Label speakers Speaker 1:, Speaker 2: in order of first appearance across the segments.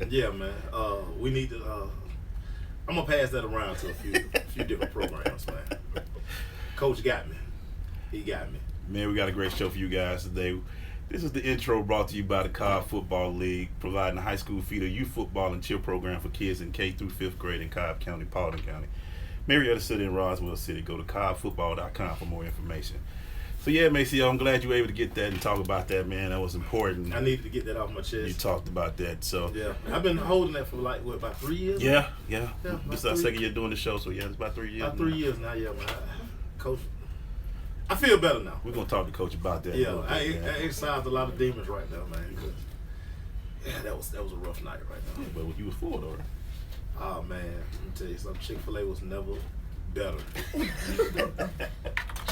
Speaker 1: Yeah, man. We need to. I'm gonna pass that around to a few different programs, man. Coach got me. He got me.
Speaker 2: Man, we got a great show for you guys today. This is the intro brought to you by the Cobb Football League, providing a high school feeder youth football and cheer program for kids in K through 5th grade in Cobb County, Paulding County, Marietta City, and Roswell City. Go to cobbfootball.com for more information. So yeah, Maceo, I'm glad you were able to get that and talk about that, man. That was important.
Speaker 1: I needed to get that off my chest.
Speaker 2: You talked about that, so
Speaker 1: yeah, I've been holding that for like about 3 years.
Speaker 2: Yeah.
Speaker 1: This
Speaker 2: is our second year doing the show, so yeah, it's about 3 years.
Speaker 1: About 3 years now, yeah, man. Coach, I feel better now.
Speaker 2: We're gonna talk to Coach about that.
Speaker 1: Yeah, I exercised a lot of demons right now, man. Yeah, that was a rough night right now.
Speaker 2: Yeah, but you was full though.
Speaker 1: Oh man, let me tell you something. Chick-fil-A was never better.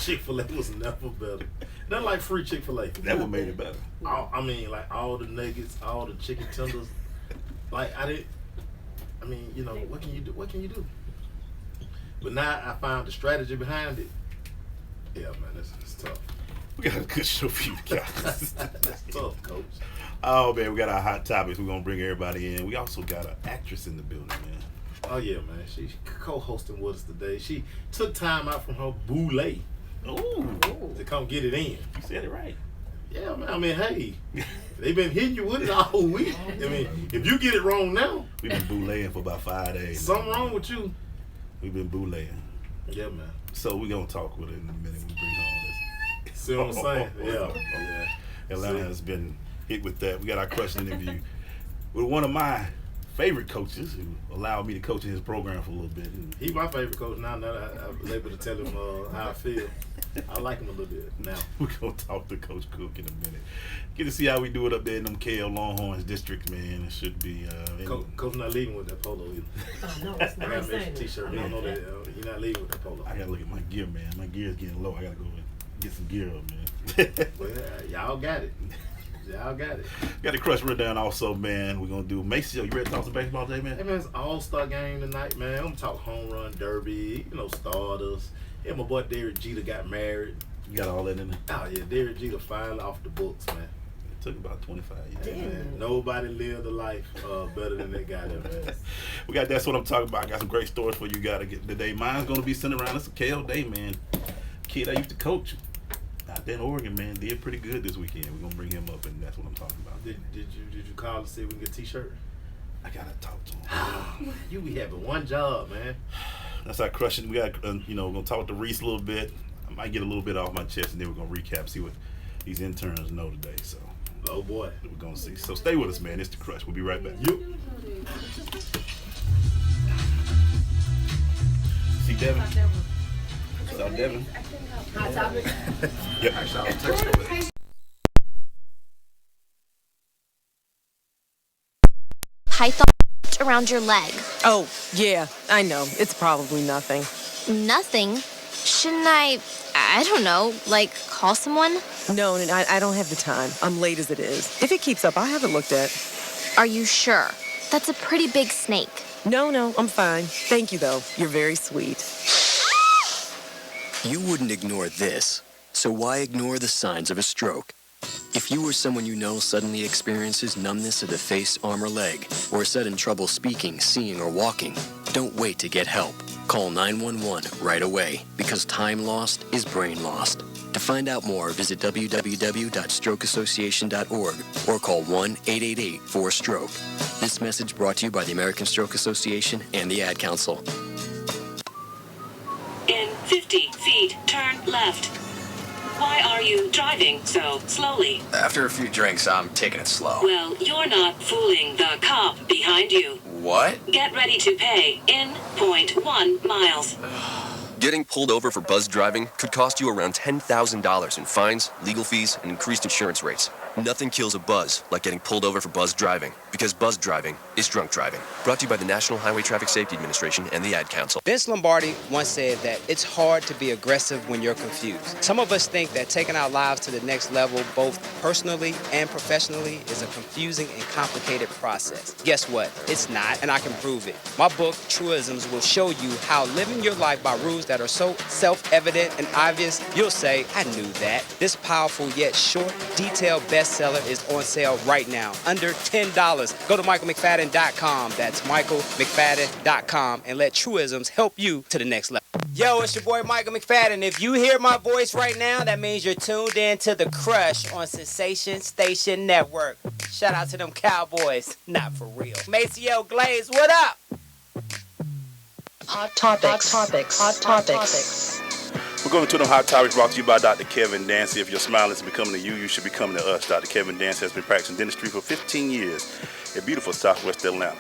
Speaker 1: Chick-fil-A was never better. Nothing like free Chick-fil-A.
Speaker 2: That what made it better.
Speaker 1: I mean, like all the nuggets, all the chicken tenders. Like you know, what can you do? What can you do? But now I found the strategy behind it. Yeah, man, it's tough.
Speaker 2: We got a good show for you guys.
Speaker 1: That's tough, Coach.
Speaker 2: Oh man, we got our hot topics. We're gonna bring everybody in. We also got an actress in the building, man.
Speaker 1: Oh yeah, man. She's co-hosting with us today. She took time out from her boulay to come get it in.
Speaker 2: You said it right.
Speaker 1: Yeah, man. I mean, hey, they've been hitting you with it all week. I mean, if you get it wrong now,
Speaker 2: we've been boulaying for about 5 days.
Speaker 1: Something wrong with you.
Speaker 2: We've been boulaying.
Speaker 1: Yeah, man.
Speaker 2: So we're gonna talk with her in a minute. We bring her on this.
Speaker 1: See what I'm saying? Yeah.
Speaker 2: Atlanta has been hit with that. We got our question interview with one of my favorite coaches who allowed me to coach in his program for a little bit.
Speaker 1: He's my favorite coach now. Now that I was able to tell him how I feel. I like him a little bit now.
Speaker 2: We're going to talk to Coach Cook in a minute. Get to see how we do it up there in them Kell Longhorns districts, man. It should be.
Speaker 1: Coach not leaving with that polo either.
Speaker 3: Oh, no, it's not.
Speaker 1: I got an t-shirt. You don't know that. You're not leaving with that polo.
Speaker 2: I got to look at my gear, man. My gear's getting low. I got to go and get some gear up, man.
Speaker 1: Well, y'all got it. Y'all got it.
Speaker 2: Got the crush rundown also, man. We're going to do Maceo. You ready to talk some baseball today, man?
Speaker 1: Hey, man, it's all-star game tonight, man. I'm going to talk home run derby, starters. Yeah, my boy Derek Jeter got married.
Speaker 2: You got all that in there?
Speaker 1: Oh, yeah, Derek Jeter finally off the books, man.
Speaker 2: It took about 25 years.
Speaker 1: Yeah, man. Nobody lived a life better than that guy there, man.
Speaker 2: We got That's What I'm Talking About. I got some great stories for you guys to get today. Mine's going to be centered around this Kell Day, man. Kid I used to coach out there in Oregon, man, did pretty good this weekend. We're going to bring him up, and that's what I'm talking about.
Speaker 1: Did you call to see if we can get a t-shirt?
Speaker 2: I got to talk to him.
Speaker 1: You be having one job, man.
Speaker 2: That's our crushing. We got, we're going to talk to Reece a little bit. I might get a little bit off my chest, and then we're going to recap, see what these interns know today. So,
Speaker 1: oh, boy.
Speaker 2: We're going to see. So, stay with us, man. It's The Crush. We'll be right back.
Speaker 1: You.
Speaker 2: See Devin? What's up, Devin?
Speaker 3: Hot topic.
Speaker 2: Yep. Actually, I was texting with him.
Speaker 4: Python around your leg.
Speaker 5: Oh, yeah, I know. It's probably nothing.
Speaker 4: Nothing? Shouldn't I don't know, call someone?
Speaker 5: No, I don't have the time. I'm late as it is. If it keeps up, I'll have it looked at.
Speaker 4: Are you sure? That's a pretty big snake.
Speaker 5: No, I'm fine. Thank you, though. You're very sweet.
Speaker 6: You wouldn't ignore this, so why ignore the signs of a stroke? If you or someone you know suddenly experiences numbness of the face, arm, or leg, or sudden trouble speaking, seeing, or walking, don't wait to get help. Call 911 right away, because time lost is brain lost. To find out more, visit www.strokeassociation.org or call 1-888-4STROKE. This message brought to you by the American Stroke Association and the Ad Council.
Speaker 7: In 50 feet, turn left. Why are you driving so slowly?
Speaker 8: After a few drinks, I'm taking it slow.
Speaker 7: Well, you're not fooling the cop behind you.
Speaker 8: What?
Speaker 7: Get ready to pay in .1 miles.
Speaker 9: Getting pulled over for buzz driving could cost you around $10,000 in fines, legal fees, and increased insurance rates. Nothing kills a buzz like getting pulled over for buzz driving, because buzz driving is drunk driving. Brought to you by the National Highway Traffic Safety Administration and the Ad Council.
Speaker 10: Vince Lombardi once said that it's hard to be aggressive when you're confused. Some of us think that taking our lives to the next level, both personally and professionally, is a confusing and complicated process. Guess what? It's not, and I can prove it. My book, Truisms, will show you how living your life by rules that are so self-evident and obvious, you'll say, I knew that. This powerful yet short, detailed best bestseller, is on sale right now, under $10. Go to michaelmcfadden.com. That's michaelmcfadden.com, and let truisms help you to the next level. Yo, it's your boy Michael McFadden. If you hear my voice right now, that means you're tuned in to The Crush on Sensation Station Network. Shout out to them Cowboys. Not for real. Maceo EGlaze, what up?
Speaker 5: Hot topics.
Speaker 2: We're going to them hot topics brought to you by Dr. Kevin Dancy. If your smile is becoming to you, you should be coming to us. Dr. Kevin Dancy has been practicing dentistry for 15 years in beautiful Southwest Atlanta.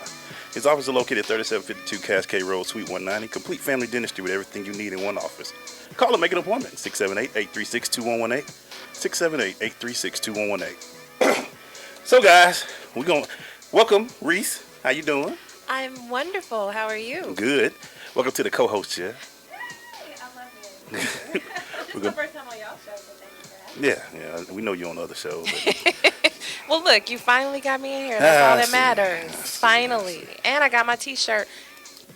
Speaker 2: His office is located at 3752 Cascade Road, Suite 190. Complete family dentistry with everything you need in one office. Call and make an appointment. 678-836-2118. 678-836-2118. So, guys, we're going to welcome Reece. How you doing?
Speaker 11: I'm wonderful. How are you?
Speaker 2: Good. Welcome to the co-host chair.
Speaker 11: Hey, I love you. This is the first time on y'all show, so thank you for having me.
Speaker 2: Yeah. We know you're on other shows.
Speaker 11: Well, look, you finally got me in here. That's all that matters. Finally. And I got my T-shirt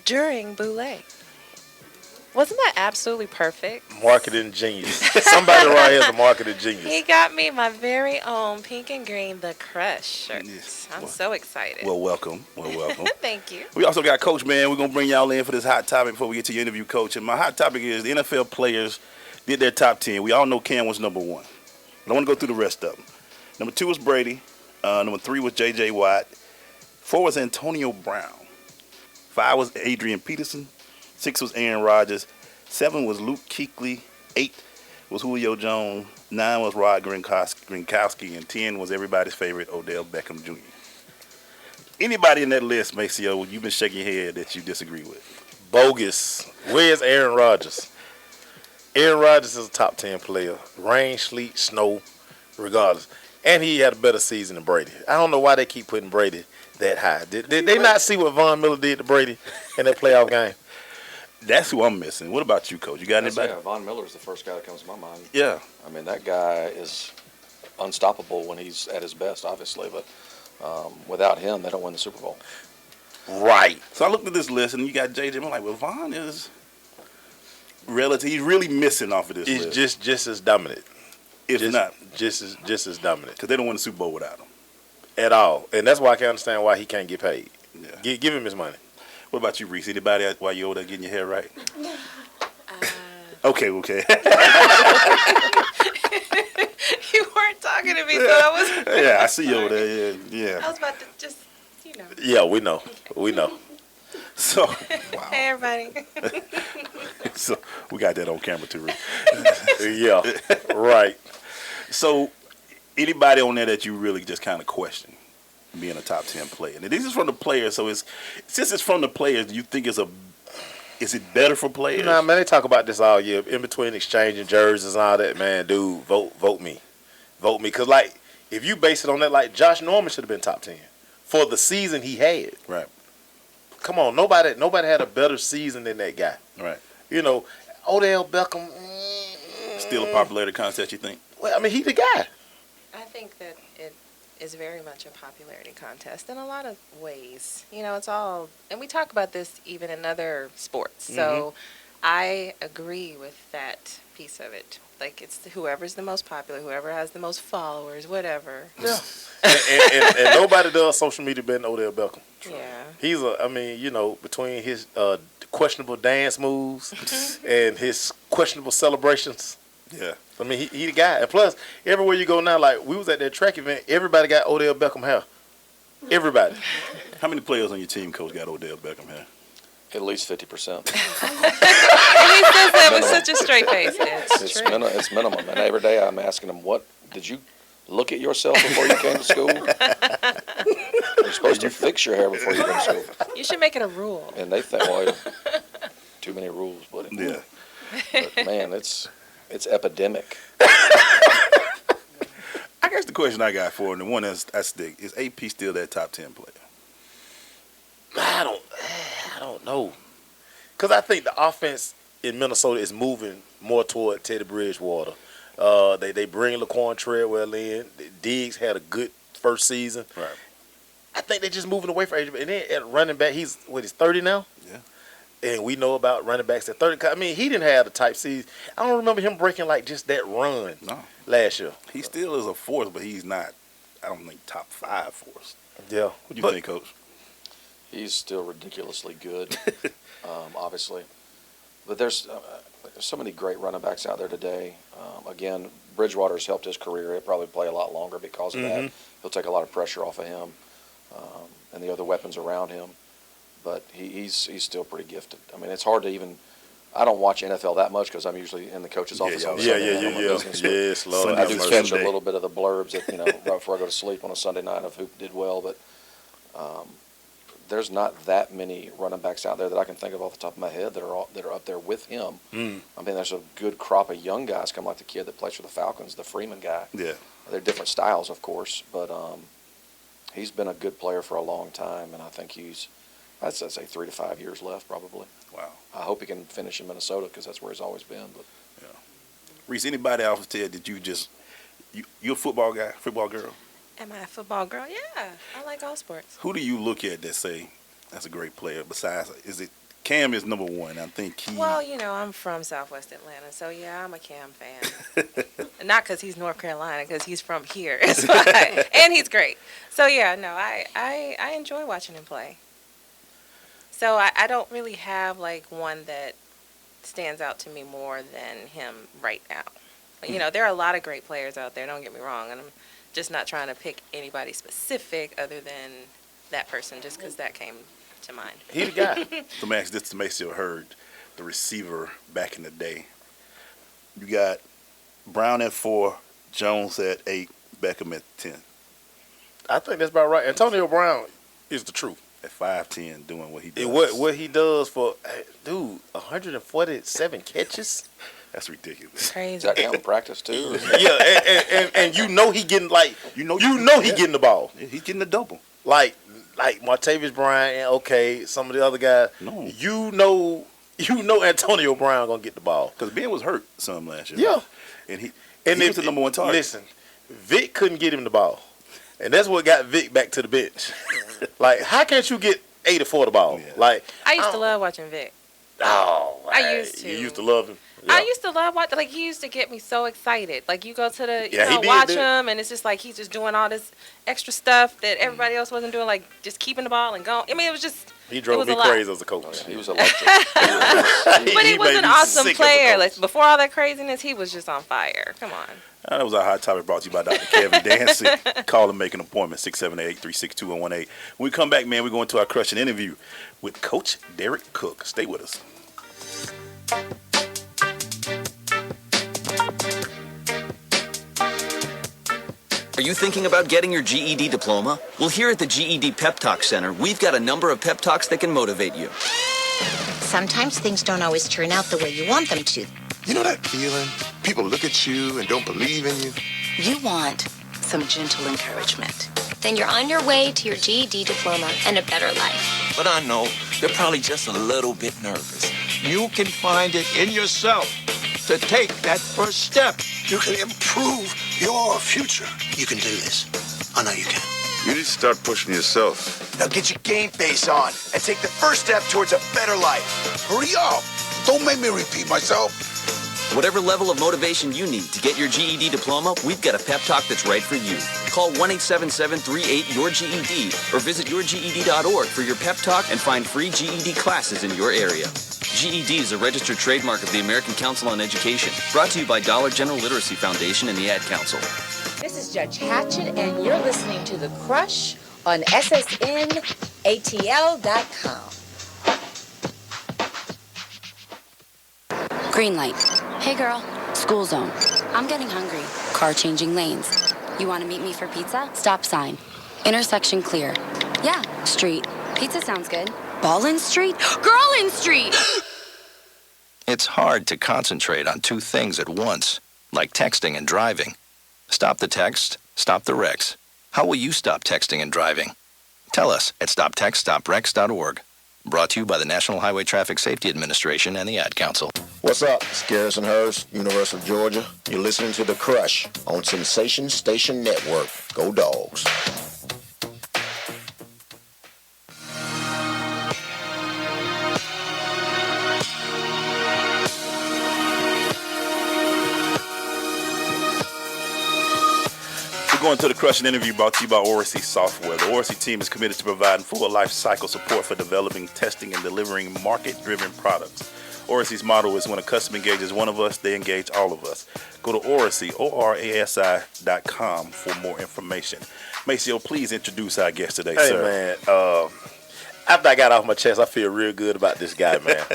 Speaker 11: during Boulé. Wasn't that absolutely perfect?
Speaker 1: Marketing genius. Somebody right here is a marketing genius.
Speaker 11: He got me my very own pink and green The Crush shirt.
Speaker 2: Yes.
Speaker 11: I'm so excited.
Speaker 2: Well, welcome.
Speaker 11: Thank you.
Speaker 2: We also got Coach, man. We're going to bring y'all in for this hot topic before we get to your interview, Coach. And my hot topic is the NFL players did their top 10. We all know Cam was number 1. But I want to go through the rest of them. Number 2 was Brady. Number 3 was J.J. Watt. 4 was Antonio Brown. 5 was Adrian Peterson. 6 was Aaron Rodgers. 7 was Luke Kuechly. 8 was Julio Jones. 9 was Rod Gronkowski. And 10 was everybody's favorite Odell Beckham Jr. Anybody in that list, Maceo, you've been shaking your head that you disagree with?
Speaker 1: Bogus. Where's Aaron Rodgers? Aaron Rodgers is a top 10 player. Rain, sleet, snow, regardless. And he had a better season than Brady. I don't know why they keep putting Brady that high. Did they not see what Von Miller did to Brady in that playoff game?
Speaker 2: That's who I'm missing. What about you, Coach? You got anybody?
Speaker 12: Yeah, Von Miller's the first guy that comes to my mind.
Speaker 2: Yeah.
Speaker 12: I mean, that guy is unstoppable when he's at his best, obviously. But without him, they don't win the Super Bowl.
Speaker 2: Right. So I looked at this list, and you got J.J. I'm like, well, Von is relative. He's really missing off of this list.
Speaker 1: He's just as dominant.
Speaker 2: If not.
Speaker 1: Just as dominant.
Speaker 2: Because they don't win the Super Bowl without him.
Speaker 1: At all. And that's why I can understand why he can't get paid.
Speaker 2: Yeah.
Speaker 1: Give him his money.
Speaker 2: What about you, Reece? Anybody while you're over there getting your hair right? Okay.
Speaker 11: You weren't talking to me, so I was.
Speaker 2: Yeah, I see you over there. Yeah.
Speaker 11: I was about to just,
Speaker 1: Yeah, we know. So,
Speaker 11: wow. Hey, everybody.
Speaker 2: So we got that on camera too, Reece.
Speaker 1: Yeah, right.
Speaker 2: So, anybody on there that you really just kind of question being a top 10 player? And this is from the players, so since it's from the players, do you think is it better for players?
Speaker 1: Nah, man, they talk about this all year. In between exchanging jerseys and all that, man, dude, vote me. Because, like, if you base it on that, like, Josh Norman should have been top 10 for the season he had.
Speaker 2: Right.
Speaker 1: Come on, nobody had a better season than that guy.
Speaker 2: Right.
Speaker 1: Odell Beckham.
Speaker 2: Still a popularity contest, you think?
Speaker 1: Well, I mean, he the guy.
Speaker 11: I think that it is very much a popularity contest in a lot of ways. It's all, and we talk about this even in other sports. So I agree with that piece of it. Like, it's whoever's the most popular, whoever has the most followers, whatever.
Speaker 1: Yeah. and nobody does social media better than Odell Beckham.
Speaker 11: Yeah.
Speaker 1: He's between his questionable dance moves and his questionable celebrations.
Speaker 2: Yeah.
Speaker 1: I mean, he the guy. And plus, everywhere you go now, like, we was at that track event, everybody got Odell Beckham hair. Everybody.
Speaker 2: How many players on your team, Coach, got Odell Beckham hair?
Speaker 12: At least 50%.
Speaker 11: And he says that with such a straight face. It's true.
Speaker 12: It's minimum. And every day I'm asking him, what did you look at yourself before you came to school? You're supposed to fix your hair before you come to school.
Speaker 11: You should make it a rule.
Speaker 12: And they think, well, too many rules, buddy.
Speaker 2: Yeah.
Speaker 12: But man, it's epidemic.
Speaker 2: I guess the question I got for him, the one I stick, is AP still that top 10 player?
Speaker 1: I don't know. Because I think the offense in Minnesota is moving more toward Teddy Bridgewater. They bring Laquan Treadwell in. Diggs had a good first season.
Speaker 2: Right.
Speaker 1: I think they're just moving away from Adrian. And then at running back, he's 30 now?
Speaker 2: Yeah.
Speaker 1: And we know about running backs at 30. I mean, he didn't have the type season. I don't remember him breaking like just that run last year.
Speaker 2: He still is a force, but he's not I don't think top 5 for us.
Speaker 13: Yeah.
Speaker 2: What do you think, Coach?
Speaker 12: He's still ridiculously good, obviously. But there's so many great running backs out there today. Again, Bridgewater's helped his career. He'll probably play a lot longer because of that. He'll take a lot of pressure off of him and the other weapons around him. But he's still pretty gifted. I mean, it's hard to even. I don't watch NFL that much because I'm usually in the coach's office on Sunday night on my business.
Speaker 13: Yes, Lord.
Speaker 12: I do catch a little bit of the blurbs, right before I go to sleep on a Sunday night of who did well. But there's not that many running backs out there that I can think of off the top of my head that are up there with him. I mean, there's a good crop of young guys, come like the kid that plays for the Falcons, the Freeman guy.
Speaker 2: Yeah.
Speaker 12: They're different styles, of course, but he's been a good player for a long time, and I think I'd say 3 to 5 years left, probably.
Speaker 2: Wow.
Speaker 12: I hope he can finish in Minnesota because that's where he's always been. But
Speaker 2: yeah. Reece, anybody else tell that you're a football guy, football girl?
Speaker 11: Am I a football girl? Yeah, I like all sports.
Speaker 2: Who do you look at that say that's a great player? Besides, is it Cam is number one? I think he.
Speaker 11: Well, I'm from Southwest Atlanta, so yeah, I'm a Cam fan. Not because he's North Carolina, because he's from here. That's why. And he's great. So yeah, no, I enjoy watching him play. So I don't really have like one that stands out to me more than him right now. But, there are a lot of great players out there. Don't get me wrong, and I'm just not trying to pick anybody specific other than that person, just because that came to mind.
Speaker 13: He the guy.
Speaker 2: So Max, this Maceo heard the receiver back in the day. You got Brown at 4, Jones at 8, Beckham at 10.
Speaker 13: I think that's about right. Antonio Brown is the truth.
Speaker 2: At 5'10", doing what he does.
Speaker 13: What he does for, dude, 147 catches.
Speaker 2: That's ridiculous.
Speaker 11: Crazy.
Speaker 12: Is that counting practice too?
Speaker 13: Yeah, and he getting he getting the ball.
Speaker 2: Yeah, he's getting the double.
Speaker 13: Like Martavis Bryant, okay, some of the other guys.
Speaker 2: No.
Speaker 13: You know Antonio Brown gonna get the ball
Speaker 2: because Ben was hurt some last year.
Speaker 13: Yeah,
Speaker 2: and he was the number one target.
Speaker 13: Listen, Vic couldn't get him the ball, and that's what got Vic back to the bench. Like, how can't you get 84 the ball? Yeah. Like,
Speaker 11: I used to love watching Vic.
Speaker 13: Oh,
Speaker 11: I used to.
Speaker 13: You used to love him.
Speaker 11: Yeah. I used to love watching. Like, he used to get me so excited. Like, you go to the, watch him, and it's just like he's just doing all this extra stuff that everybody else wasn't doing, like just keeping the ball and going. I mean, it was just.
Speaker 13: He drove me crazy as a coach.
Speaker 12: Oh, yeah, he was electric.
Speaker 11: But he was an awesome player. Like, before all that craziness, he was just on fire. Come on.
Speaker 2: That was our hot topic brought to you by Dr. Kevin Dancy. Call and make an appointment, 678-836-2118. When we come back, man, we're going to our crushing interview with Coach Derek Cook. Stay with us.
Speaker 14: Are you thinking about getting your GED diploma? Well, here at the GED Pep Talk Center, we've got a number of pep talks that can motivate you.
Speaker 15: Sometimes things don't always turn out the way you want them to.
Speaker 16: You know that feeling? People look at you and don't believe in you.
Speaker 15: You want some gentle encouragement.
Speaker 4: Then you're on your way to your GED diploma and a better life.
Speaker 17: But I know you're probably just a little bit nervous. You can find it in yourself to take that first step.
Speaker 16: You can improve your future. You can do this. I know you can.
Speaker 18: You need to start pushing yourself.
Speaker 16: Now get your game face on and take the first step towards a better life. Hurry up. Don't make me repeat myself.
Speaker 14: Whatever level of motivation you need to get your GED diploma, we've got a pep talk that's right for you. Call 1-877-38-YOUR-GED or visit yourged.org for your pep talk and find free GED classes in your area. GED is a registered trademark of the American Council on Education. Brought to you by Dollar General Literacy Foundation and the Ad Council.
Speaker 19: This is Judge Hatchett, and you're listening to The Crush on SSNATL.com.
Speaker 20: Green light. Hey girl. School zone. I'm getting hungry. Car changing lanes. You want to meet me for pizza? Stop sign. Intersection clear. Yeah, street. Pizza sounds good. Ballin Street? Girl in Street!
Speaker 8: It's hard to concentrate on two things at once, like texting and driving. Stop the text, stop the wrecks. How will you stop texting and driving? Tell us at stoptextstopwrecks.org. Brought to you by the National Highway Traffic Safety Administration and the Ad Council.
Speaker 21: What's up? It's Garrison Hurst, University of Georgia. You're listening to The Crush on Sensation Station Network. Go Dogs.
Speaker 2: We're going to the Crushing Interview brought to you by Oracy Software. The Oracy team is committed to providing full life cycle support for developing, testing, and delivering market-driven products. Oracy's motto is when a customer engages one of us, they engage all of us. Go to Oracy, ORASI.com for more information. Maceo, please introduce our guest today,
Speaker 13: Hey,
Speaker 2: sir.
Speaker 13: man. After I got off my chest, I feel real good about this guy, man.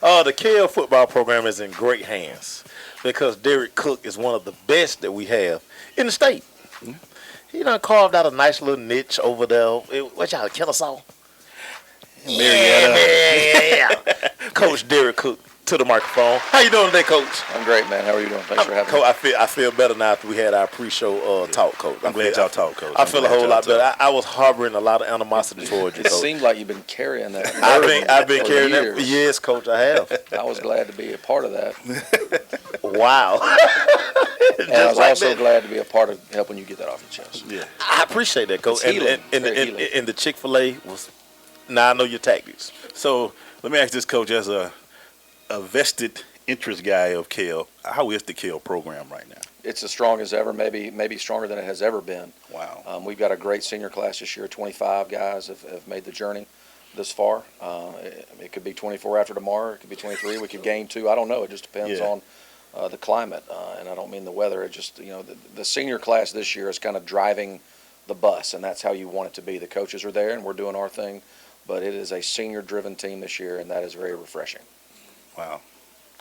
Speaker 13: The Kell football program is in great hands because Derek Cook is one of the best that we have in the state. He done carved out a nice little niche over there. What's y'all, Kennesaw?
Speaker 2: Marietta.
Speaker 13: Yeah. Coach Derek Cook to the microphone. How you doing today, Coach?
Speaker 12: I'm great, man. How are you doing? Thanks for having me.
Speaker 13: Coach, I feel better now after we had our pre-show talk, Coach.
Speaker 2: I'm glad y'all talk, Coach.
Speaker 13: I feel a whole lot better. I was harboring a lot of animosity towards you,
Speaker 12: It
Speaker 13: Coach.
Speaker 12: seemed like you've been carrying that.
Speaker 13: I've been
Speaker 12: for
Speaker 13: carrying that
Speaker 12: years.
Speaker 13: for years, Coach. I have.
Speaker 12: I was glad to be a part of that.
Speaker 13: Wow.
Speaker 12: And I was also glad to be a part of helping you get that off your chest.
Speaker 13: Yeah, I appreciate that, Coach.
Speaker 12: It's healing.
Speaker 13: And the Chick-fil-A was. Now I know your tactics.
Speaker 2: So let me ask this, Coach, as a vested interest guy of Kell, how is the Kell program right now?
Speaker 12: It's as strong as ever, maybe stronger than it has ever been.
Speaker 2: Wow.
Speaker 12: We've got a great senior class this year. 25 guys have made the journey this far. It could be 24 after tomorrow. It could be 23. We could gain 2. I don't know. It just depends on the climate, and I don't mean the weather. It just, the senior class this year is kind of driving the bus, and that's how you want it to be. The coaches are there, and we're doing our thing, but it is a senior-driven team this year, and that is very refreshing.
Speaker 2: Wow.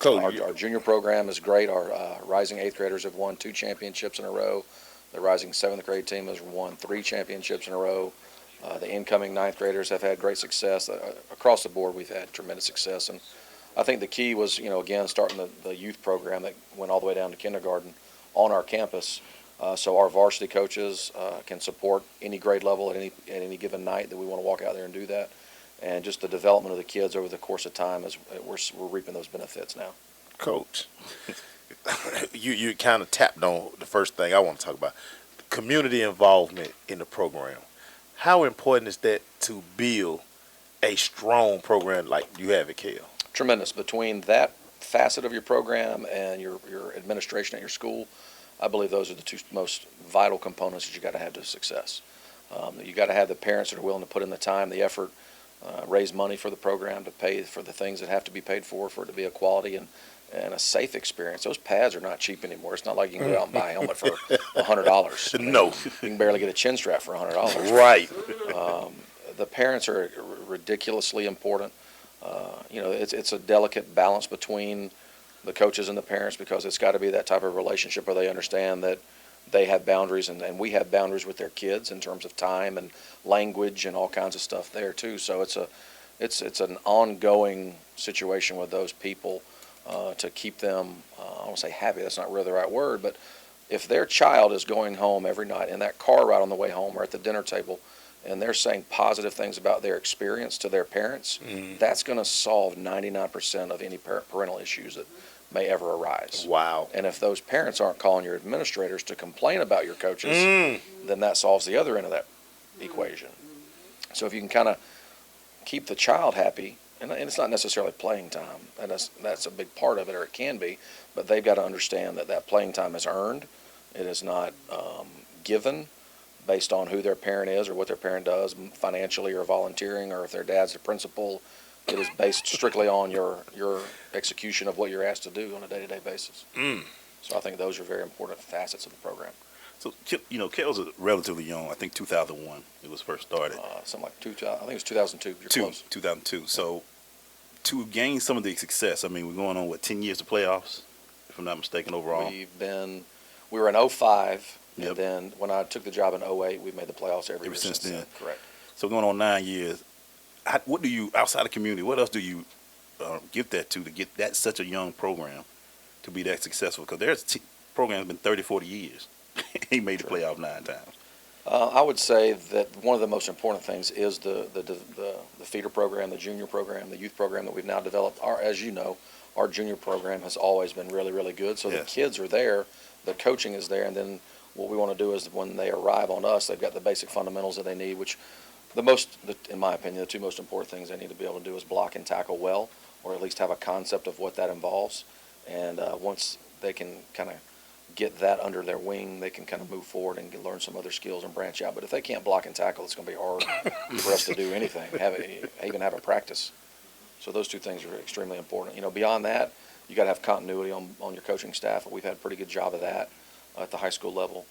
Speaker 12: Our junior program is great. Our rising 8th graders have won 2 championships in a row. The rising 7th grade team has won 3 championships in a row. The incoming 9th graders have had great success. Across the board, we've had tremendous success. And I think the key was, again, starting the youth program that went all the way down to kindergarten on our campus. So our varsity coaches can support any grade level at any given night that we want to walk out there and do that. And just the development of the kids over the course of time is we're reaping those benefits now.
Speaker 13: Coach, you kind of tapped on the first thing I want to talk about, community involvement in the program. How important is that to build a strong program like you have at Kell?
Speaker 12: Tremendous. Between that facet of your program and your administration at your school, I believe those are the 2 most vital components that you got to have to success. You got to have the parents that are willing to put in the time, the effort, raise money for the program to pay for the things that have to be paid for it to be a quality and a safe experience. Those pads are not cheap anymore. It's not like you can go out and buy a helmet for $100.
Speaker 13: No.
Speaker 12: You can barely get a chin strap for $100.
Speaker 13: Right.
Speaker 12: The parents are ridiculously important. It's a delicate balance between the coaches and the parents because it's got to be that type of relationship where they understand that they have boundaries and we have boundaries with their kids in terms of time and language and all kinds of stuff there too. So it's an ongoing situation with those people to keep them, I don't want to say happy, that's not really the right word, but if their child is going home every night in that car ride on the way home or at the dinner table and they're saying positive things about their experience to their parents, that's going to solve 99% of any parental issues that may ever arise.
Speaker 13: Wow.
Speaker 12: And if those parents aren't calling your administrators to complain about your coaches, then that solves the other end of that equation. So if you can kind of keep the child happy, and it's not necessarily playing time, and that's a big part of it, or it can be, but they've got to understand that playing time is earned. It is not given based on who their parent is or what their parent does financially or volunteering, or if their dad's the principal. It is based strictly on your execution of what you're asked to do on a day-to-day basis. So I think those are very important facets of the program.
Speaker 2: So, Kell's relatively young. I think 2001 it was first started.
Speaker 12: Something like I think it was 2002. You're close.
Speaker 2: 2002. So to gain some of the success, I mean, we're going on, 10 years to playoffs, if I'm not mistaken, overall?
Speaker 12: We were in 05, and then when I took the job in 08, we made the playoffs every year since then. Correct.
Speaker 2: So going on 9 years, what do you, outside the community, what else do you give that to get that such a young program to be that successful? Because there's program's been 30, 40 years. He made the playoff 9 times.
Speaker 12: I would say that one of the most important things is the feeder program, the junior program, the youth program that we've now developed. As you know, our junior program has always been really, really good. So the kids are there, the coaching is there, and then what we want to do is when they arrive on us, they've got the basic fundamentals that they need, which in my opinion, the 2 most important things they need to be able to do is block and tackle well, or at least have a concept of what that involves. And once they can kind of get that under their wing, they can kind of move forward and learn some other skills and branch out. But if they can't block and tackle, it's going to be hard for us to do anything, even have a practice. So those two things are extremely important. Beyond that, you got to have continuity on your coaching staff. We've had a pretty good job of that at the high school level.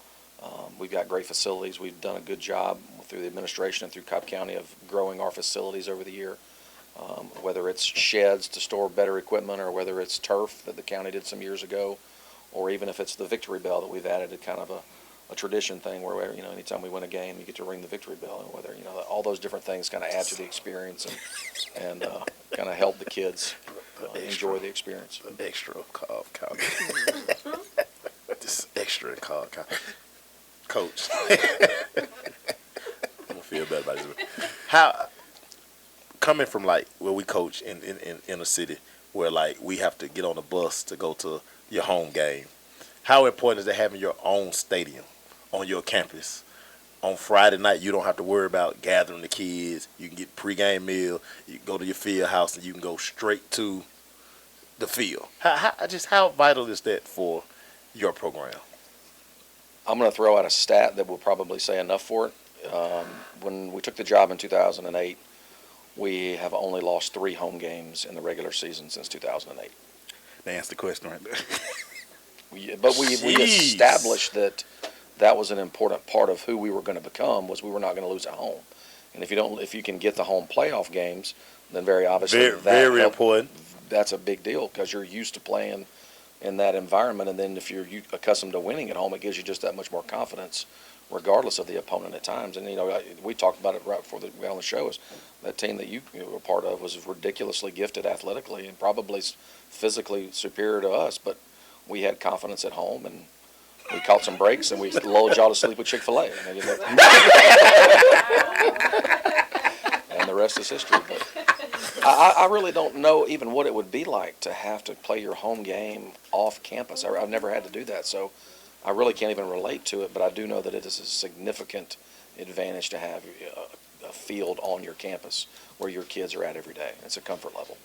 Speaker 12: We've got great facilities. We've done a good job through the administration and through Cobb County of growing our facilities over the year. Whether it's sheds to store better equipment or whether it's turf that the county did some years ago, or even if it's the victory bell that we've added, a kind of a tradition thing where anytime we win a game, you get to ring the victory bell, and whether all those different things kind of add to the experience and kind of help the kids enjoy the experience.
Speaker 13: Extra Cobb County. Just extra in Cobb County. Coach. I'm gonna feel bad about this. How coming from like where we coach in a city where like we have to get on a bus to go to your home game, how important is it having your own stadium on your campus? On Friday night, you don't have to worry about gathering the kids. You can get pregame meal. You can go to your field house and you can go straight to the field. How vital is that for your program?
Speaker 12: I'm going to throw out a stat that will probably say enough for it. When we took the job in 2008, we have only lost 3 home games in the regular season since 2008.
Speaker 2: They answered the question right there.
Speaker 12: We established that was an important part of who we were going to become, was we were not going to lose at home. And if you can get the home playoff games, then very obviously
Speaker 13: very important.
Speaker 12: That's a big deal because you're used to playing in that environment, and then if you're accustomed to winning at home, it gives you just that much more confidence, regardless of the opponent at times. And we talked about it right before we got on the show. Is that team that you were a part of was ridiculously gifted athletically and probably physically superior to us, but we had confidence at home and we caught some breaks and we lulled y'all to sleep with Chick-fil-A. And the rest is history. But I really don't know even what it would be like to have to play your home game off campus. I've never had to do that, so I really can't even relate to it, but I do know that it is a significant advantage to have a field on your campus where your kids are at every day. It's a comfort level.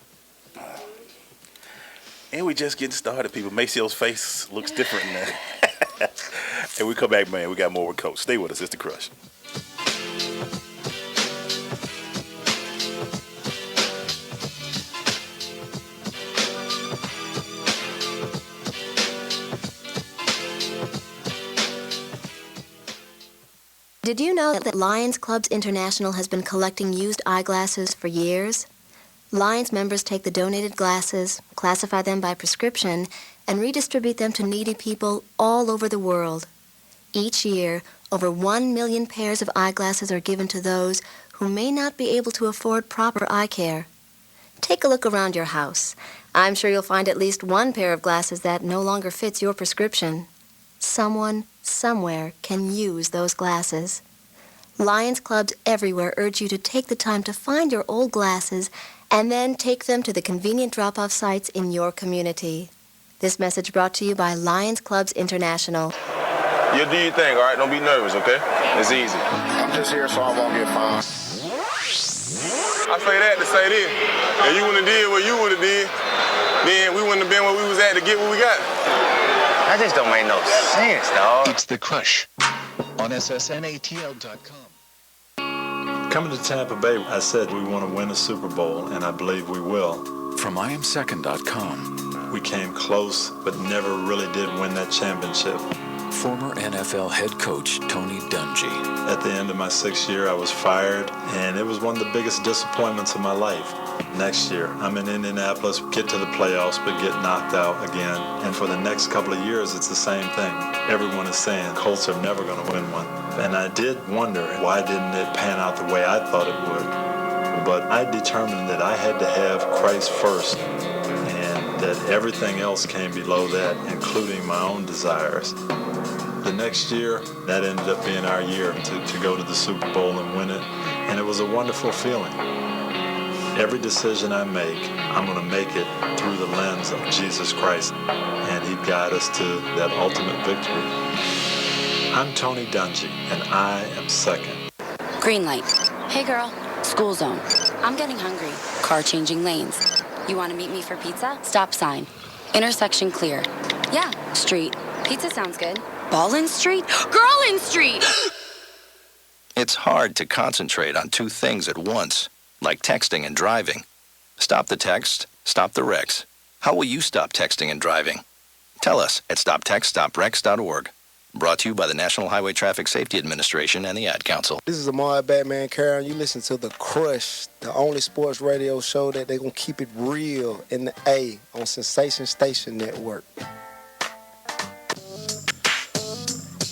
Speaker 2: And we just getting started, people. Maceo's face looks different now. And we come back, man. We got more with Coach. Stay with us. It's The Crush.
Speaker 3: Did you know that Lions Clubs International has been collecting used eyeglasses for years? Lions members take the donated glasses, classify them by prescription, and redistribute them to needy people all over the world. Each year, over 1 million pairs of eyeglasses are given to those who may not be able to afford proper eye care. Take a look around your house. I'm sure you'll find at least one pair of glasses that no longer fits your prescription. Someone, somewhere, can use those glasses. Lions Clubs everywhere urge you to take the time to find your old glasses and then take them to the convenient drop-off sites in your community. This message brought to you by Lions Clubs International.
Speaker 22: You do your thing, all right? Don't be nervous, okay? It's easy.
Speaker 21: I'm just here so I won't get fined.
Speaker 22: I say that to say this. If you wouldn't have did what you would have did, then we wouldn't have been where we was at to get what we got.
Speaker 23: That just don't make no sense, dog.
Speaker 24: It's The Crush on SSNATL.com.
Speaker 25: Coming to Tampa Bay, I said we want to win a Super Bowl, and I believe we will.
Speaker 24: From IamSecond.com.
Speaker 25: We came close, but never really did win that championship.
Speaker 24: Former NFL head coach Tony Dungy.
Speaker 25: At the end of my 6th year, I was fired, and it was one of the biggest disappointments of my life. Next year, I'm in Indianapolis, get to the playoffs, but get knocked out again. And for the next couple of years, it's the same thing. Everyone is saying Colts are never going to win one. And I did wonder, why didn't it pan out the way I thought it would? But I determined that I had to have Christ first, and that everything else came below that, including my own desires. The next year, that ended up being our year to go to the Super Bowl and win it. And it was a wonderful feeling. Every decision I make, I'm going to make it through the lens of Jesus Christ, and He'd guide us to that ultimate victory. I'm Tony Dungy, and I am second.
Speaker 20: Green light. Hey girl, school zone. I'm getting hungry. Car changing lanes. You want to meet me for pizza? Stop sign. Intersection clear. Yeah, street. Pizza sounds good. Ballin' Street? Girlin' Street!
Speaker 8: It's hard to concentrate on two things at once, like texting and driving. Stop the text, stop the wrecks. How will you stop texting and driving? Tell us at stoptextstopwrecks.org. Brought to you by the National Highway Traffic Safety Administration and the Ad Council.
Speaker 5: This is Amar Batman Carroll. You listen to The Crush, the only sports radio show that they're going to keep it real in the A on Sensation Station Network.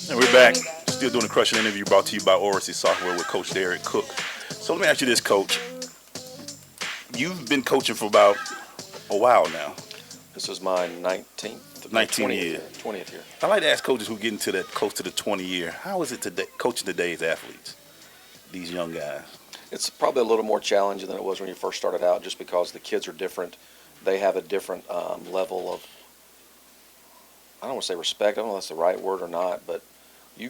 Speaker 2: And we're back. Still doing the Crushing interview brought to you by Oracy Software with Coach Derek Cook. So let me ask you this, Coach. You've been coaching for about a while now.
Speaker 12: This is my 19th 20th year.
Speaker 2: I like to ask coaches who get into that close to the 20 year, how is it today, coaching today's athletes, these young guys?
Speaker 12: It's probably a little more challenging than it was when you first started out, just because the kids are different. They have a different level of, I don't want to say respect, I don't know if that's the right word or not, but you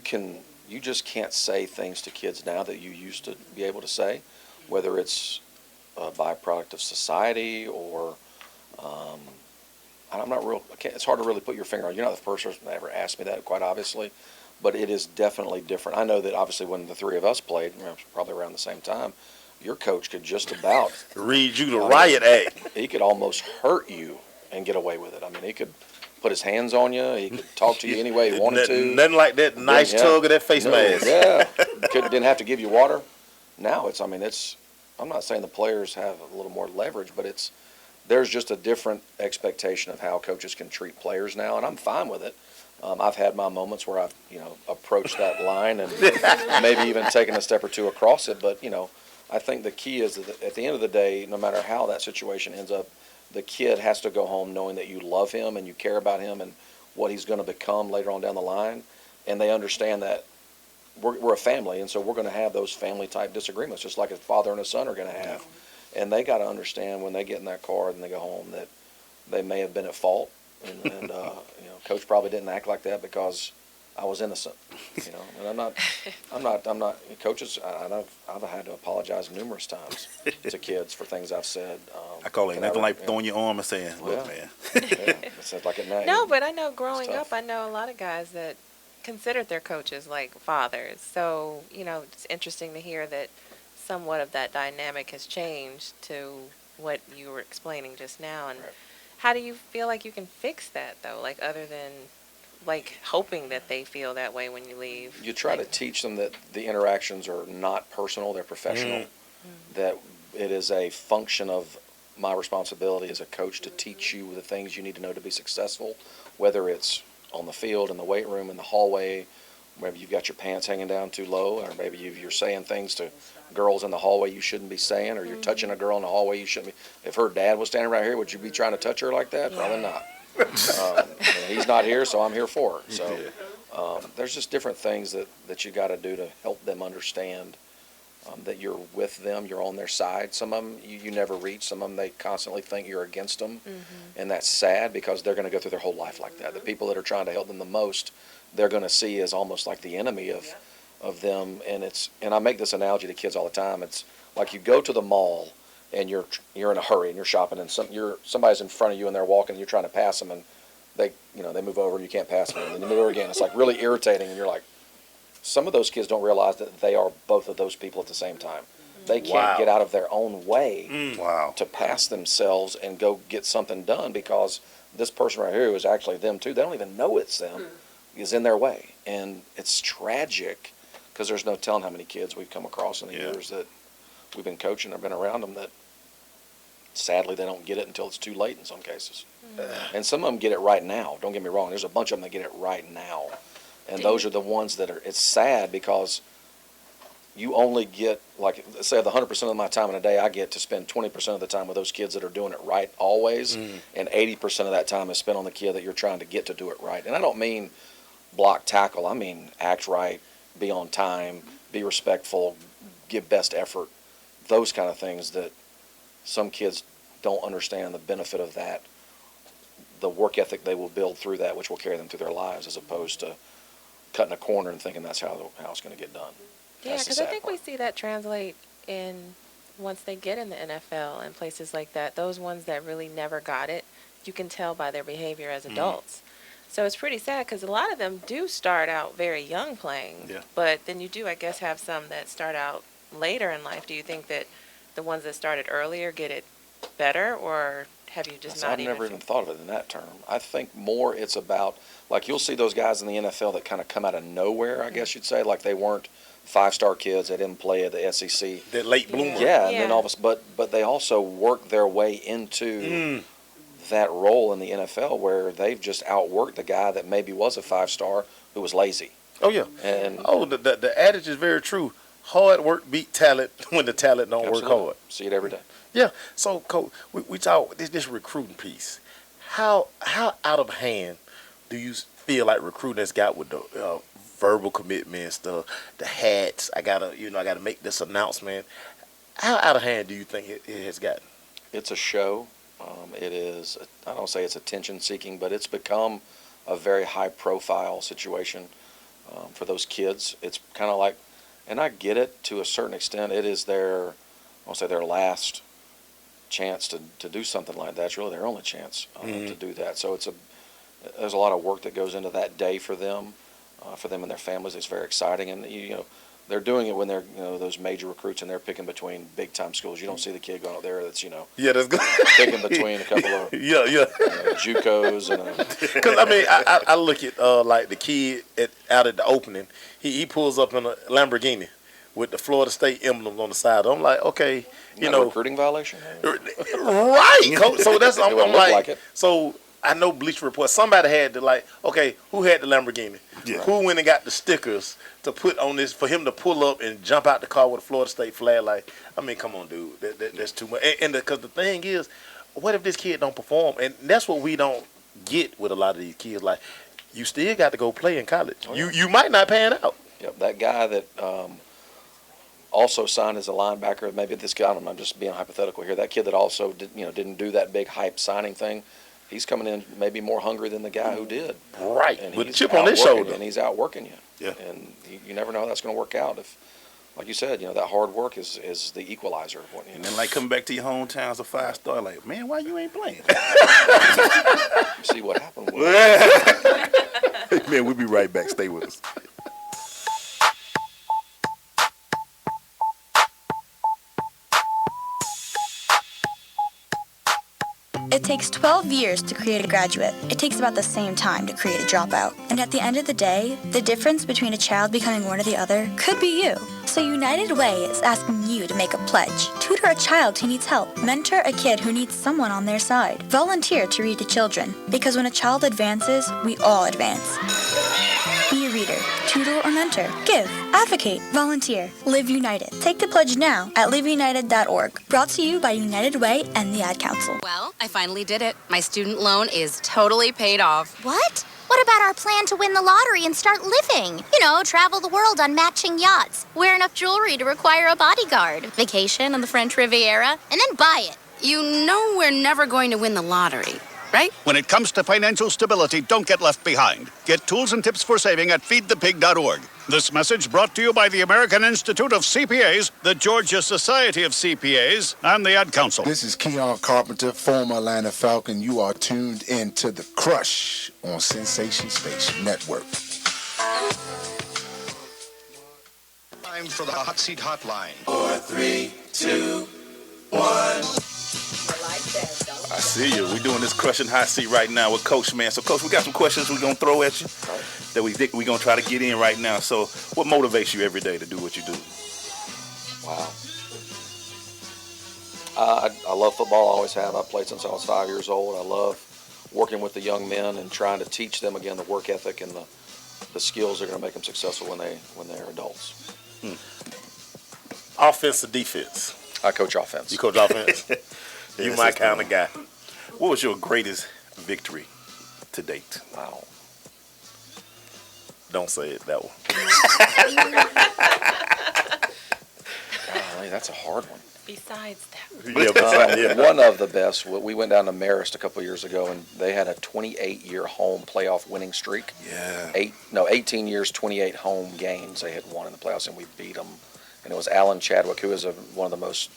Speaker 12: just can't say things to kids now that you used to be able to say, whether it's a byproduct of society or it's hard to really put your finger on. You're not the first person that ever asked me that, quite obviously, but it is definitely different. I know that obviously when the three of us played, probably around the same time, your coach could just about
Speaker 13: read you the riot act.
Speaker 12: He could almost hurt you and get away with it. I mean, he could put his hands on you. He could talk to you any way he wanted to.
Speaker 13: Nothing like that nice tug of that face mask.
Speaker 12: Yeah, didn't have to give you water. Now I'm not saying the players have a little more leverage, but there's just a different expectation of how coaches can treat players now, and I'm fine with it. I've had my moments where I've approached that line and maybe even taken a step or two across it. But I think the key is that at the end of the day, no matter how that situation ends up, the kid has to go home knowing that you love him and you care about him and what he's going to become later on down the line, and they understand that we're a family, and so we're going to have those family type disagreements, just like a father and a son are going to have. And they got to understand when they get in that car and they go home that they may have been at fault, and coach probably didn't act like that because I was innocent, And I'm not. Coaches, I've had to apologize numerous times to kids for things I've said.
Speaker 2: I call it nothing like throwing your arm and saying, "Look, man."
Speaker 12: It sounds like it now.
Speaker 11: No, but I know growing up, I know a lot of guys that considered their coaches like fathers. So it's interesting to hear that somewhat of that dynamic has changed to what you were explaining just now. And how do you feel like you can fix that, though, like other than like hoping that they feel that way when you leave?
Speaker 12: You try to teach them that the interactions are not personal, they're professional, that it is a function of my responsibility as a coach to teach you the things you need to know to be successful, whether it's on the field, in the weight room, in the hallway, maybe you've got your pants hanging down too low, or maybe you're saying things to girls in the hallway you shouldn't be saying, or you're touching a girl in the hallway you shouldn't be. If her dad was standing right here, would you be trying to touch her like that? Probably not. He's not here, so I'm here for her. So there's just different things that you got to do to help them understand that you're with them, you're on their side. Some of them you never reach. Some of them they constantly think you're against them, and that's sad because they're going to go through their whole life like that. The people that are trying to help them the most, they're going to see as almost like the enemy of them. And I make this analogy to kids all the time. It's like you go to the mall and you're in a hurry and you're shopping, and somebody's in front of you and they're walking and you're trying to pass them, and they move over and you can't pass them, and then you move over again. It's like really irritating, and you're like, some of those kids don't realize that they are both of those people at the same time. They can't get out of their own way to pass themselves and go get something done because this person right here who is actually them too, they don't even know it's them, is in their way. And it's tragic because there's no telling how many kids we've come across in the years that we've been coaching or been around them that sadly they don't get it until it's too late in some cases. And some of them get it right now. Don't get me wrong. There's a bunch of them that get it right now. And those are the ones that it's sad because you only get, like, say, the 100% of my time in a day, I get to spend 20% of the time with those kids that are doing it right always, and 80% of that time is spent on the kid that you're trying to get to do it right. And I don't mean block tackle. I mean act right, be on time, be respectful, give best effort, those kind of things that some kids don't understand the benefit of that, the work ethic they will build through that, which will carry them through their lives, as opposed to cutting a corner and thinking that's how it's going to get done.
Speaker 11: Yeah, because I think we see that translate in once they get in the NFL and places like that. Those ones that really never got it, you can tell by their behavior as adults. So it's pretty sad because a lot of them do start out very young playing.
Speaker 2: Yeah.
Speaker 11: But then you do, I guess, have some that start out later in life. Do you think that the ones that started earlier get it better, or have you just not
Speaker 12: I've never even thought of it in that term. I think more it's about, like, you'll see those guys in the NFL that kind of come out of nowhere, I guess you'd say, like they weren't 5-star kids, they didn't play at the SEC.
Speaker 13: That late bloomer.
Speaker 12: Yeah, and then all of a sudden, but they also work their way into that role in the NFL where they've just outworked the guy that maybe was a 5-star who was lazy.
Speaker 13: Oh, yeah.
Speaker 12: And
Speaker 13: the adage is very true. Hard work beat talent when the talent don't work hard.
Speaker 12: See it every day.
Speaker 13: Yeah. So, Coach, we talk this recruiting piece. How out of hand do you feel like recruiting has got with the verbal commitments, the hats? I gotta make this announcement. How out of hand do you think it has gotten?
Speaker 12: It's a show. It is. I don't say it's attention seeking, but it's become a very high profile situation for those kids. It's kind of like, and I get it to a certain extent. It is their last chance to do something like that. It's really their only chance to do that. So there's a lot of work that goes into that day for them and their families. It's very exciting, and they're doing it when they're those major recruits and they're picking between big time schools. You don't see the kid going out there that's
Speaker 13: that's good.
Speaker 12: picking between a couple of JUCOs and
Speaker 13: because I look at like the kid out at the opening. He pulls up in a Lamborghini with the Florida State emblem on the side. I'm like, okay,
Speaker 12: recruiting violation,
Speaker 13: right? Coach. So that's I'm like
Speaker 12: it.
Speaker 13: So. I know Bleacher Report. Somebody had to okay, who had the Lamborghini?
Speaker 2: Yeah.
Speaker 13: Who went and got the stickers to put on this for him to pull up and jump out the car with a Florida State flag? Come on, dude. That's too much. And because the thing is, what if this kid don't perform? And that's what we don't get with a lot of these kids. Like, you still got to go play in college.
Speaker 12: Oh, yeah.
Speaker 13: You might not pan out.
Speaker 12: Yep, that guy that also signed as a linebacker. Maybe this guy. I'm just being hypothetical here. That kid that also didn't do that big hype signing thing. He's coming in maybe more hungry than the guy who did.
Speaker 13: Right,
Speaker 12: and
Speaker 13: with the chip on his shoulder.
Speaker 12: And he's outworking you.
Speaker 2: Yeah.
Speaker 12: And you never know how that's going to work out. If, like you said, that hard work is the equalizer.
Speaker 2: And then coming back to your hometown as a 5-star, like, man, why you ain't playing?
Speaker 12: See what happened.
Speaker 2: Man, we'll be right back. Stay with us.
Speaker 1: It takes 12 years to create a graduate. It takes about the same time to create a dropout. And at the end of the day, the difference between a child becoming one or the other could be you. So United Way is asking you to make a pledge. Tutor a child who needs help. Mentor a kid who needs someone on their side. Volunteer to read to children. Because when a child advances, we all advance. Be a reader, tutor or mentor. Give, advocate, volunteer. Live United. Take the pledge now at liveunited.org. Brought to you by United Way and the Ad Council.
Speaker 20: Well, I finally did it. My student loan is totally paid off.
Speaker 4: What? What about our plan to win the lottery and start living? Travel the world on matching yachts, wear enough jewelry to require a bodyguard, vacation on the French Riviera, and then buy it.
Speaker 20: You know we're never going to win the lottery, right?
Speaker 6: When it comes to financial stability, don't get left behind. Get tools and tips for saving at feedthepig.org. This message brought to you by the American Institute of CPAs, the Georgia Society of CPAs, and the Ad Council.
Speaker 16: This is Keon Carpenter, former Atlanta Falcon. You are tuned in to The Crush on Sensation Station Network.
Speaker 7: Time for the Hot Seat Hotline.
Speaker 2: 4, 3, 2, 1. I see you. We're doing this crushing hot seat right now with Coach, man. So, Coach, we got some questions we're going to throw at you that we're going to try to get in right now. So, what motivates you every day to do what you do?
Speaker 12: Wow. I love football. I always have. I played since I was 5 years old. I love working with the young men and trying to teach them, again, the work ethic and the skills that are going to make them successful when they're adults.
Speaker 13: Offense or defense?
Speaker 12: I coach offense.
Speaker 13: You coach offense? You my kind of guy.
Speaker 2: What was your greatest victory to date?
Speaker 12: Wow.
Speaker 13: Don't say it, that one.
Speaker 12: Golly, that's a hard one.
Speaker 11: Besides that.
Speaker 12: One of the best, we went down to Marist a couple of years ago, and they had a 28-year home playoff winning streak.
Speaker 2: Yeah.
Speaker 12: 18 years, 28 home games they had won in the playoffs, and we beat them. And it was Alan Chadwick, who is one of the most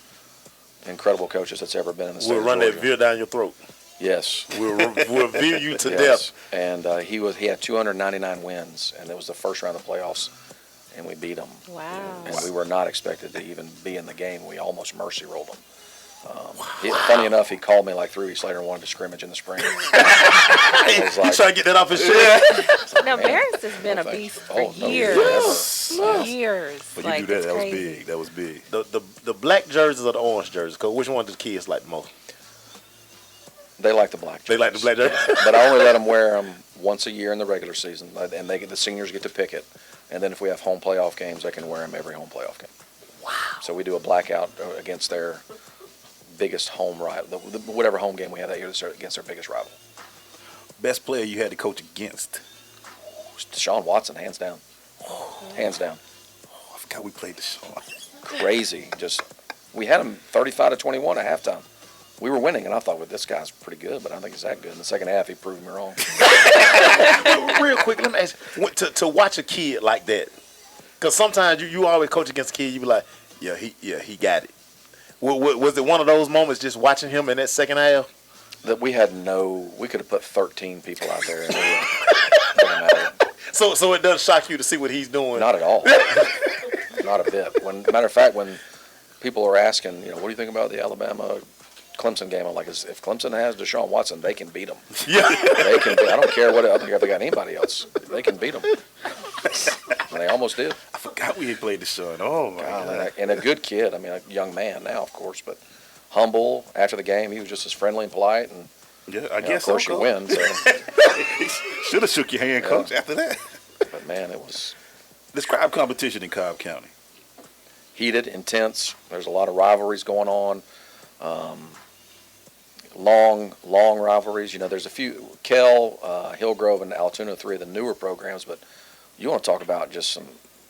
Speaker 12: incredible coaches that's ever been in the state of
Speaker 13: We'll run
Speaker 12: Georgia.
Speaker 13: that veer down your throat.
Speaker 12: Yes.
Speaker 13: We'll revere you to
Speaker 12: Yes.
Speaker 13: death.
Speaker 12: And he had 299 wins, and it was the first round of the playoffs, and we beat them.
Speaker 11: Wow.
Speaker 12: And we were not expected to even be in the game. We almost mercy rolled them. Funny enough, he called me like 3 weeks later and wanted to scrimmage in the spring.
Speaker 13: He's trying to get that off his chest.
Speaker 11: Now, Barris has been a beast for years. Years.
Speaker 13: When
Speaker 11: Like,
Speaker 13: you do that,
Speaker 11: it's
Speaker 13: that was
Speaker 11: crazy.
Speaker 13: big. That was big. The black jerseys or the orange jerseys? Cause which one do the kids like the most?
Speaker 12: They like the black jerseys.
Speaker 13: They like the black jerseys?
Speaker 12: But I only let them wear them once a year in the regular season, and the seniors get to pick it. And then if we have home playoff games, they can wear them every home playoff game. Wow. So we do a blackout against their biggest home rival, whatever home game we have that year against their biggest rival.
Speaker 2: Best player you had to coach against?
Speaker 12: Deshaun Watson, hands down. Hands down.
Speaker 2: Oh, I forgot we played Deshaun.
Speaker 12: Crazy. We had him 35-21 at halftime. We were winning, and I thought, well, this guy's pretty good, but I don't think he's that good. In the second half, he proved me wrong.
Speaker 13: Real quick, let me ask you, to watch a kid like that, because sometimes you always coach against a kid, you be like, he got it. Was it one of those moments just watching him in that second half?
Speaker 12: That we could have put 13 people out there.
Speaker 13: So it doesn't shock you to see what he's doing?
Speaker 12: Not at all. Not a bit. Matter of fact, when people are asking, what do you think about the Alabama-Clemson game? I'm like, if Clemson has Deshaun Watson, they can beat them.
Speaker 13: Yeah.
Speaker 12: They can. I don't care if they got anybody else. They can beat them. And they almost did.
Speaker 2: I forgot we had played Deshaun. Oh, my God.
Speaker 12: And a good kid. I mean, a young man now, of course, but humble. After the game, he was just as friendly and polite. And
Speaker 2: yeah, I guess
Speaker 12: of course you win. So.
Speaker 2: Should have shook your hand, Coach, after that.
Speaker 12: But, man, it was...
Speaker 2: Describe competition in Cobb County.
Speaker 12: Heated, intense. There's a lot of rivalries going on. Long rivalries. There's a few. Kell, Hillgrove, and Altoona, 3 of the newer programs, but you want to talk about just some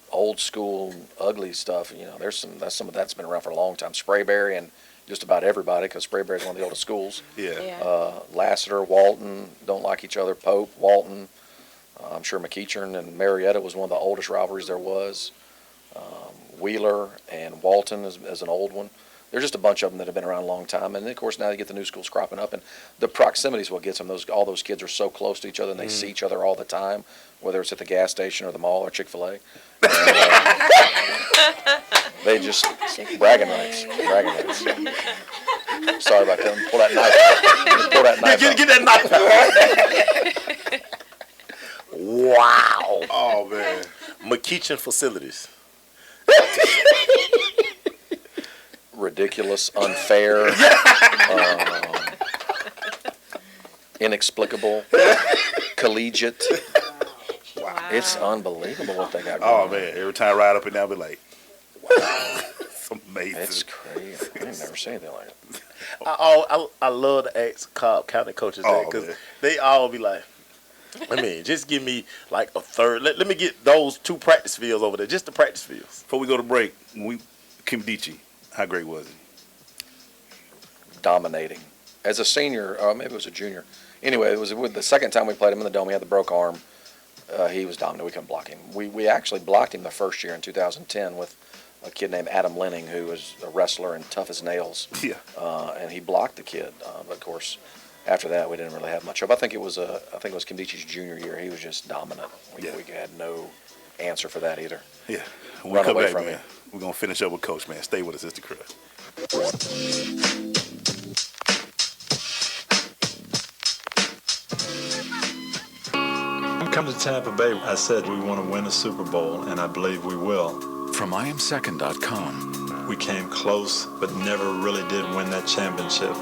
Speaker 12: old school, ugly stuff. There's some of that's been around for a long time. Sprayberry and just about everybody, because Sprayberry is one of the oldest schools.
Speaker 2: Yeah.
Speaker 12: Lassiter, Walton don't like each other. Pope, Walton. I'm sure McEachern and Marietta was one of the oldest rivalries there was. Wheeler and Walton is an old one. There's just a bunch of them that have been around a long time. And, of course, now you get the new schools cropping up. And the proximity is what gets them. All those kids are so close to each other, and they see each other all the time, whether it's at the gas station or the mall or Chick-fil-A. They just bragging rights. Sorry about that. Pull that knife out. Pull that knife out.
Speaker 13: Get that knife out. Wow. Oh, man. McEachern facilities.
Speaker 12: Ridiculous, unfair, inexplicable, collegiate. Wow. It's unbelievable what they got going on.
Speaker 2: Oh, man. Every time I ride up and down, I be like, wow. It's amazing.
Speaker 12: It's crazy. I've never seen anything like it.
Speaker 13: I love the ex-Cobb County coaches because they all be like, just give me like a third. Let me get those 2 practice fields over there, just the practice fields.
Speaker 2: Before we go to break, Kim Dichie, how great was he?
Speaker 12: Dominating. As a senior, or maybe it was a junior. Anyway, it was the second time we played him in the Dome. He had the broke arm. He was dominant. We couldn't block him. We actually blocked him the first year in 2010 with a kid named Adam Lenning, who was a wrestler and tough as nails.
Speaker 2: Yeah.
Speaker 12: And he blocked the kid. But of course, after that, we didn't really have much of. I think it was Kim Dichie's junior year. He was just dominant. We had no answer for that either.
Speaker 2: Yeah. When
Speaker 12: Run
Speaker 2: we come
Speaker 12: away
Speaker 2: back,
Speaker 12: from
Speaker 2: man,
Speaker 12: him.
Speaker 2: we're going to finish up with Coach, man. Stay with us. It's the Crush.
Speaker 25: Come to Tampa Bay. I said we want to win a Super Bowl, and I believe we will.
Speaker 24: From IamSecond.com.
Speaker 25: We came close, but never really did win that championship.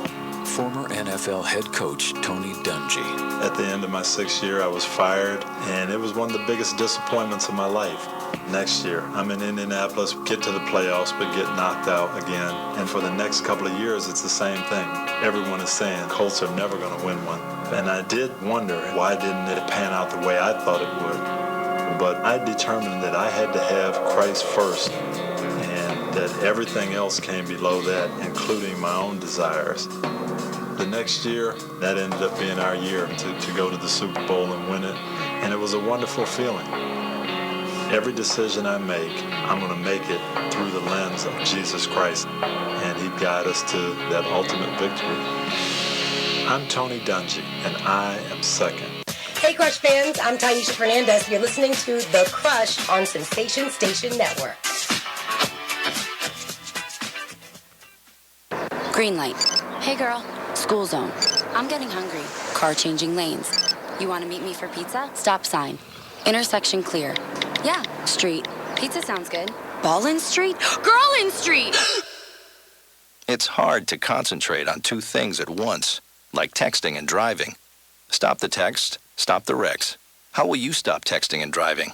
Speaker 24: Former NFL head coach Tony Dungy.
Speaker 25: At the end of my 6th year, I was fired, and it was one of the biggest disappointments of my life. Next year, I'm in Indianapolis, get to the playoffs, but get knocked out again. And for the next couple of years, it's the same thing. Everyone is saying Colts are never going to win one. And I did wonder, why didn't it pan out the way I thought it would? But I determined that I had to have Christ first, and that everything else came below that, including my own desires. The next year, that ended up being our year to go to the Super Bowl and win it. And it was a wonderful feeling. Every decision I make, I'm going to make it through the lens of Jesus Christ. And He'd guide us to that ultimate victory. I'm Tony Dungy, and I am second.
Speaker 9: Hey, Crush fans, I'm Taisha Fernandez. You're listening to The Crush on Sensation Station Network.
Speaker 20: Green light. Hey girl, school zone. I'm getting hungry. Car changing lanes. You want to meet me for pizza? Stop sign. Intersection clear. Yeah, street. Pizza sounds good. Ball in street? Girl in street!
Speaker 8: It's hard to concentrate on two things at once, like texting and driving. Stop the text, stop the wrecks. How will you stop texting and driving?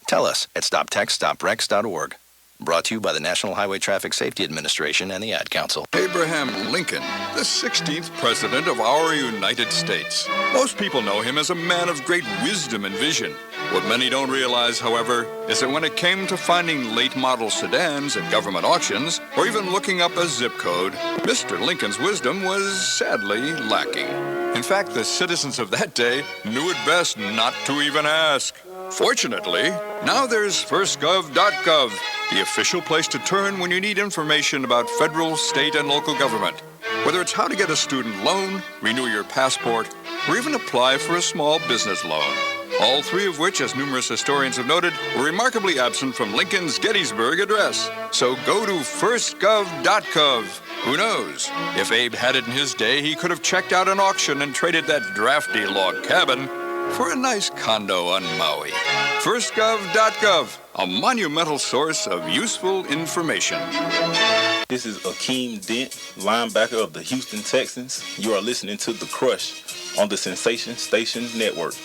Speaker 8: Tell us at stoptextstopwrecks.org. Brought to you by the National Highway Traffic Safety Administration and the Ad Council.
Speaker 10: Abraham Lincoln, the 16th President of our United States. Most people know him as a man of great wisdom and vision. What many don't realize, however, is that when it came to finding late-model sedans at government auctions, or even looking up a zip code, Mr. Lincoln's wisdom was sadly lacking. In fact, the citizens of that day knew it best not to even ask. Fortunately, now there's firstgov.gov, the official place to turn when you need information about federal, state, and local government. Whether it's how to get a student loan, renew your passport, or even apply for a small business loan. All three of which, as numerous historians have noted, were remarkably absent from Lincoln's Gettysburg Address. So go to firstgov.gov. Who knows? If Abe had it in his day, he could have checked out an auction and traded that drafty log cabin for a nice condo on Maui. Firstgov.gov, a monumental source of useful information.
Speaker 15: This is Akeem Dent, linebacker of the Houston Texans. You are listening to The Crush on the Sensation Station Network.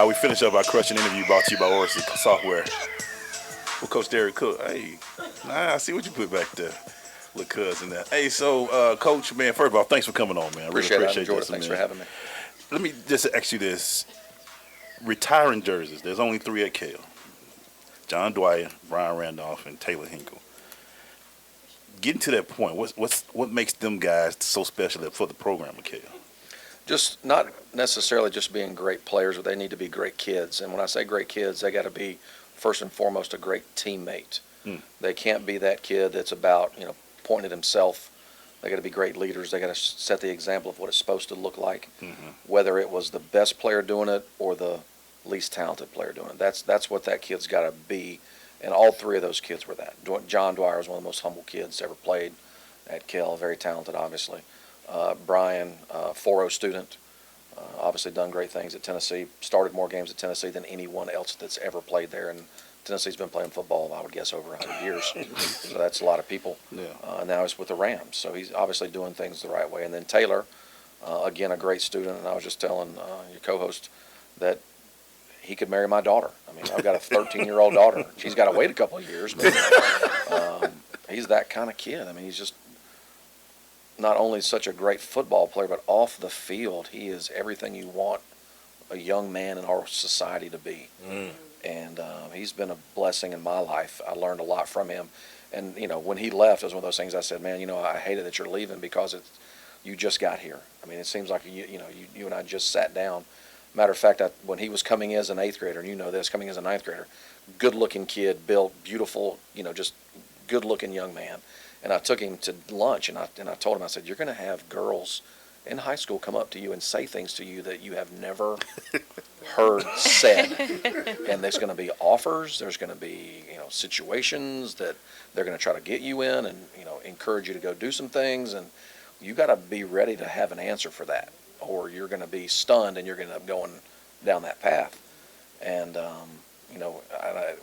Speaker 2: We finish up our crushing interview brought to you by Oris Software. Well, Coach Derek Cook, hey, I see what you put back there. Little cousin there. Hey, so, Coach, man, first of all, thanks for coming on, man. I really appreciate this.
Speaker 12: Thanks for having me.
Speaker 2: Let me just ask you this. Retiring jerseys, there's only 3 at Kell. John Dwyer, Brian Randolph, and Taylor Hinkle. Getting to that point, what makes them guys so special for the program at Kell?
Speaker 12: Just not necessarily just being great players, but they need to be great kids. And when I say great kids, they got to be, first and foremost, a great teammate. They can't be that kid that's about, pointing at himself. They got to be great leaders. They got to set the example of what it's supposed to look like, whether it was the best player doing it or the least talented player doing it. That's what that kid's got to be, and all 3 of those kids were that. John Dwyer was one of the most humble kids ever played at Kell, very talented, obviously. Brian, 4.0 student, obviously done great things at Tennessee, started more games at Tennessee than anyone else that's ever played there, and Tennessee's been playing football, I would guess, over 100 years. So that's a lot of people. Yeah. Now he's with the Rams, so he's obviously doing things the right way. And then Taylor, again, a great student, and I was just telling your co-host that he could marry my daughter. I mean, I've got a 13-year-old daughter. She's got to wait a couple of years, but he's that kind of kid. I mean, he's just not only such a great football player, but off the field, he is everything you want a young man in our society to be. And he's been a blessing in my life. I learned a lot from him. And, when he left, it was one of those things I said, man, I hate it that you're leaving because you just got here. I mean, it seems like, you and I just sat down. Matter of fact, when he was coming as an 8th grader, and coming as a 9th grader, good-looking kid, built, beautiful, just good-looking young man. And I took him to lunch, and I told him, I said, you're going to have girls in high school come up to you and say things to you that you have never heard said. And there's going to be offers, there's going to be situations that they're going to try to get you in and encourage you to go do some things, and you got to be ready to have an answer for that, or you're going to be stunned and you're going to end up going down that path. And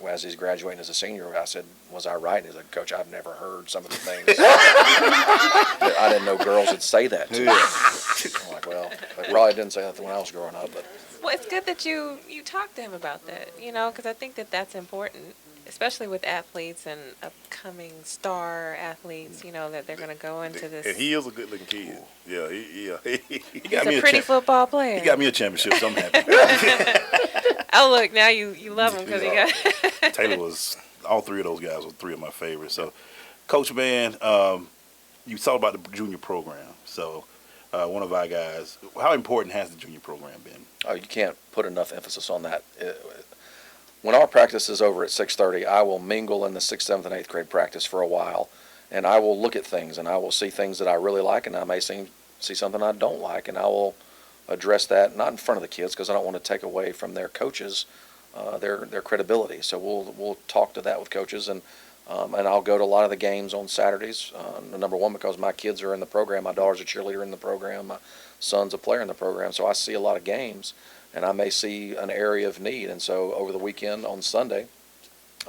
Speaker 12: as he's graduating as a senior, I said, was I right? And he's like, Coach, I've never heard some of the things that I didn't know girls would say that to. I'm like, well, they probably didn't say that when I was growing up. But
Speaker 11: Well, it's good that you talk to him about that, because I think that's important, especially with athletes and upcoming star athletes, that they're going to go into this.
Speaker 2: And he is a good-looking kid. Yeah, he
Speaker 11: He's
Speaker 2: got me
Speaker 11: a pretty football player.
Speaker 2: He got me a championship, so I'm happy.
Speaker 11: Oh, look, now you love him because he got.
Speaker 2: Taylor was, all 3 of those guys were 3 of my favorites. So, Coach, man, you talked about the junior program. So, one of our guys, how important has the junior program been?
Speaker 12: Oh, you can't put enough emphasis on that. When our practice is over at 6:30, I will mingle in the 6th, 7th, and 8th grade practice for a while, And I will look at things, and I will see things that I really like, and I may see something I don't like, and I will address that, not in front of the kids, because I don't want to take away from their coaches their credibility. So we'll talk to that with coaches, and I'll go to a lot of the games on Saturdays. Number one, because my kids are in the program. My daughter's a cheerleader in the program. My son's a player in the program. So I see a lot of games, and I may see an area of need. And so over the weekend on Sunday,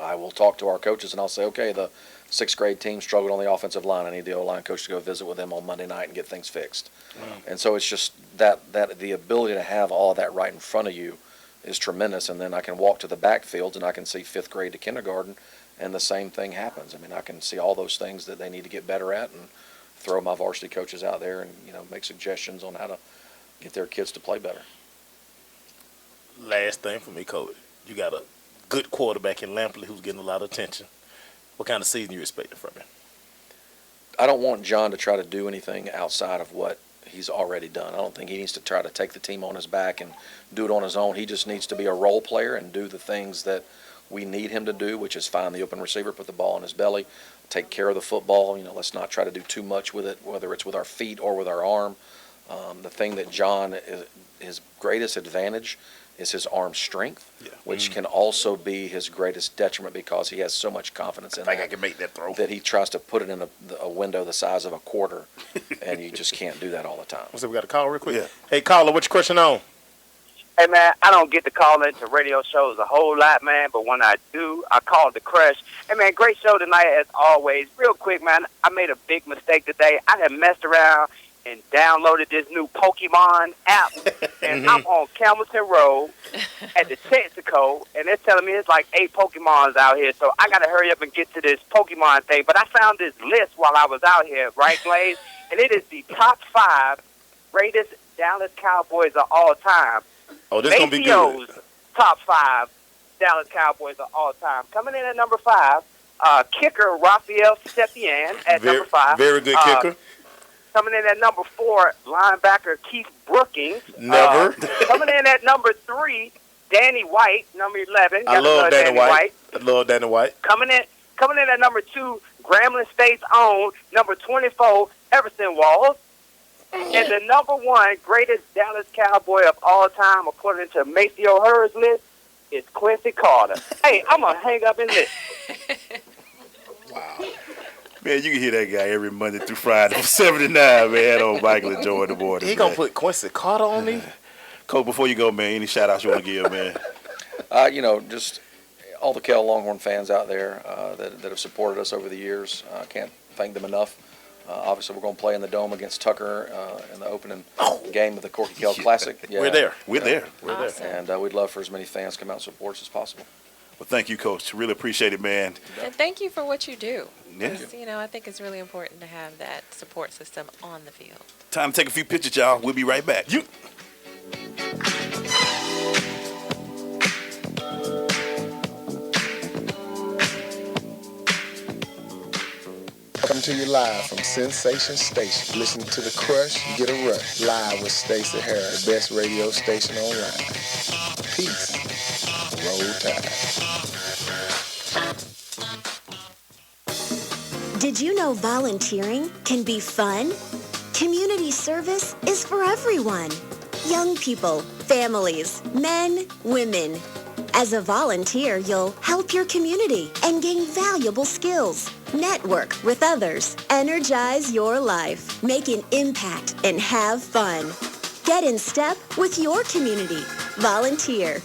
Speaker 12: I will talk to our coaches, and I'll say, okay, the 6th grade team struggled on the offensive line. I need the O-line coach to go visit with them on Monday night and get things fixed. And so it's just that the ability to have all of that right in front of you is tremendous. And then I can walk to the backfields, and I can see 5th grade to kindergarten, and the same thing happens. I mean, I can see all those things that they need to get better at, and throw my varsity coaches out there and, make suggestions on how to get their kids to play better.
Speaker 13: Last thing for me, Coach. You got a good quarterback in Lampley who's getting a lot of attention. What kind of season you expecting from him?
Speaker 12: I don't want John to try to do anything outside of what he's already done. I don't think he needs to try to take the team on his back and do it on his own. He just needs to be a role player and do the things that we need him to do, which is find the open receiver, put the ball in his belly, take care of the football. Let's not try to do too much with it, whether it's with our feet or with our arm. The thing that John, his greatest advantage is his arm strength, which can also be his greatest detriment because he has so much confidence in
Speaker 13: I think I can make that throw.
Speaker 12: that he tries to put it in a window the size of a quarter, and you just can't do that all the time.
Speaker 13: So we got a call real quick. Yeah. Hey, caller, what's your question on?
Speaker 3: Hey, man, I don't get to call into radio shows a whole lot, man, but when I do, I call the Crush. Hey, man, great show tonight as always. Real quick, man, I made a big mistake today. I had messed around and downloaded this new Pokemon app, and I'm on Campbellton Road at the Texaco, and they're telling me it's like 8 Pokemons out here, so I got to hurry up and get to this Pokemon thing. But I found this list while I was out here, right, Glaze? And it is the top 5 greatest Dallas Cowboys of all time.
Speaker 13: Oh, this is going to be good.
Speaker 3: Maceo's top 5 Dallas Cowboys of all time. Coming in at number 5, kicker Raphael Stepien at number 5.
Speaker 13: Very good kicker.
Speaker 3: Coming in at number 4, linebacker Keith Brookings.
Speaker 13: Never.
Speaker 3: Coming in at number 3, Danny White, number 11.
Speaker 13: I love Danny White. I love Danny White.
Speaker 3: Coming in at number 2, Grambling State's own, number 24, Everson Walls. And the number 1 greatest Dallas Cowboy of all time, according to Maceo Hur's list, is Quincy Carter. Hey, I'm going to hang up and listen.
Speaker 2: Wow. Man, you can hear that guy every Monday through Friday from 79, man. Old Michael enjoying the board.
Speaker 13: He going to put Quincy Carter on me?
Speaker 2: Coach, before you go, man, any shout-outs you want to give, man?
Speaker 12: Just all the Kell Longhorn fans out there that have supported us over the years. I can't thank them enough. Obviously, we're going to play in the Dome against Tucker in the opening game of the Corky Kell Classic. Yeah.
Speaker 13: We're there.
Speaker 2: We're there.
Speaker 11: Awesome.
Speaker 12: And we'd love for as many fans to come out and support us as possible.
Speaker 2: Well, thank you, Coach. Really appreciate it, man.
Speaker 11: And thank you for what you do.
Speaker 2: Yeah.
Speaker 11: I think it's really important to have that support system on the field.
Speaker 2: Time to take a few pictures, y'all. We'll be right back.
Speaker 5: Coming to you live from Sensation Station. Listen to The Crush, get a rush. Live with Stacey Harris, the best radio station online. Peace. Roll Tide.
Speaker 14: Did you know volunteering can be fun? Community service is for everyone. Young people, families, men, women. As a volunteer, you'll help your community and gain valuable skills. Network with others. Energize your life. Make an impact and have fun. Get in step with your community. Volunteer.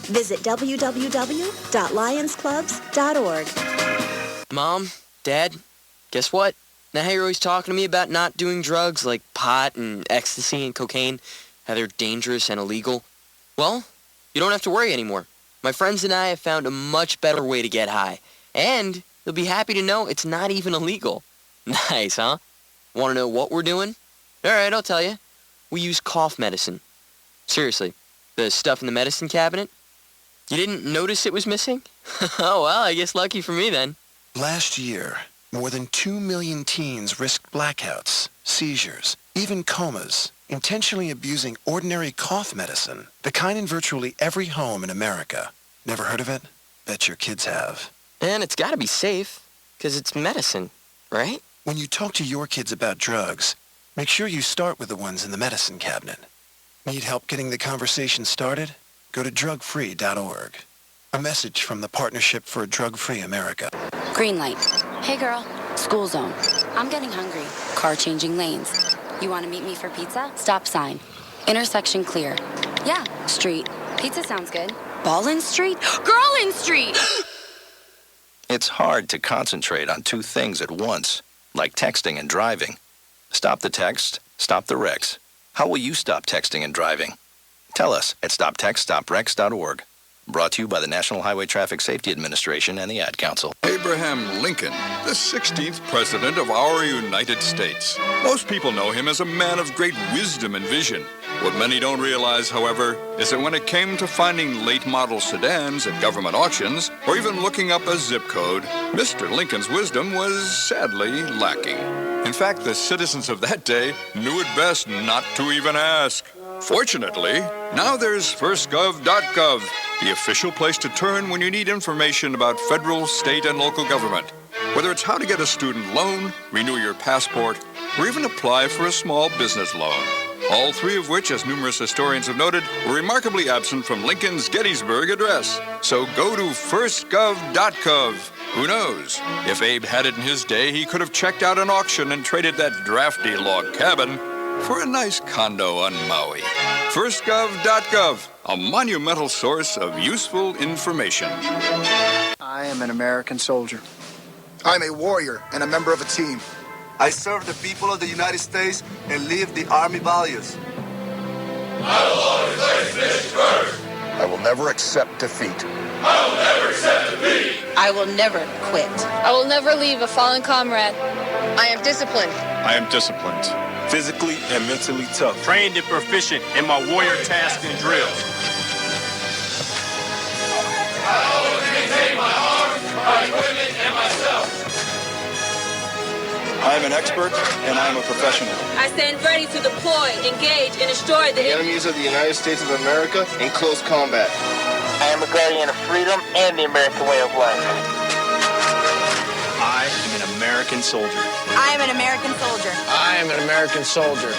Speaker 14: Visit www.lionsclubs.org.
Speaker 17: Mom, Dad, guess what? Now you're always talking to me about not doing drugs like pot and ecstasy and cocaine, how they're dangerous and illegal. Well, you don't have to worry anymore. My friends and I have found a much better way to get high. And you'll be happy to know it's not even illegal. Nice, huh? Want to know what we're doing? All right, I'll tell you. We use cough medicine. Seriously, the stuff in the medicine cabinet. You didn't notice it was missing? Oh, well, I guess lucky for me then.
Speaker 18: Last year, more than 2 million teens risked blackouts, seizures, even comas, intentionally abusing ordinary cough medicine, the kind in virtually every home in America. Never heard of it? Bet your kids have.
Speaker 17: And it's got to be safe, because it's medicine, right?
Speaker 18: When you talk to your kids about drugs, make sure you start with the ones in the medicine cabinet. Need help getting the conversation started? Go to drugfree.org. A message from the Partnership for a Drug-Free America.
Speaker 20: Green light. Hey girl, school zone. I'm getting hungry. Car changing lanes. You want to meet me for pizza? Stop sign. Intersection clear. Yeah, street. Pizza sounds good. Ballin Street? Girlin Street!
Speaker 8: It's hard to concentrate on two things at once, like texting and driving. Stop the text, stop the wrecks. How will you stop texting and driving? Tell us at stoptextstoprex.org. Brought to you by the National Highway Traffic Safety Administration and the Ad Council.
Speaker 10: Abraham Lincoln, the 16th President of our United States. Most people know him as a man of great wisdom and vision. What many don't realize, however, is that when it came to finding late-model sedans at government auctions, or even looking up a zip code, Mr. Lincoln's wisdom was sadly lacking. In fact, the citizens of that day knew it best not to even ask. Fortunately, now there's firstgov.gov, the official place to turn when you need information about federal, state, and local government. Whether it's how to get a student loan, renew your passport, or even apply for a small business loan. All three of which, as numerous historians have noted, were remarkably absent from Lincoln's Gettysburg Address. So go to firstgov.gov. Who knows? If Abe had it in his day, he could have checked out an auction and traded that drafty log cabin for a nice condo on Maui. Firstgov.gov, a monumental source of useful information.
Speaker 1: I am an American soldier.
Speaker 16: I'm a warrior and a member of a team.
Speaker 19: I serve the people of the United States and live the Army values.
Speaker 21: I will always place mission first.
Speaker 16: I will never accept defeat.
Speaker 21: I will never accept defeat.
Speaker 22: I will never quit.
Speaker 23: I will never leave a fallen comrade.
Speaker 22: I am disciplined.
Speaker 15: I am disciplined. Physically and mentally tough.
Speaker 26: Trained and proficient in my warrior tasks and drills.
Speaker 21: I always maintain my arms, my equipment, and myself.
Speaker 15: I am an expert and I am a professional.
Speaker 23: I stand ready to deploy, engage, and destroy the
Speaker 19: enemies of the United States of America in close combat.
Speaker 27: I am a guardian of freedom and the American way of life.
Speaker 26: I am an American soldier.
Speaker 22: I am an American soldier.
Speaker 1: I am an American soldier.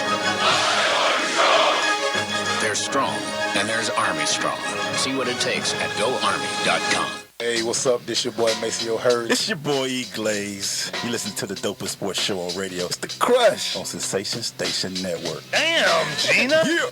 Speaker 28: There's strong, and there's Army strong. See what it takes at GoArmy.com.
Speaker 13: Hey, what's up? This your boy Maceo Hurd.
Speaker 2: It's your boy EGlaze. You listen to the dopest sports show on radio. It's The Crush on Sensation Station Network.
Speaker 16: Damn, Gina.
Speaker 2: Yeah.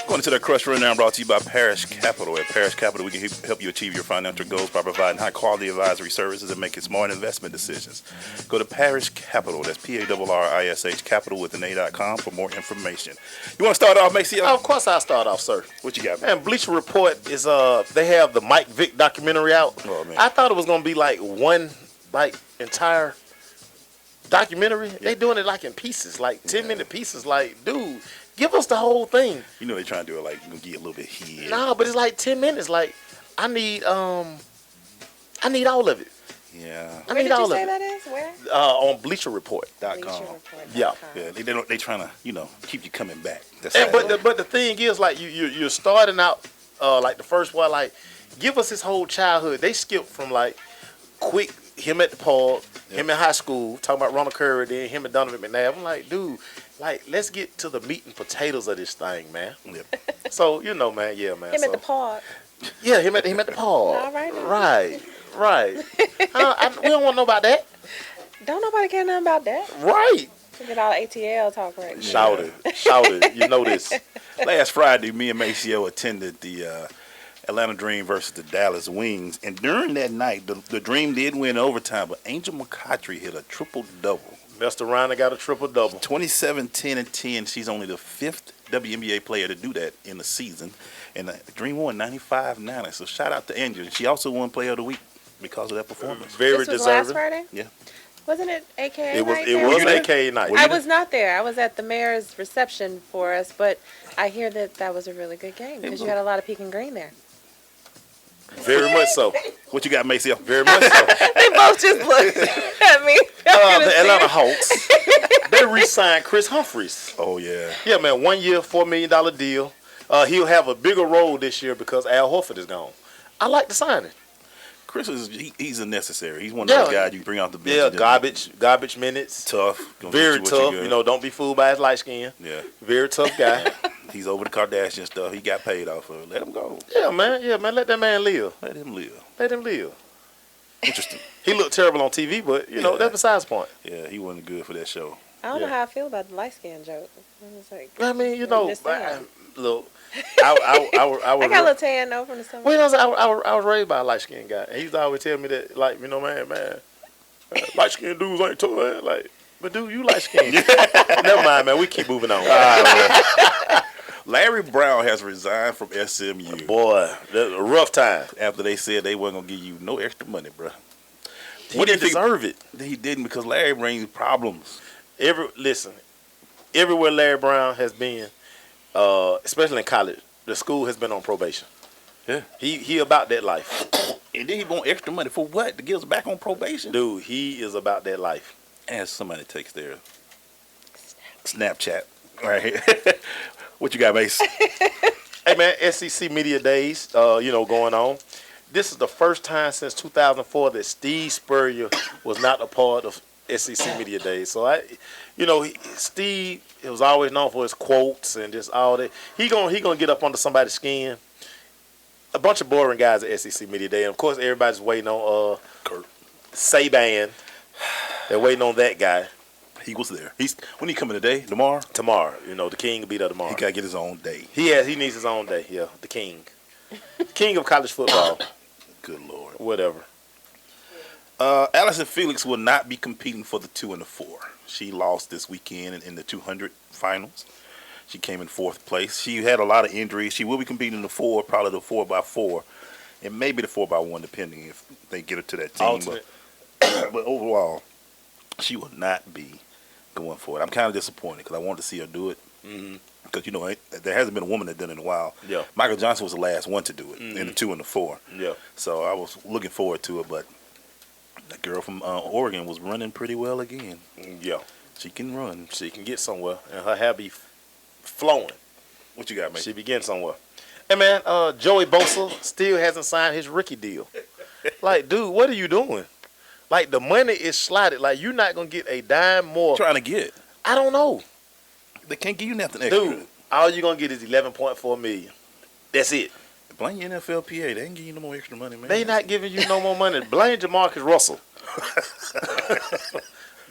Speaker 2: Going to the Crush Rundown, brought to you by Parish Capital. At Parish Capital, we can help you achieve your financial goals by providing high-quality advisory services and making smart investment decisions. Go to Parish Capital. That's PARRISH Capital with an A.com for more information. You want to start off, Maceo?
Speaker 13: Of course I'll start off, sir.
Speaker 2: What you got, man?
Speaker 13: Man, Bleacher Report is, they have the Mike Vick documentary out.
Speaker 2: Oh, man.
Speaker 13: I thought it was going to be like one, entire documentary. Yeah. They doing it like in pieces, like 10-minute pieces. Like, dude, give us the whole thing.
Speaker 2: You know they trying to do it like gonna get a little bit here.
Speaker 13: No, but it's like 10 minutes. Like I need all of it.
Speaker 2: Yeah.
Speaker 11: Where did you say that is? Where?
Speaker 13: On BleacherReport.com. Yeah.
Speaker 2: Yeah. They trying to keep you coming back. That's
Speaker 13: but the thing is, like you're starting out like the first one, like give us his whole childhood. They skipped from like quick him at the park, him in high school, talking about Ronald Curry, then him and Donovan McNabb. I'm like, dude. Like, let's get to the meat and potatoes of this thing, man. Yep. So, man, yeah, man.
Speaker 11: Him at the park.
Speaker 13: Yeah, him at the park.
Speaker 11: All right.
Speaker 13: Right. We don't want to know about that.
Speaker 11: Don't nobody care nothing about that.
Speaker 13: Right.
Speaker 11: Look at all ATL talk right now.
Speaker 13: Shout it. You know this.
Speaker 2: Last Friday, me and Maceo attended the Atlanta Dream versus the Dallas Wings. And during that night, the Dream did win overtime, but Angel McCoughtry hit a triple-double.
Speaker 13: Messed around and got a triple-double.
Speaker 2: 27, 10, and 10. She's only the 5th WNBA player to do that in the season. And the Dream won 95-90. So shout out to Angel. She also won Player of the Week because of that performance.
Speaker 13: Very
Speaker 11: this was
Speaker 13: deserving.
Speaker 11: Last Friday?
Speaker 2: Yeah.
Speaker 11: Wasn't it AKA
Speaker 13: It was
Speaker 11: night?
Speaker 13: it was AKA night.
Speaker 11: I was not there. I was at the mayor's reception for us, but I hear that was a really good game because you had a lot of pink and green there.
Speaker 13: Very much so.
Speaker 2: What you got, Maceo?
Speaker 13: Very much so.
Speaker 11: They both just looked at me.
Speaker 13: The Atlanta Hawks, they re-signed Chris Humphries.
Speaker 2: Oh, yeah.
Speaker 13: Yeah, man, 1 year, $4 million deal. He'll have a bigger role this year because Al Horford is gone. I like the signing.
Speaker 2: Chris he's unnecessary. He's one of those guys you bring out the bench.
Speaker 13: Yeah, garbage minutes.
Speaker 2: Tough.
Speaker 13: Very tough. Don't be fooled by his light skin.
Speaker 2: Yeah.
Speaker 13: Very tough guy.
Speaker 2: He's over the Kardashian stuff. He got paid off of it. Let him go.
Speaker 13: Yeah, man. Let that man live.
Speaker 2: Let him live.
Speaker 13: Let him live.
Speaker 2: Interesting.
Speaker 13: He looked terrible on TV, but, that's besides the point.
Speaker 2: Yeah, he wasn't good for that show.
Speaker 11: I don't know how I feel about the light skin joke.
Speaker 13: I mean, look,
Speaker 11: I got a little tan though from the summer.
Speaker 13: Well, I was raised by a light skinned guy, and he used to always tell me that, like, man, light skinned dudes ain't tough, man. Like, but dude, you light skinned. Never mind, man. We keep moving on.
Speaker 2: Larry Brown has resigned from SMU.
Speaker 13: Boy, that's a rough time.
Speaker 2: After they said they weren't gonna give you no extra money, bro.
Speaker 13: He didn't deserve it.
Speaker 2: He didn't, because Larry brings problems.
Speaker 13: Everywhere Larry Brown has been, especially in college, the school has been on probation.
Speaker 2: Yeah.
Speaker 13: He about that life.
Speaker 2: And then he want extra money for what? To get us back on probation?
Speaker 13: Dude, he is about that life.
Speaker 2: As somebody takes their Snapchat right here. What you got, Mace?
Speaker 13: Hey, man, SEC Media Days, going on. This is the first time since 2004 that Steve Spurrier was not a part of SEC Media Days. So, Steve was always known for his quotes and just all that. He gonna get up under somebody's skin. A bunch of boring guys at SEC Media Day. And, of course, everybody's waiting on
Speaker 2: Kurt
Speaker 13: Saban. They're waiting on that guy.
Speaker 2: He was there. When he coming today? Tomorrow?
Speaker 13: Tomorrow. The king will be there tomorrow.
Speaker 2: He got to get his own day.
Speaker 13: He needs his own day. Yeah, the king. King of college football.
Speaker 2: Good Lord.
Speaker 13: Whatever.
Speaker 2: Allison Felix will not be competing for the 2 and the 4. She lost this weekend in the 200 finals. She came in 4th place. She had a lot of injuries. She will be competing in the 4, probably the 4x4, and maybe the 4x1, depending if they get her to that team. But overall, she will not be going for it. I'm kind of disappointed because I wanted to see her do it. Because, there hasn't been a woman that done it in a while.
Speaker 13: Yeah.
Speaker 2: Michael Johnson was the last one to do it in the 2 and the 4.
Speaker 13: Yeah.
Speaker 2: So I was looking forward to it, but that girl from Oregon was running pretty well again.
Speaker 13: Yeah.
Speaker 2: She can run.
Speaker 13: She can get somewhere, and her hair be flowing.
Speaker 2: What you got, man?
Speaker 13: She be getting somewhere. Hey, man, Joey Bosa still hasn't signed his rookie deal. Like, dude, what are you doing? Like, the money is slotted. Like, you're not going to get a dime more.
Speaker 2: Trying to get.
Speaker 13: I don't know.
Speaker 2: They can't give you nothing extra.
Speaker 13: Dude, all you're going to get is $11.4 million. That's it.
Speaker 2: Blame your NFLPA. They ain't giving you no more extra money, man.
Speaker 13: They not giving you no more money. Blame Jamarcus Russell.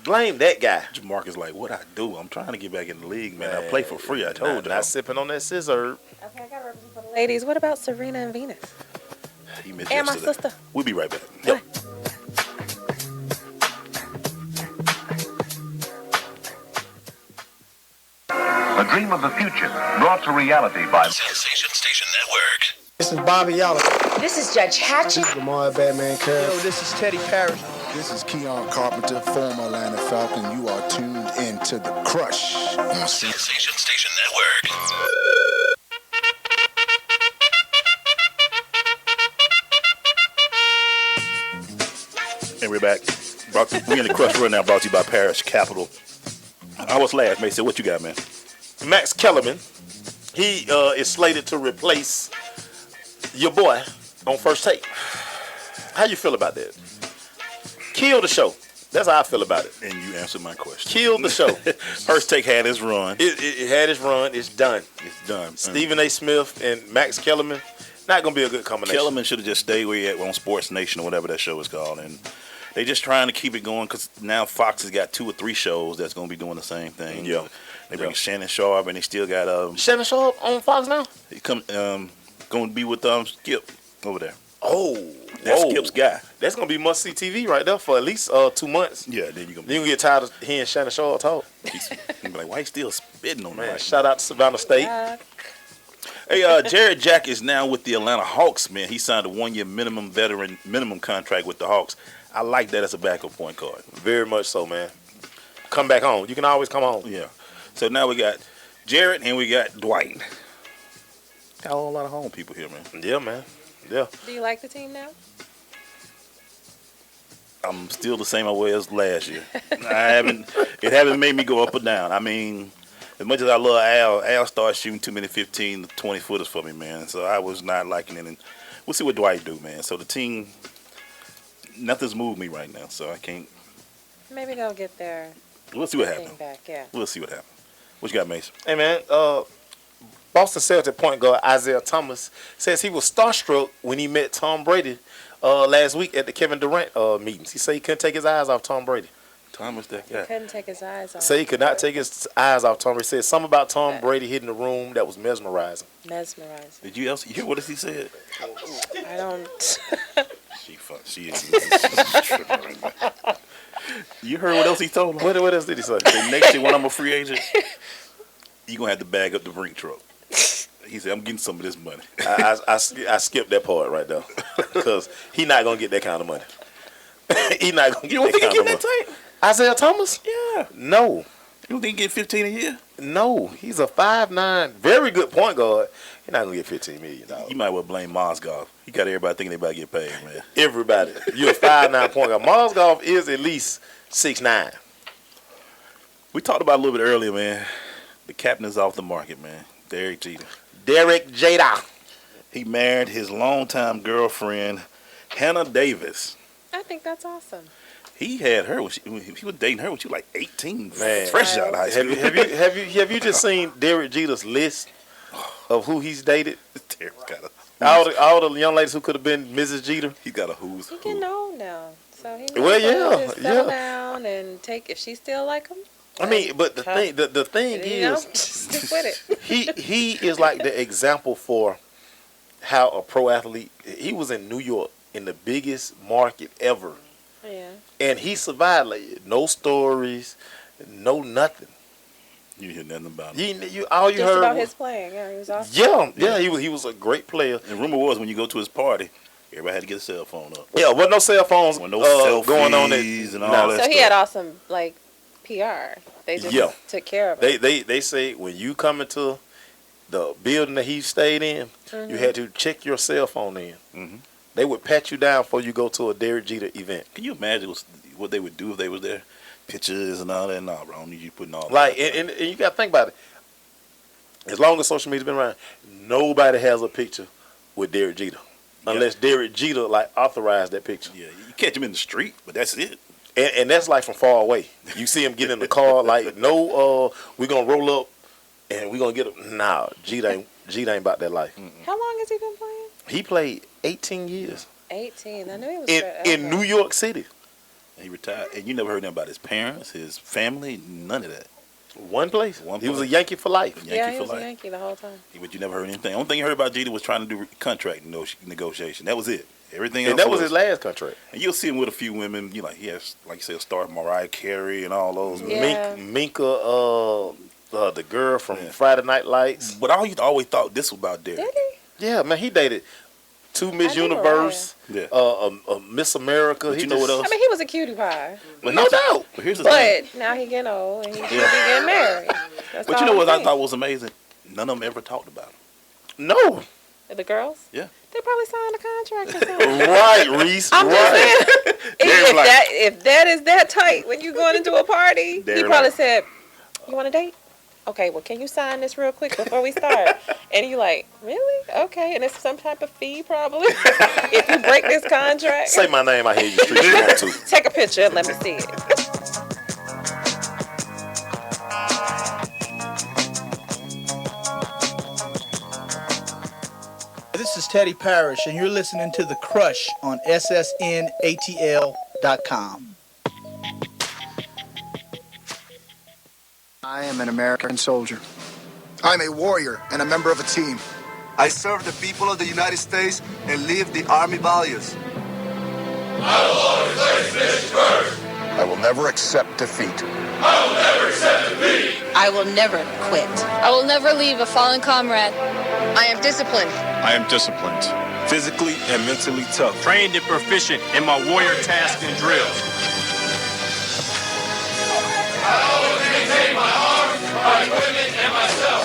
Speaker 13: Blame that guy.
Speaker 2: Jamarcus like, what I do? I'm trying to get back in the league, man. I play for free. I told you.
Speaker 13: Not sipping on that scissor.
Speaker 11: Okay, I got represent for the ladies. What about Serena and Venus?
Speaker 2: He missed
Speaker 11: and
Speaker 2: yesterday.
Speaker 11: my sister.
Speaker 2: We'll be right back.
Speaker 13: Yep.
Speaker 3: The dream of the future brought to reality by
Speaker 8: Sensation Station Network.
Speaker 1: This is Bobby Yalla.
Speaker 22: This is Judge Hatchett.
Speaker 1: Lamar Batman Kell.
Speaker 19: This is Teddy Parrish.
Speaker 16: This is Keon Carpenter, former Atlanta Falcon. You are tuned into The Crush on
Speaker 8: Sensation Station Network.
Speaker 2: And we're back. We in the Crush right now, brought to you by Parish Capital. I was last, Mason. What you got, man?
Speaker 13: Max Kellerman, he is slated to replace your boy on First Take. How you feel about that? Kill the show. That's how I feel about it.
Speaker 2: And you answered my question.
Speaker 13: Kill the show.
Speaker 2: First Take had his run.
Speaker 13: It had its run. It's done.
Speaker 2: It's done.
Speaker 13: Stephen A. Smith and Max Kellerman, not going to be a good combination.
Speaker 2: Kellerman should have just stayed where he at on Sports Nation or whatever that show is called. And they just trying to keep it going because now Fox has got 2 or 3 shows that's going to be doing the same thing.
Speaker 13: Yeah.
Speaker 2: They bring Shannon Sharp, and they still got
Speaker 13: Shannon Sharp on Fox now?
Speaker 2: He going to be with Skip over there.
Speaker 13: Oh,
Speaker 2: that's Skip's guy.
Speaker 13: That's gonna be must see TV right there for at least 2 months.
Speaker 2: Yeah, then you gonna
Speaker 13: get tired of hearing Shannon Sharp talk.
Speaker 2: You be like, why he still spitting on
Speaker 13: man?
Speaker 2: Right
Speaker 13: Shout out to Savannah State.
Speaker 2: Hey, Jared Jack is now with the Atlanta Hawks. Man, he signed a 1-year minimum contract with the Hawks. I like that as a backup point guard.
Speaker 13: Very much so, man. Come back home. You can always come home.
Speaker 2: Yeah. So now we got Jared and we got Dwight. Got a whole lot of home people here, man.
Speaker 13: Yeah, man. Yeah.
Speaker 11: Do you like the team now?
Speaker 2: I'm still the same way as last year. It haven't made me go up or down. I mean, As much as I love Al started shooting too many 15 to 20 footers for me, man. So I was not liking it. And we'll see what Dwight do, man. So the team, nothing's moved me right now. So I can't.
Speaker 11: Maybe they'll get their
Speaker 2: We'll see what
Speaker 11: thing
Speaker 2: happens.
Speaker 11: back. Yeah.
Speaker 2: We'll see what happens. What you got, Mason?
Speaker 13: Hey, man, Boston Celtics point guard Isaiah Thomas says he was starstruck when he met Tom Brady last week at the Kevin Durant meetings. He said he couldn't take his eyes off Tom Brady.
Speaker 2: Thomas, that
Speaker 11: He
Speaker 2: guy.
Speaker 11: couldn't take his eyes off.
Speaker 13: Say he could not take his eyes off Tom Brady. He said something about Tom Brady hitting the room that was mesmerizing.
Speaker 11: Mesmerizing.
Speaker 2: Did you else hear what he said?
Speaker 11: I don't.
Speaker 2: She is tripping right now. You heard what else he told him?
Speaker 13: What else did he say?
Speaker 2: The next year when I'm a free agent, you gonna have to bag up the brink truck. He said, I'm getting some of this money.
Speaker 13: I skipped that part right there because he not gonna get that kind of money. He not gonna get
Speaker 2: You don't
Speaker 13: that
Speaker 2: think he
Speaker 13: kind
Speaker 2: get
Speaker 13: of
Speaker 2: that
Speaker 13: money.
Speaker 2: type?
Speaker 13: Isaiah Thomas?
Speaker 2: Yeah.
Speaker 13: No.
Speaker 2: You don't think he get 15 a year?
Speaker 13: No. He's a 5'9", very good point guard. He's not gonna get $15 million.
Speaker 2: You might well blame Mozgov. He got everybody thinking they about to get paid, man.
Speaker 13: Everybody. You're a 5'9" point guard. Mozgov is at least 6'9".
Speaker 2: We talked about it a little bit earlier, man. The captain is off the market, man. Derek Jeter.
Speaker 13: Derek Jeter.
Speaker 2: He married his longtime girlfriend, Hannah Davis.
Speaker 11: I think that's awesome.
Speaker 2: He had her when he was dating her when she was like 18,
Speaker 13: Man.
Speaker 2: fresh out of high school.
Speaker 13: Have you just seen Derek Jeter's list of who he's dated?
Speaker 2: Derek's got a
Speaker 13: All the young ladies who could have been Mrs. Jeter.
Speaker 2: He got a who's
Speaker 11: He
Speaker 2: who.
Speaker 11: getting old now, so he
Speaker 13: Well,
Speaker 11: needs
Speaker 13: yeah,
Speaker 11: to just settle
Speaker 13: yeah.
Speaker 11: down and take if she still like him.
Speaker 13: I mean, but the thing
Speaker 11: You know,
Speaker 13: is,
Speaker 11: stick with it.
Speaker 13: he is like the example for how a pro athlete. He was in New York in the biggest market ever,
Speaker 11: Yeah.
Speaker 13: and he survived. Like, no stories, no nothing.
Speaker 2: You hear nothing about him.
Speaker 13: All you
Speaker 11: Just
Speaker 13: heard
Speaker 11: about
Speaker 13: was,
Speaker 11: his playing. Yeah, he was awesome.
Speaker 13: yeah. He was a great player.
Speaker 2: And rumor was when you go to his party, everybody had to get a cell phone up.
Speaker 13: Yeah, wasn't no cell phones
Speaker 2: Wasn't no selfies
Speaker 13: going on
Speaker 2: and all that
Speaker 11: So
Speaker 2: stuff.
Speaker 11: he had awesome like PR. They just took care of it.
Speaker 13: They say when you come into the building that he stayed in, you had to check your cell phone in.
Speaker 2: Mm-hmm.
Speaker 13: They would pat you down before you go to a Derek Jeter event.
Speaker 2: Can you imagine what they would do if they was there? Pictures and all that. Nah, bro, I don't need you putting all that.
Speaker 13: Like, and you got to think about it. As long as social media's been around, nobody has a picture with Derek Jeter. Unless Derek Jeter, like, authorized that picture.
Speaker 2: Yeah, you catch him in the street, but that's it.
Speaker 13: And that's, like, from far away. You see him get in the car, like, no, we're going to roll up and we're going to get him. Nah, Jeter ain't about that life.
Speaker 11: How long has he been playing?
Speaker 13: He played 18 years.
Speaker 11: 18. I knew he was
Speaker 13: in New York City.
Speaker 2: And he retired. And you never heard nothing about his parents, his family, none of that.
Speaker 13: One place. He was a Yankee for life.
Speaker 11: He was a Yankee the whole time.
Speaker 2: But you never heard anything. Only thing you heard about Jeter was trying to do contract negotiation. That was it. Everything else.
Speaker 13: And that was his last contract.
Speaker 2: And you'll see him with a few women. You like he has, like you said, a star Mariah Carey and all those.
Speaker 11: Yeah.
Speaker 13: Minka, the girl from Friday Night Lights.
Speaker 2: But I always thought this was about Derek.
Speaker 11: Did he?
Speaker 13: Yeah, man, he dated 2 Miss Universe, Miss America.
Speaker 2: But you know what else?
Speaker 11: I mean, he was a cutie pie.
Speaker 2: But
Speaker 13: no doubt.
Speaker 2: But here's the thing.
Speaker 11: But now he getting old and he should be getting married. That's
Speaker 2: But you
Speaker 11: all
Speaker 2: know what
Speaker 11: I'm
Speaker 2: I thought was amazing? None of them ever talked about him.
Speaker 13: No.
Speaker 11: saying. The girls?
Speaker 2: Yeah.
Speaker 11: They probably signed a contract or something.
Speaker 13: Right, Reese.
Speaker 11: I'm just saying.
Speaker 2: Derek's like-
Speaker 11: If that is that tight when you going into a party, he
Speaker 2: Derek
Speaker 11: probably
Speaker 2: like-
Speaker 11: said, "You want a date? Okay, well, can you sign this real quick before we start?" And you like, really? Okay, and it's some type of fee probably if you break this contract.
Speaker 13: Say my name. I hear you street you want to.
Speaker 11: Take a picture and let me see it.
Speaker 4: This is Teddy Parrish, and you're listening to The Crush on SSNATL.com.
Speaker 5: I am an American soldier.
Speaker 19: I'm a warrior and a member of a team. I serve the people of the United States and live the Army values.
Speaker 21: I will always place mission first.
Speaker 16: I will never accept defeat.
Speaker 21: I will never accept defeat.
Speaker 22: I will never quit.
Speaker 23: I will never leave a fallen comrade.
Speaker 22: I am disciplined.
Speaker 15: I am disciplined, physically and mentally tough.
Speaker 26: Trained and proficient in my warrior tasks and drills.
Speaker 21: I always maintain my arms, my equipment, and myself.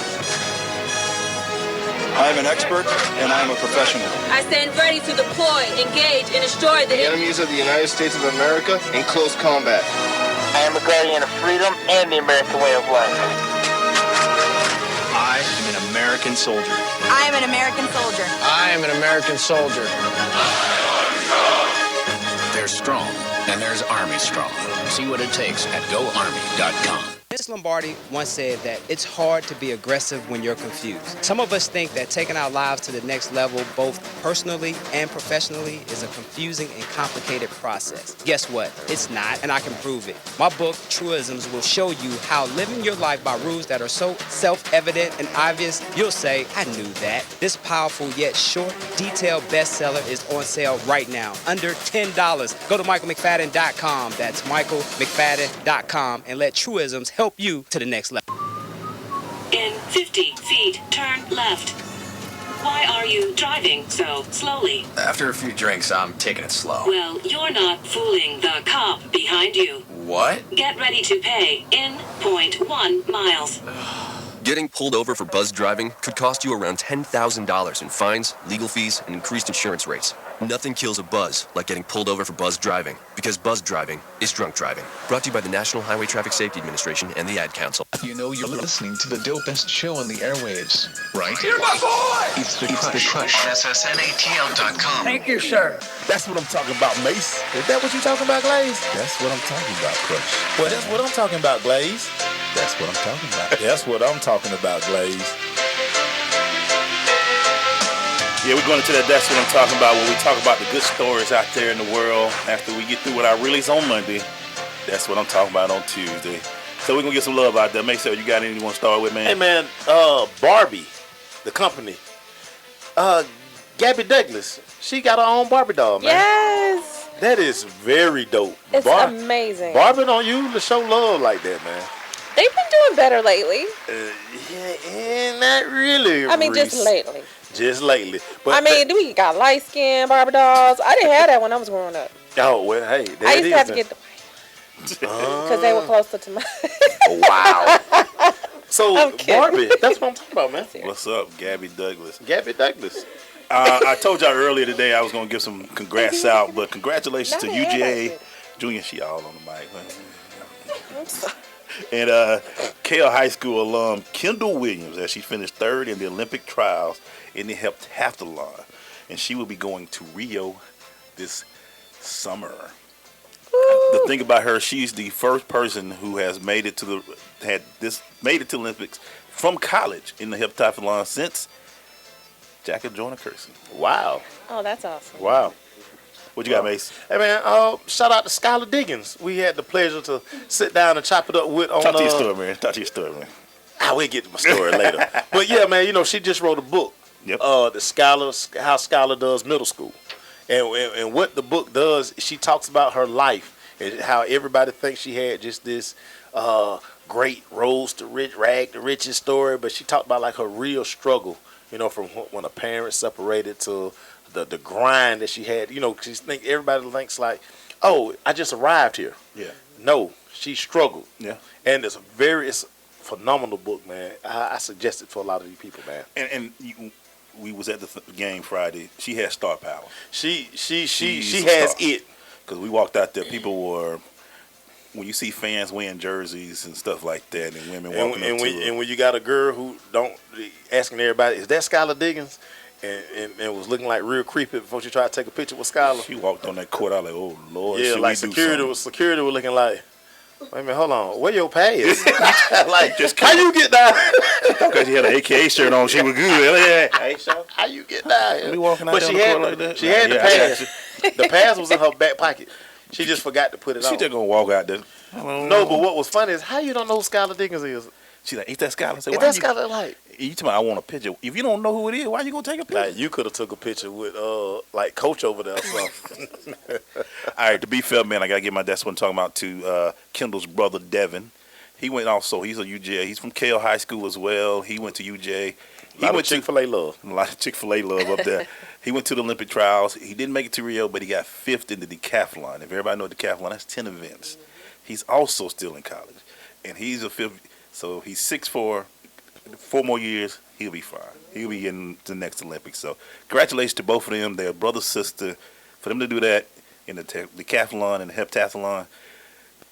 Speaker 15: I am an expert and I am a professional.
Speaker 23: I stand ready to deploy, engage, and destroy the
Speaker 1: Enemies of the United States of America in close combat.
Speaker 27: I am a guardian of freedom and the American way of life.
Speaker 5: am an American soldier.
Speaker 6: I am an American soldier.
Speaker 28: I am an American soldier. There's strong, and there's Army strong. See what it takes at GoArmy.com.
Speaker 7: Vince Lombardi once said that it's hard to be aggressive when you're confused. Some of us think that taking our lives to the next level, both personally and professionally, is a confusing and complicated process. Guess what? It's not, and I can prove it. My book, Truisms, will show you how living your life by rules that are so self-evident and obvious, you'll say, I knew that. This powerful yet short, detailed bestseller is on sale right now, under $10. Go to michaelmcfadden.com. That's michaelmcfadden.com, and let Truisms help you to the next level.
Speaker 9: In 50 feet, turn left. Why are you driving so slowly?
Speaker 28: After a few drinks, I'm taking it slow.
Speaker 9: Well, you're not fooling the cop behind you.
Speaker 28: What?
Speaker 9: Get ready to pay in 0.1 miles.
Speaker 12: Getting pulled over for buzz driving could cost you around $10,000 in fines, legal fees, and increased insurance rates. Nothing kills a buzz like getting pulled over for buzz driving, because buzz driving is drunk driving. Brought to you by the National Highway Traffic Safety Administration and the Ad Council.
Speaker 28: You know you're listening to the dopest show on the airwaves, right?
Speaker 21: You're my boy!
Speaker 28: It's the Crush. On SSNATL.com.
Speaker 21: Thank you, sir.
Speaker 13: That's what I'm talking about, Mace. Is that what you talking about, Glaze?
Speaker 14: That's what I'm talking about, Crush.
Speaker 13: Well, that's what I'm talking about, Glaze.
Speaker 14: That's what I'm talking about.
Speaker 13: That's what I'm talking about, Glaze.
Speaker 2: Yeah, we're going into that. That's what I'm talking about. When we talk about the good stories out there in the world after we get through with our release on Monday. That's what I'm talking about on Tuesday. So we're going to get some love out there. Maceo, you got anything you want to start with, man?
Speaker 13: Hey, man, Barbie, the company. Gabby Douglas, she got her own Barbie doll, man.
Speaker 11: Yes.
Speaker 13: That is very dope.
Speaker 11: It's amazing.
Speaker 13: Barbie don't usually show love like that, man.
Speaker 11: They've been doing better lately.
Speaker 13: Yeah, not really.
Speaker 11: I mean,
Speaker 13: Reece.
Speaker 11: just lately.
Speaker 13: Just lately. But
Speaker 11: I mean, we got light skin Barbie dolls. I didn't have that when I was growing up.
Speaker 13: Oh, well, hey.
Speaker 11: I used to have to get the because they were closer to my.
Speaker 13: Wow. So, Barbie, that's what I'm talking about, man.
Speaker 2: What's up, Gabby Douglas?
Speaker 13: Gabby Douglas.
Speaker 2: I told y'all earlier today I was going to give some congrats out, but congratulations to UGA Junior. She all on the mic.
Speaker 11: I'm sorry.
Speaker 2: And Kell High School alum Kendall Williams, as she finished third in the Olympic trials in the heptathlon, and she will be going to Rio this summer. The thing about her, she's the first person who has made it to the Olympics from college in the heptathlon since Jackie Joyner Kersey.
Speaker 13: Wow.
Speaker 11: Oh, that's awesome.
Speaker 13: Wow.
Speaker 2: What you got, Mace?
Speaker 13: Hey, man, shout out to Skylar Diggins. We had the pleasure to sit down and chop it up with on...
Speaker 2: Talk to your story, man. Talk to your story, man.
Speaker 13: We'll get to my story later. But, yeah, man, you know, she just wrote a book.
Speaker 2: Yep.
Speaker 13: How Skylar does middle school. And what the book does, she talks about her life and how everybody thinks she had just this great rag to riches story. But she talked about, like, her real struggle, you know, from when her parents separated to... The grind that she had, you know, everybody thinks like, oh, I just arrived here.
Speaker 2: Yeah.
Speaker 13: No, she struggled.
Speaker 2: Yeah.
Speaker 13: And it's a phenomenal book, man. I suggest it for a lot of you people, man.
Speaker 2: And we was at the game Friday. She has star power.
Speaker 13: She has it.
Speaker 2: Because we walked out there, people were, when you see fans wearing jerseys and stuff like that, and women walking up to her.
Speaker 13: And when you got a girl who asking everybody, is that Skylar Diggins? And was looking like real creepy before she tried to take a picture with Skylar.
Speaker 2: She walked on that court. I was like, oh Lord.
Speaker 13: Yeah, like security was looking like, wait a minute, hold on, where your pads? Like, just how you get down?
Speaker 2: Because she had an AKA shirt on, she was good.
Speaker 13: Hey, how you get down here?
Speaker 2: We walking out
Speaker 13: but
Speaker 2: down
Speaker 13: she
Speaker 2: the
Speaker 13: had
Speaker 2: court like that.
Speaker 13: She had the pads. The pads was in her back pocket. She just forgot to put it on.
Speaker 2: She just gonna walk out there.
Speaker 13: No, but what was funny is how you don't know who Skylar Diggins is.
Speaker 2: She's like, ain't that Skylar?
Speaker 13: Is that Skylar? Like,
Speaker 2: you talking about, I want a picture. If you don't know who it is, why you gonna take a picture?
Speaker 13: Like, you could have took a picture with like Coach over there or something.
Speaker 2: All right, to be fair, man, I gotta get my that's what I'm talking about to Kendall's brother Devin. He went also. He's a UJ. He's from Kell High School as well. He went to UJ. He went to
Speaker 13: Chick-fil-A love.
Speaker 2: A lot of Chick-fil-A love up there. He went to the Olympic trials. He didn't make it to Rio, but he got 5th in the decathlon. If everybody knows decathlon, that's 10 events. He's also still in college, and he's a 5th. So he's 6'4". 4 more years, he'll be fine. He'll be in the next Olympics. So congratulations to both of them. They're brother, sister. For them to do that in the decathlon and the heptathlon,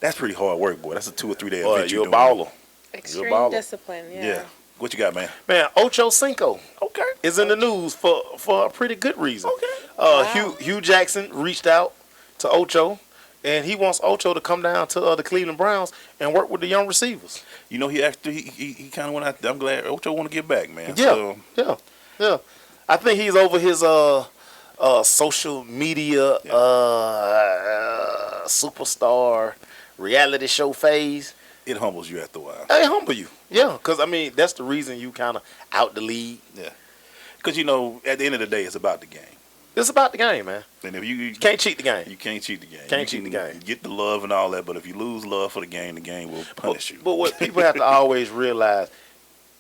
Speaker 2: that's pretty hard work, boy. That's a 2 or 3 day event.
Speaker 13: You're a baller.
Speaker 11: Extreme discipline,
Speaker 2: Yeah. What you got, man?
Speaker 13: Man, Ocho Cinco.
Speaker 2: Okay.
Speaker 13: Is in the news for a pretty good reason.
Speaker 2: Okay.
Speaker 13: Hugh Jackson reached out to Ocho, and he wants Ocho to come down to the Cleveland Browns and work with the young receivers.
Speaker 2: You know, he kind of went out there. I'm glad Ocho want to get back, man.
Speaker 13: Yeah, yeah. I think he's over his social media superstar reality show phase.
Speaker 2: It humbles you after a while.
Speaker 13: It humble you. Yeah, because, I mean, that's the reason you kind of out the league.
Speaker 2: Yeah. Because, you know, at the end of the day, it's about the game.
Speaker 13: It's about the game, man.
Speaker 2: And if you
Speaker 13: can't cheat the game.
Speaker 2: You can't cheat the game.
Speaker 13: Can't cheat the game.
Speaker 2: You get the love and all that, but if you lose love for the game will punish you.
Speaker 13: But what people have to always realize,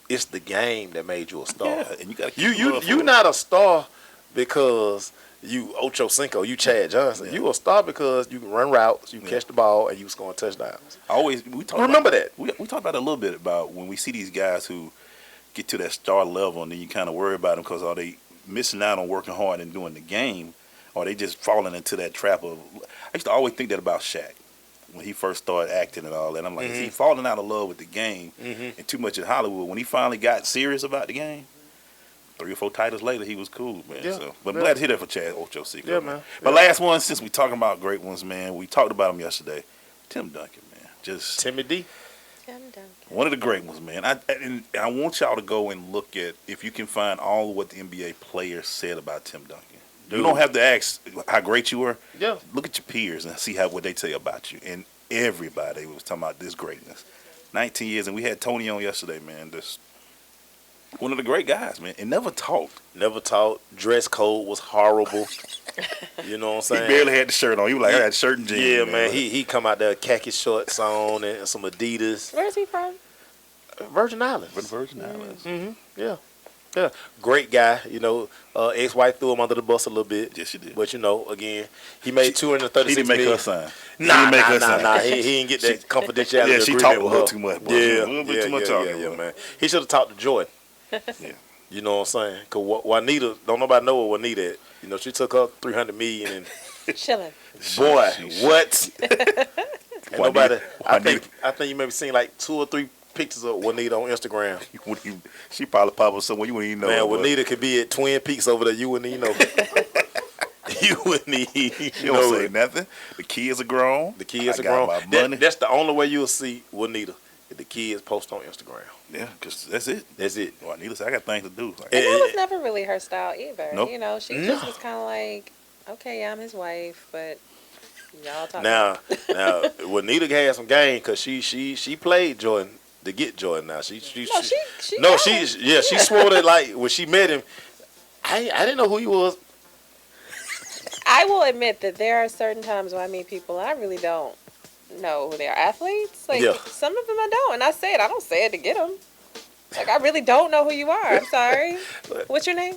Speaker 13: it's the game that made you a star.
Speaker 2: Yeah, and you got
Speaker 13: you're not a star because you Ocho Cinco, you Chad Johnson. Yeah. You a star because you can run routes, you can catch the ball, and you scoring touchdowns.
Speaker 2: We talk about it a little bit about when we see these guys who get to that star level, and then you kind of worry about them because are they missing out on working hard and doing the game, or are they just falling into that trap of? I used to always think that about Shaq when he first started acting and all that. I'm like, is he falling out of love with the game and too much in Hollywood? When he finally got serious about the game, 3 or 4 titles later, he was cool, man.
Speaker 13: Yeah.
Speaker 2: So, but I'm glad to hear that for Chad Ocho Cinco.
Speaker 13: Yeah, man.
Speaker 2: But last one, since we talking about great ones, man, we talked about him yesterday. Tim Duncan, man. Just
Speaker 13: Timmy D.
Speaker 11: Tim Duncan.
Speaker 2: One of the great ones, man. I want y'all to go and look at, if you can find all of what the NBA players said about Tim Duncan. Dude. You don't have to ask how great you were.
Speaker 13: Yeah.
Speaker 2: Look at your peers and see what they say about you. And everybody was talking about this greatness. 19 years, and we had Tony on yesterday, man. This one of the great guys, man. And never talked.
Speaker 13: Dress code was horrible. You know what I'm saying?
Speaker 2: He barely had the shirt on. He was like, I had shirt and jeans.
Speaker 13: Yeah, man. He come out there khaki shorts on and some Adidas.
Speaker 11: Where's he from?
Speaker 13: Virgin Islands.
Speaker 2: Virgin Islands.
Speaker 13: Mm-hmm. Yeah. Yeah. Great guy. You know, ex-wife threw him under the bus a little bit.
Speaker 2: Yes, she did.
Speaker 13: But, you know, again, he made $236
Speaker 2: He didn't make her sign.
Speaker 13: Nah. He didn't get that confidentiality
Speaker 2: Yeah, she
Speaker 13: agreement
Speaker 2: talked a
Speaker 13: with
Speaker 2: little
Speaker 13: her.
Speaker 2: too much.
Speaker 13: Yeah,
Speaker 2: A little bit too much talking.
Speaker 13: Yeah, man. He should have talked to Jordan.
Speaker 2: Yeah.
Speaker 13: You know what I'm saying? Because Juanita, don't nobody know what Juanita at. You know, she took her $300 million and
Speaker 11: chilling.
Speaker 13: Boy, what? Ain't nobody. I think you maybe seen like 2 or 3 pictures of Juanita on Instagram.
Speaker 2: She probably pop up somewhere you wouldn't even know.
Speaker 13: Man, Juanita could be at Twin Peaks over there. You wouldn't even know. You wouldn't even
Speaker 2: You don't say nothing. The kids are grown.
Speaker 13: The kids are
Speaker 2: got
Speaker 13: grown.
Speaker 2: my money.
Speaker 13: That's the only way you'll see Juanita. If the kids post on Instagram.
Speaker 2: Yeah, because that's it.
Speaker 13: That's it.
Speaker 2: Well, Juanita said, I got things to do. Like,
Speaker 11: And that was never really her style either.
Speaker 2: Nope.
Speaker 11: You know, she just was kind of like, okay, I'm his wife, but y'all talk.
Speaker 13: Now, Juanita had some game because she played Jordan to get Jordan. Now she swore that like when she met him, I didn't know who he was.
Speaker 11: I will admit that there are certain times when I meet people and I really don't know who they are. Athletes, like some of them I don't, and I say it. I don't say it to get them. Like I really don't know who you are. I'm sorry. What's your name?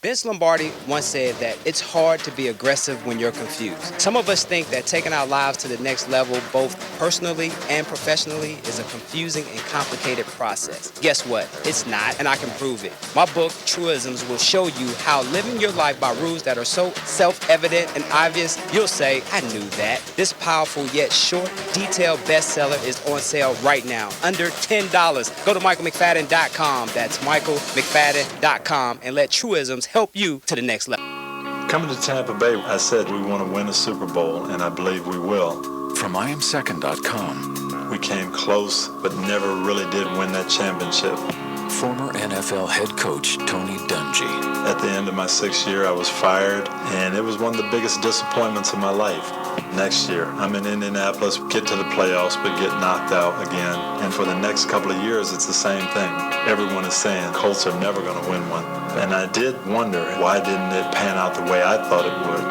Speaker 7: Vince Lombardi once said that it's hard to be aggressive when you're confused. Some of us think that taking our lives to the next level, both personally and professionally, is a confusing and complicated process. Guess what? It's not, and I can prove it. My book, Truisms, will show you how living your life by rules that are so self-evident and obvious, you'll say, I knew that. This powerful yet short, detailed bestseller is on sale right now, under $10. Go to michaelmcfadden.com. That's michaelmcfadden.com, and let Truisms help you to the next level.
Speaker 3: Coming to Tampa Bay, I said we want to win a Super Bowl, and I believe we will.
Speaker 28: From IamSecond.com.
Speaker 3: We came close, but never really did win that championship.
Speaker 28: Former NFL head coach Tony Dungy.
Speaker 3: At the end of my 6th year, I was fired, and it was one of the biggest disappointments of my life. Next year, I'm in Indianapolis, get to the playoffs, but get knocked out again. And for the next couple of years, it's the same thing. Everyone is saying Colts are never going to win one. And I did wonder, why didn't it pan out the way I thought it would?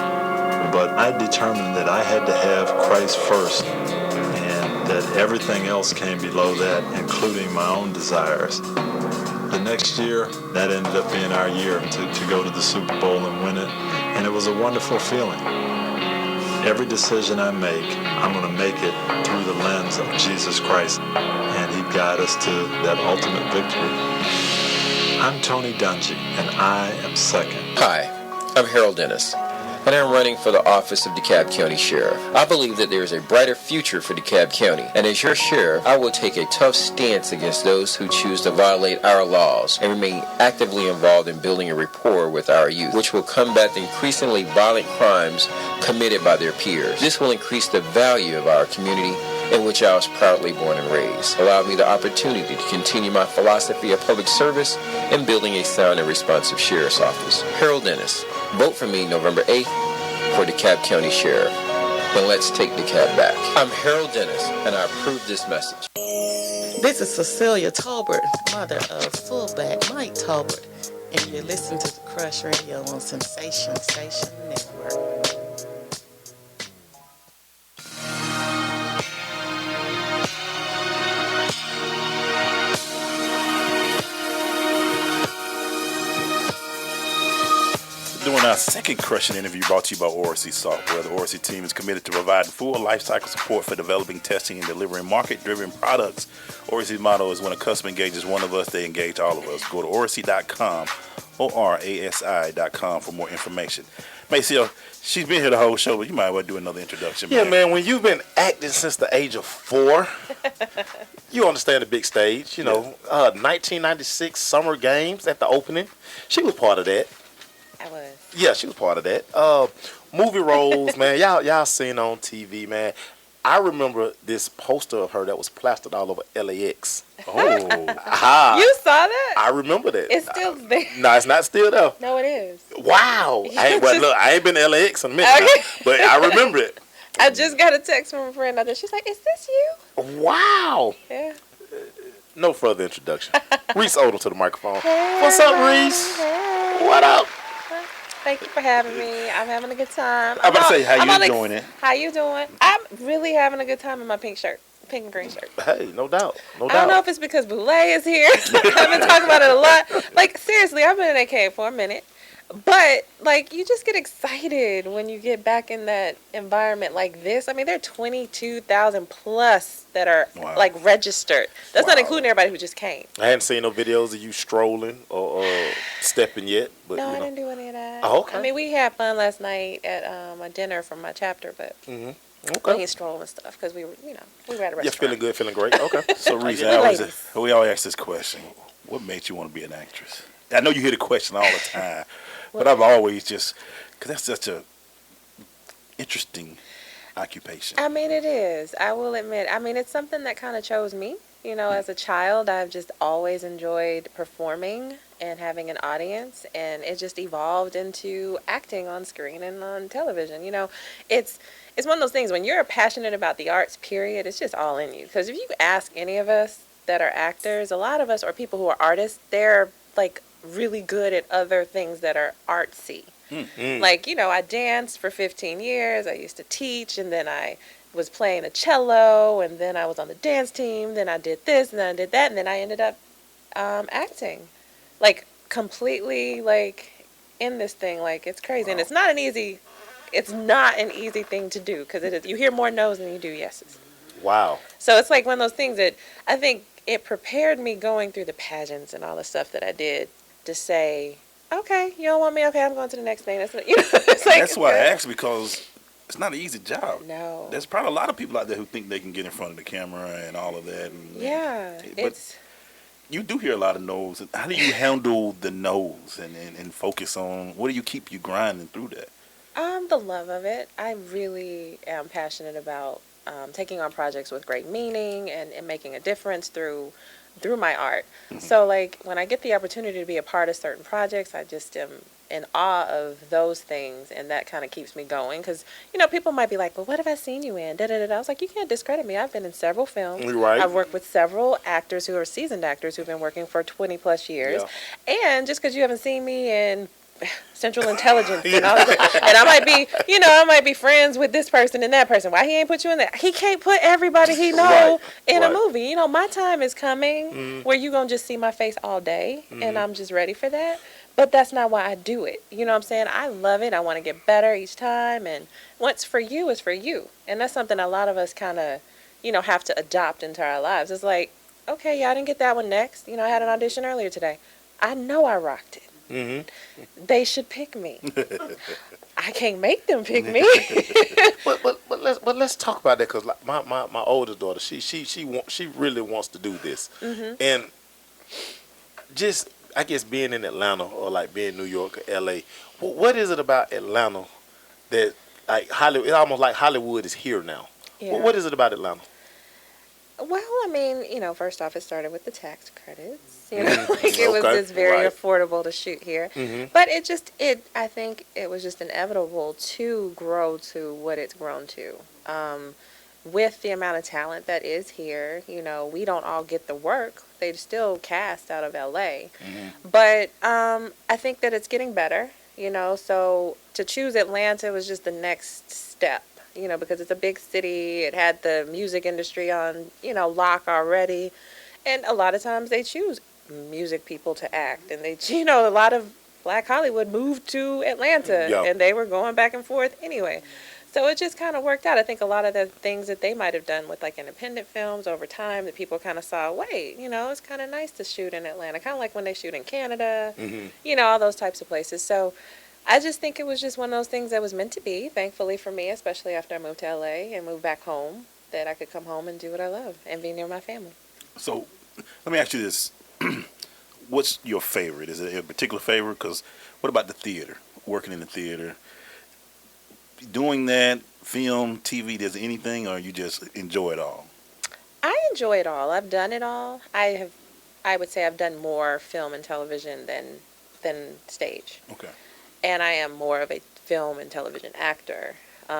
Speaker 3: But I determined that I had to have Christ first, and that everything else came below that, including my own desires. The next year, that ended up being our year to go to the Super Bowl and win it, and it was a wonderful feeling. Every decision I make, I'm going to make it through the lens of Jesus Christ, and He'd guide us to that ultimate victory. I'm Tony Dungy, and I am second.
Speaker 5: Hi, I'm Harold Dennis. and I'm running for the office of DeKalb County Sheriff. I believe that there is a brighter future for DeKalb County, and as your sheriff, I will take a tough stance against those who choose to violate our laws and remain actively involved in building a rapport with our youth, which will combat the increasingly violent crimes committed by their peers. This will increase the value of our community in which I was proudly born and raised, allowed me the opportunity to continue my philosophy of public service and building a sound and responsive sheriff's office. Harold Dennis, vote for me November 8th for DeKalb County Sheriff. And let's take DeKalb back. I'm Harold Dennis, and I approve this message.
Speaker 8: This is Cecilia Tolbert, mother of fullback Mike Tolbert, and you're listening to the Crush Radio on Sensation Station Network.
Speaker 2: Doing our second crushing interview brought to you by ORC Software. The ORC team is committed to providing full lifecycle support for developing, testing, and delivering market-driven products. ORC's motto is when a customer engages one of us, they engage all of us. Go to ORC.com, ORASI.com for more information. Maceo, she's been here the whole show, but you might as well do another introduction.
Speaker 13: Yeah, man, when you've been acting since the age of 4, you understand the big stage. You know, 1996 Summer Games at the opening. She was part of that.
Speaker 11: I was.
Speaker 13: Yeah, she was part of that. Movie roles, man. Y'all seen on TV, man. I remember this poster of her that was plastered all over LAX.
Speaker 2: Oh.
Speaker 13: Aha.
Speaker 11: You saw that?
Speaker 13: I remember that.
Speaker 11: It's still there.
Speaker 13: No, it's not still there.
Speaker 11: No, it is.
Speaker 13: Wow. I ain't been to LAX in a minute, now, but I remember it.
Speaker 11: I just got a text from a friend out there. She's like, is this you?
Speaker 13: Wow.
Speaker 11: Yeah.
Speaker 13: No further introduction. Reece Odum to the microphone.
Speaker 11: Hey,
Speaker 13: what's up, Reece?
Speaker 11: Hey.
Speaker 13: What up?
Speaker 11: Thank you for having me. I'm having a good time.
Speaker 2: I'm about to say, how you enjoying it?
Speaker 11: How you doing? I'm really having a good time in my pink and green shirt.
Speaker 13: Hey, no doubt. No doubt.
Speaker 11: I don't know if it's because Boulay is here. I've been talking about it a lot. Like, seriously, I've been in AK for a minute. But, like, you just get excited when you get back in that environment like this. I mean, there are 22,000 plus that are, like, registered. That's not including everybody who just came.
Speaker 13: I hadn't seen no videos of you strolling or stepping yet. But,
Speaker 11: no, I didn't do any of that.
Speaker 13: Oh, okay.
Speaker 11: I mean, we had fun last night at a dinner from my chapter, but we didn't stroll and stuff because we were, we were at a restaurant.
Speaker 13: Yeah, feeling good, feeling great. Okay.
Speaker 2: So, Reece, we always ask this question. What made you want to be an actress? I know you hear the question all the time. But I've always just, because that's such a interesting occupation.
Speaker 11: I mean, it is. I will admit. I mean, it's something that kind of chose me. You know, as a child, I've just always enjoyed performing and having an audience, and it just evolved into acting on screen and on television. You know, it's one of those things when you're passionate about the arts, period, it's just all in you. Because if you ask any of us that are actors, a lot of us are people who are artists, they're like really good at other things that are artsy. Like, you know, I danced for 15 years. I used to teach, and then I was playing the cello, and then I was on the dance team. Then I did this, and then I did that, and then I ended up acting. Like, completely, like, in this thing. Like, it's crazy. Wow. And it's not an easy thing to do, because you hear more no's than you do yeses.
Speaker 13: Wow.
Speaker 11: So it's like one of those things that I think it prepared me going through the pageants and all the stuff that I did to say, okay, you don't want me? Okay, I'm going to the next thing. It's like,
Speaker 2: that's why I asked, because it's not an easy job.
Speaker 11: No.
Speaker 2: There's probably a lot of people out there who think they can get in front of the camera and all of that. But you do hear a lot of no's. How do you handle the no's and focus on, what do you keep you grinding through that?
Speaker 11: The love of it. I really am passionate about taking on projects with great meaning and making a difference through my art. So, like, when I get the opportunity to be a part of certain projects, I just am in awe of those things, and that kind of keeps me going. Because, you know, people might be like, well, what have I seen you in? I was like, you can't discredit me. I've been in several films.
Speaker 13: Right.
Speaker 11: I've worked with several actors who are seasoned actors who've been working for 20 plus years. Yeah. And just because you haven't seen me in Central Intelligence, and I might be friends with this person and that person. Why he ain't put you in there? He can't put everybody he know in a movie. You know, my time is coming where you gonna just see my face all day, and I'm just ready for that. But that's not why I do it. You know what I'm saying? I love it. I want to get better each time, and what's for you is for you, and that's something a lot of us kind of, you know, have to adopt into our lives. It's like, okay, yeah, I didn't get that one next. You know, I had an audition earlier today. I know I rocked it. They should pick me. I can't make them pick me.
Speaker 13: but let's talk about that, because like my oldest daughter, she really wants to do this, and just I guess being in Atlanta or like being in New York or L.A. What is it about Atlanta that like Hollywood? It's almost like Hollywood is here now.
Speaker 11: Yeah.
Speaker 13: What is it about Atlanta?
Speaker 11: Well, I mean, first off, it started with the tax credits. It was just very affordable to shoot here. But I think it was just inevitable to grow to what it's grown to. With the amount of talent that is here, we don't all get the work. They still cast out of LA. But I think that it's getting better, so to choose Atlanta was just the next step. Because it's a big city. It had the music industry on, lock already. And a lot of times they choose music people to act. And they, a lot of Black Hollywood moved to Atlanta.
Speaker 13: Yeah.
Speaker 11: And they were going back and forth anyway. So it just kind of worked out. I think a lot of the things that they might have done with like independent films over time that people kind of saw, wait, it's kind of nice to shoot in Atlanta. Kind of like when they shoot in Canada, all those types of places. So I just think it was just one of those things that was meant to be, thankfully for me, especially after I moved to LA and moved back home, that I could come home and do what I love and be near my family.
Speaker 2: So let me ask you this. What's your favorite? Is it a particular favorite? Because what about the theater? Working in the theater, doing that, film, TV, does anything, or you just enjoy it all?
Speaker 11: I enjoy it all. I've done it all. I would say I've done more film and television than stage.
Speaker 2: Okay.
Speaker 11: And I am more of a film and television actor,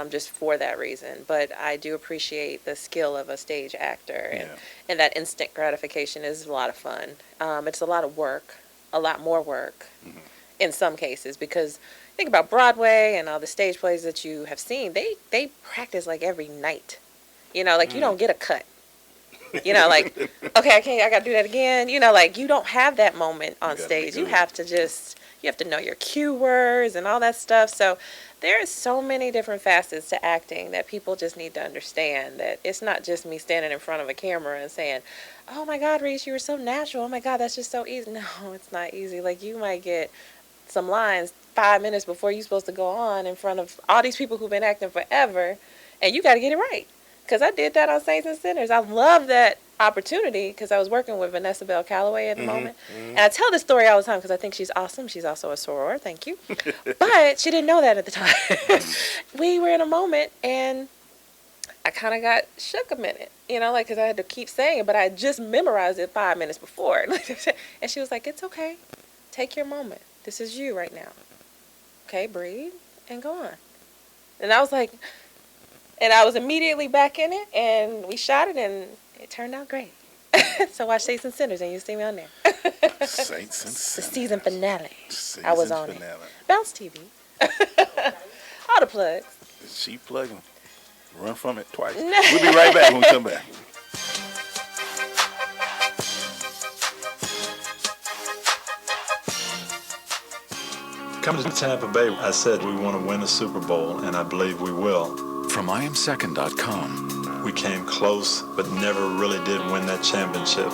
Speaker 11: just for that reason. But I do appreciate the skill of a stage actor, and that instant gratification is a lot of fun. It's a lot of work, a lot more work in some cases, because think about Broadway and all the stage plays that you have seen. They practice like every night. You don't get a cut. Like, okay, I got to do that again. Like you don't have that moment on stage. You have to know your cue words and all that stuff. So there are so many different facets to acting that people just need to understand, that it's not just me standing in front of a camera and saying, oh my God, Reece, you were so natural. Oh my God, that's just so easy. No, it's not easy. Like you might get some lines 5 minutes before you're supposed to go on in front of all these people who've been acting forever, and you got to get it right. Because I did that on Saints and Sinners. I love that opportunity because I was working with Vanessa Bell Calloway at the moment. And I tell this story all the time because I think she's awesome. She's also a soror. Thank you. But she didn't know that at the time. We were in a moment, and I kind of got shook a minute, because I had to keep saying it, but I just memorized it 5 minutes before. And she was like, it's okay. Take your moment. This is you right now. Okay, breathe and go on. And I was like... And I was immediately back in it, and we shot it, and it turned out great. So watch Saints and Sinners, and you'll see me on there.
Speaker 2: Saints and Sinners.
Speaker 11: The season finale. I was on it. Bounce TV. All the plugs.
Speaker 2: She plugging. Run from it twice. We'll be right back when we come back.
Speaker 3: Coming to Tampa Bay, I said we want to win a Super Bowl, and I believe we will.
Speaker 4: From IamSecond.com.
Speaker 3: We came close, but never really did win that championship.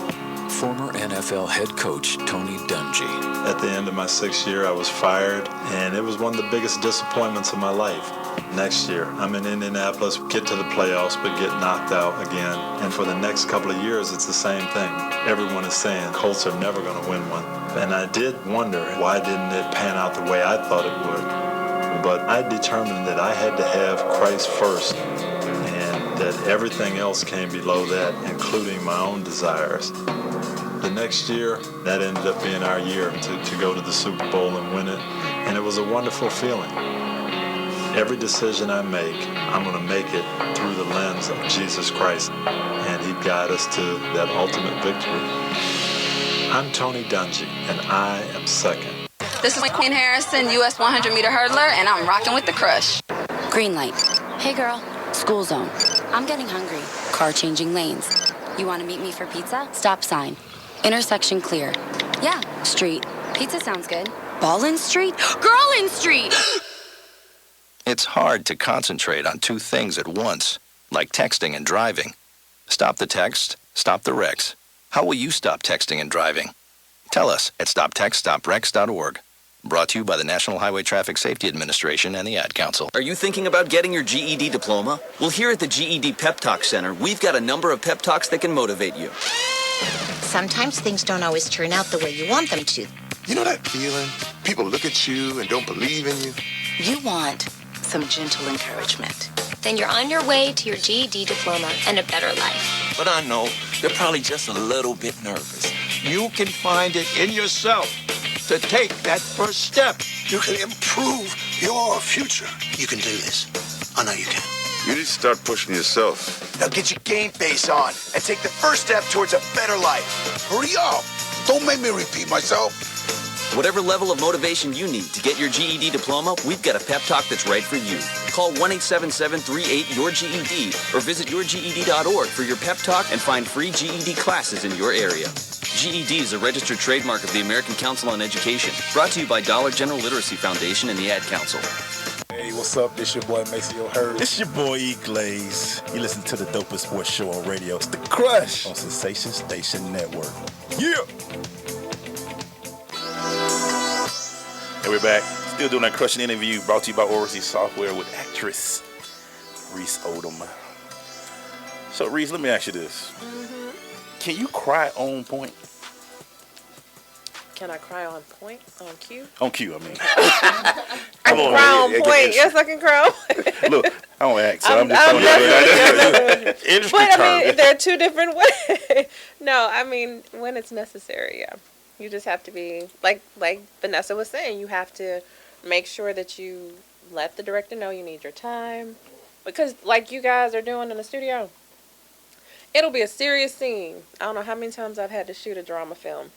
Speaker 4: Former NFL head coach Tony Dungy.
Speaker 3: At the end of my 6th year, I was fired, and it was one of the biggest disappointments of my life. Next year, I'm in Indianapolis, get to the playoffs, but get knocked out again. And for the next couple of years, it's the same thing. Everyone is saying Colts are never going to win one. And I did wonder, why didn't it pan out the way I thought it would? But I determined that I had to have Christ first, and that everything else came below that, including my own desires. The next year, that ended up being our year to go to the Super Bowl and win it, and it was a wonderful feeling. Every decision I make, I'm going to make it through the lens of Jesus Christ, and He'd guide us to that ultimate victory. I'm Tony Dungy, and I am second.
Speaker 22: This is Queen Harrison, U.S. 100-meter hurdler, and I'm rocking with the Crush.
Speaker 10: Green light. Hey, girl. School zone. I'm getting hungry. Car changing lanes. You want to meet me for pizza? Stop sign. Intersection clear. Yeah, street. Pizza sounds good. Ball-in street? Girl-in street!
Speaker 12: It's hard to concentrate on two things at once, like texting and driving. Stop the text, stop the wrecks. How will you stop texting and driving? Tell us at stoptextstoprex.org.
Speaker 28: Brought to you by the National Highway Traffic Safety Administration and the Ad Council.
Speaker 16: Are you thinking about getting your GED diploma? Well, here at the GED Pep Talk Center, we've got a number of pep talks that can motivate you.
Speaker 17: Sometimes things don't always turn out the way you want them to.
Speaker 18: You know that feeling? People look at you and don't believe in you.
Speaker 17: You want some gentle encouragement. Then you're on your way to your GED diploma and a better life.
Speaker 14: But I know they're probably just a little bit nervous. You can find it in yourself to take that first step.
Speaker 18: You can improve your future. You can do this. I know you can.
Speaker 1: You need to start pushing yourself.
Speaker 18: Now get your game face on and take the first step towards a better life. Hurry up. Don't make me repeat myself.
Speaker 16: Whatever level of motivation you need to get your GED diploma, we've got a pep talk that's right for you. Call 1-877-38-YOUR-GED or visit yourged.org for your pep talk and find free GED classes in your area. GED is a registered trademark of the American Council on Education. Brought to you by Dollar General Literacy Foundation and the Ad Council.
Speaker 19: Hey, what's up? This your boy Maceo.
Speaker 20: It's your boy EGlaze. You listen to the dopest sports show on radio. It's The Crush on Sensation Station Network. Yeah!
Speaker 2: And we're back. Still doing that crushing interview brought to you by Overseas Software with actress Reece Odum. So, Reece, let me ask you this. Can you cry on point?
Speaker 11: Can I cry on point? On cue?
Speaker 2: On cue, I mean.
Speaker 11: I can cry on point. Yes, I can cry on point.
Speaker 2: Look, I don't ask, so I'm just throwing it. Industry
Speaker 11: But
Speaker 2: term.
Speaker 11: I mean, there are two different ways. No, I mean, when it's necessary, yeah. You just have to be, like Vanessa was saying, you have to make sure that you let the director know you need your time. Because like you guys are doing in the studio, it'll be a serious scene. I don't know how many times I've had to shoot a drama film.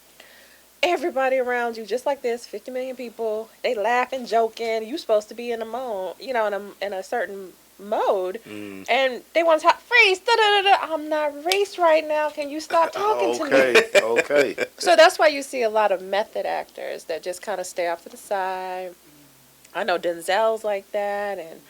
Speaker 11: Everybody around you, just like this, 50 million people, they laughing, joking. You're supposed to be in a mode, you know, in a certain mode, and they want to talk. Reece, I'm not Reece right now. Can you stop talking to me?
Speaker 13: Okay.
Speaker 11: So that's why you see a lot of method actors that just kind of stay off to the side. I know Denzel's like that, and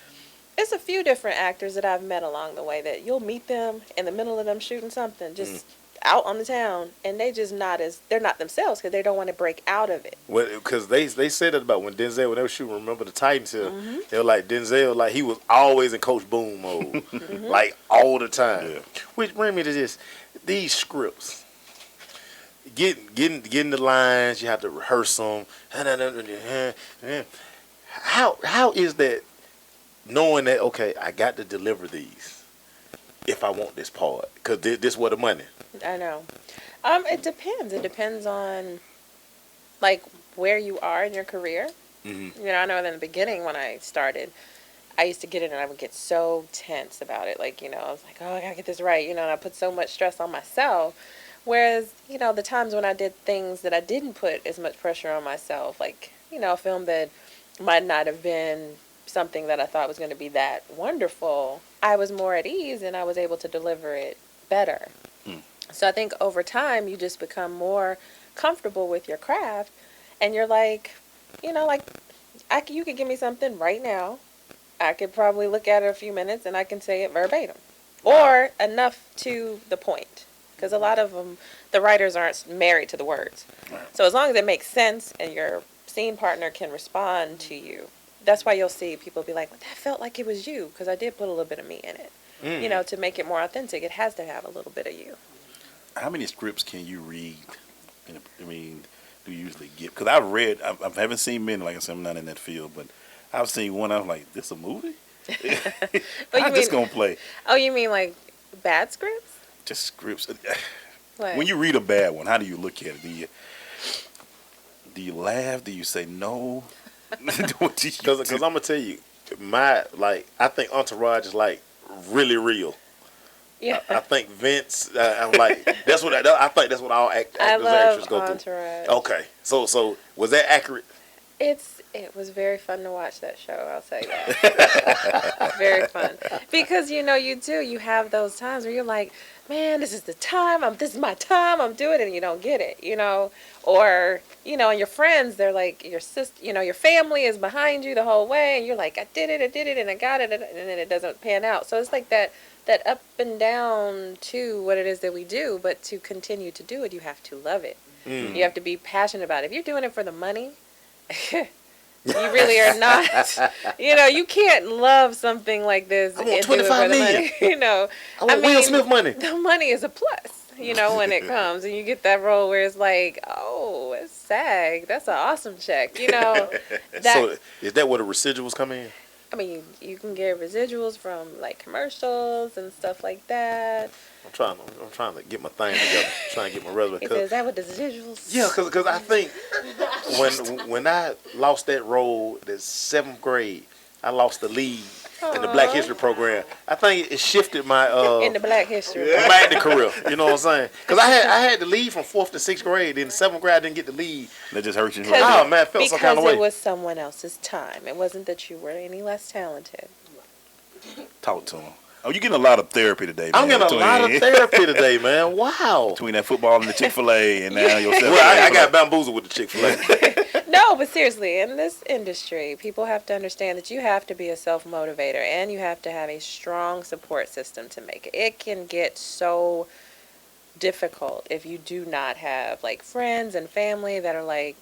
Speaker 11: it's a few different actors that I've met along the way that you'll meet them in the middle of them shooting something, just out on the town, and they're not themselves because they don't want to break out of it.
Speaker 13: Well, because they said that about when they were shooting Remember the Titans here, they were like Denzel, like he was always in Coach Boone mode, like all the time. Yeah. Which brings me to this: these scripts, getting the lines, you have to rehearse them. How is that? Knowing that, okay, I got to deliver these if I want this part, because this where the money.
Speaker 11: I know. It depends. It depends on, like, where you are in your career. You know, I know in the beginning when I started, I used to get it and I would get so tense about it. Like, you know, I was like, oh, I gotta get this right. You know, and I put so much stress on myself. Whereas, you know, the times when I did things that I didn't put as much pressure on myself, like, you know, a film that might not have been something that I thought was going to be that wonderful, I was more at ease and I was able to deliver it better. So I think over time you just become more comfortable with your craft, and you're like, you know, like you could give me something right now, I could probably look at it a few minutes and I can say it verbatim, or enough to the point, because a lot of them, the writers aren't married to the words. So as long as it makes sense and your scene partner can respond to you, that's why you'll see people be like, well, that felt like it was you, because I did put a little bit of me in it. You know, to make it more authentic, it has to have a little bit of you.
Speaker 2: How many scripts can you read? I mean, do you usually get? Because I've read, I haven't seen many, like I said, I'm not in that field, but I've seen one, I'm like, this a movie? How's this going to play?
Speaker 11: Oh, you mean like bad scripts?
Speaker 2: Just scripts.
Speaker 11: What?
Speaker 2: When you read a bad one, how do you look at it? Do you laugh? Do you say no?
Speaker 13: Because I'm going to tell you, I think Entourage is like really real.
Speaker 11: Yeah.
Speaker 13: I think Vince, I'm like, I think that's what all actors and actors go
Speaker 11: Entourage.
Speaker 13: through. Okay. So was that accurate?
Speaker 11: It was very fun to watch that show, I'll say that. Very fun. Because, you know, you have those times where you're like, man, this is the time, this is my time, I'm doing it, and you don't get it, you know. Or, you know, and your friends, they're like, your sister, you know, your family is behind you the whole way, and you're like, I did it, and I got it, and then it doesn't pan out. So it's like that up and down to what it is that we do, but to continue to do it, you have to love it. You have to be passionate about it. If you're doing it for the money, You really are not. You can't love something like this.
Speaker 13: I want $25 million.
Speaker 11: I
Speaker 13: want Will Smith money.
Speaker 11: The money is a plus, when it comes. And you get that role where it's like, oh, it's SAG. That's an awesome check.
Speaker 13: So is that where the residuals come in?
Speaker 11: I mean, you can get residuals from commercials and stuff like that.
Speaker 13: I'm trying to get my thing together. I'm trying to get my resume.
Speaker 11: Is that what the residuals?
Speaker 13: Yeah, because I think when I lost that role, the 7th grade, I lost the lead in the Black History program. I think it shifted my
Speaker 11: in the Black History
Speaker 13: my acting career. You know what I'm saying? Because I had the lead from 4th to 6th grade. In the 7th grade, I didn't get the lead.
Speaker 20: That just hurt you.
Speaker 13: Oh man, I felt some kind of way.
Speaker 11: Because it was someone else's time. It wasn't that you were any less talented.
Speaker 20: Talk to him. Oh, you getting a lot of therapy today, man.
Speaker 13: I'm getting a lot of therapy today, man. Wow.
Speaker 20: Between that football and the Chick-fil-A and now yourself.
Speaker 13: Well, I got bamboozled with the Chick-fil-A.
Speaker 11: No, but seriously, in this industry, people have to understand that you have to be a self-motivator and you have to have a strong support system to make it. It can get so difficult if you do not have friends and family that are like,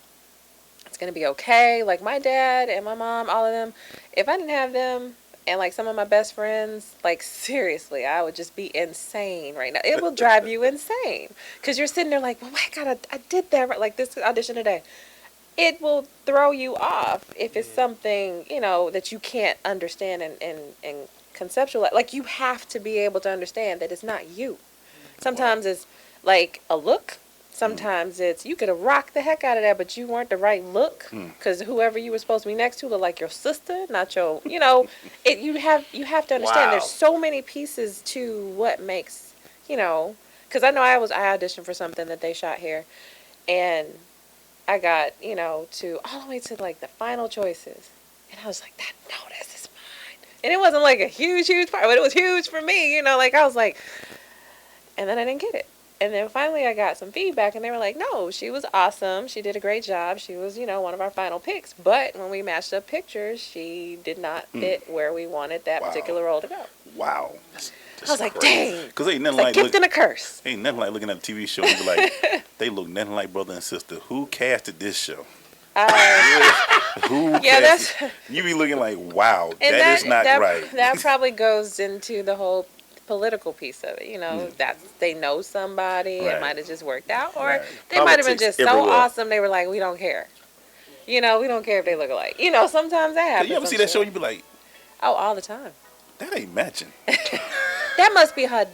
Speaker 11: it's going to be okay. Like my dad and my mom, all of them, if I didn't have them, and some of my best friends, seriously, I would just be insane right now. It will drive you insane because you're sitting there like, well, my God, I did that right. Like this audition today. It will throw you off if it's something, that you can't understand and conceptualize. Like you have to be able to understand that it's not you. Sometimes it's like a look. Sometimes it's you could have rocked the heck out of that, but you weren't the right look because whoever you were supposed to be next to looked like your sister, not your. You have to understand.
Speaker 13: Wow.
Speaker 11: There's so many pieces to what makes because I know I auditioned for something that they shot here, and I got to all the way to the final choices, and I was like, this is mine, and it wasn't a huge part, but it was huge for me. I was like, and then I didn't get it. And then finally I got some feedback and they were like, no, she was awesome. She did a great job. She was, one of our final picks. But when we matched up pictures, she did not fit where we wanted that particular role to go.
Speaker 20: Wow.
Speaker 11: I was like, dang.
Speaker 20: Because ain't nothing like
Speaker 11: gift and a curse.
Speaker 20: Ain't nothing like looking at a TV show and be like, they look nothing like brother and sister. Who casted this show? Who casted? You be looking like, wow, that is not right.
Speaker 11: That probably goes into the whole political piece of it, that they know somebody, it might have just worked out, or they might have been just so awesome they were like, we don't care, we don't care if they look alike, sometimes that happens.
Speaker 20: You ever see that show, you be like,
Speaker 11: oh, all the time,
Speaker 20: that ain't matching.
Speaker 11: That must be her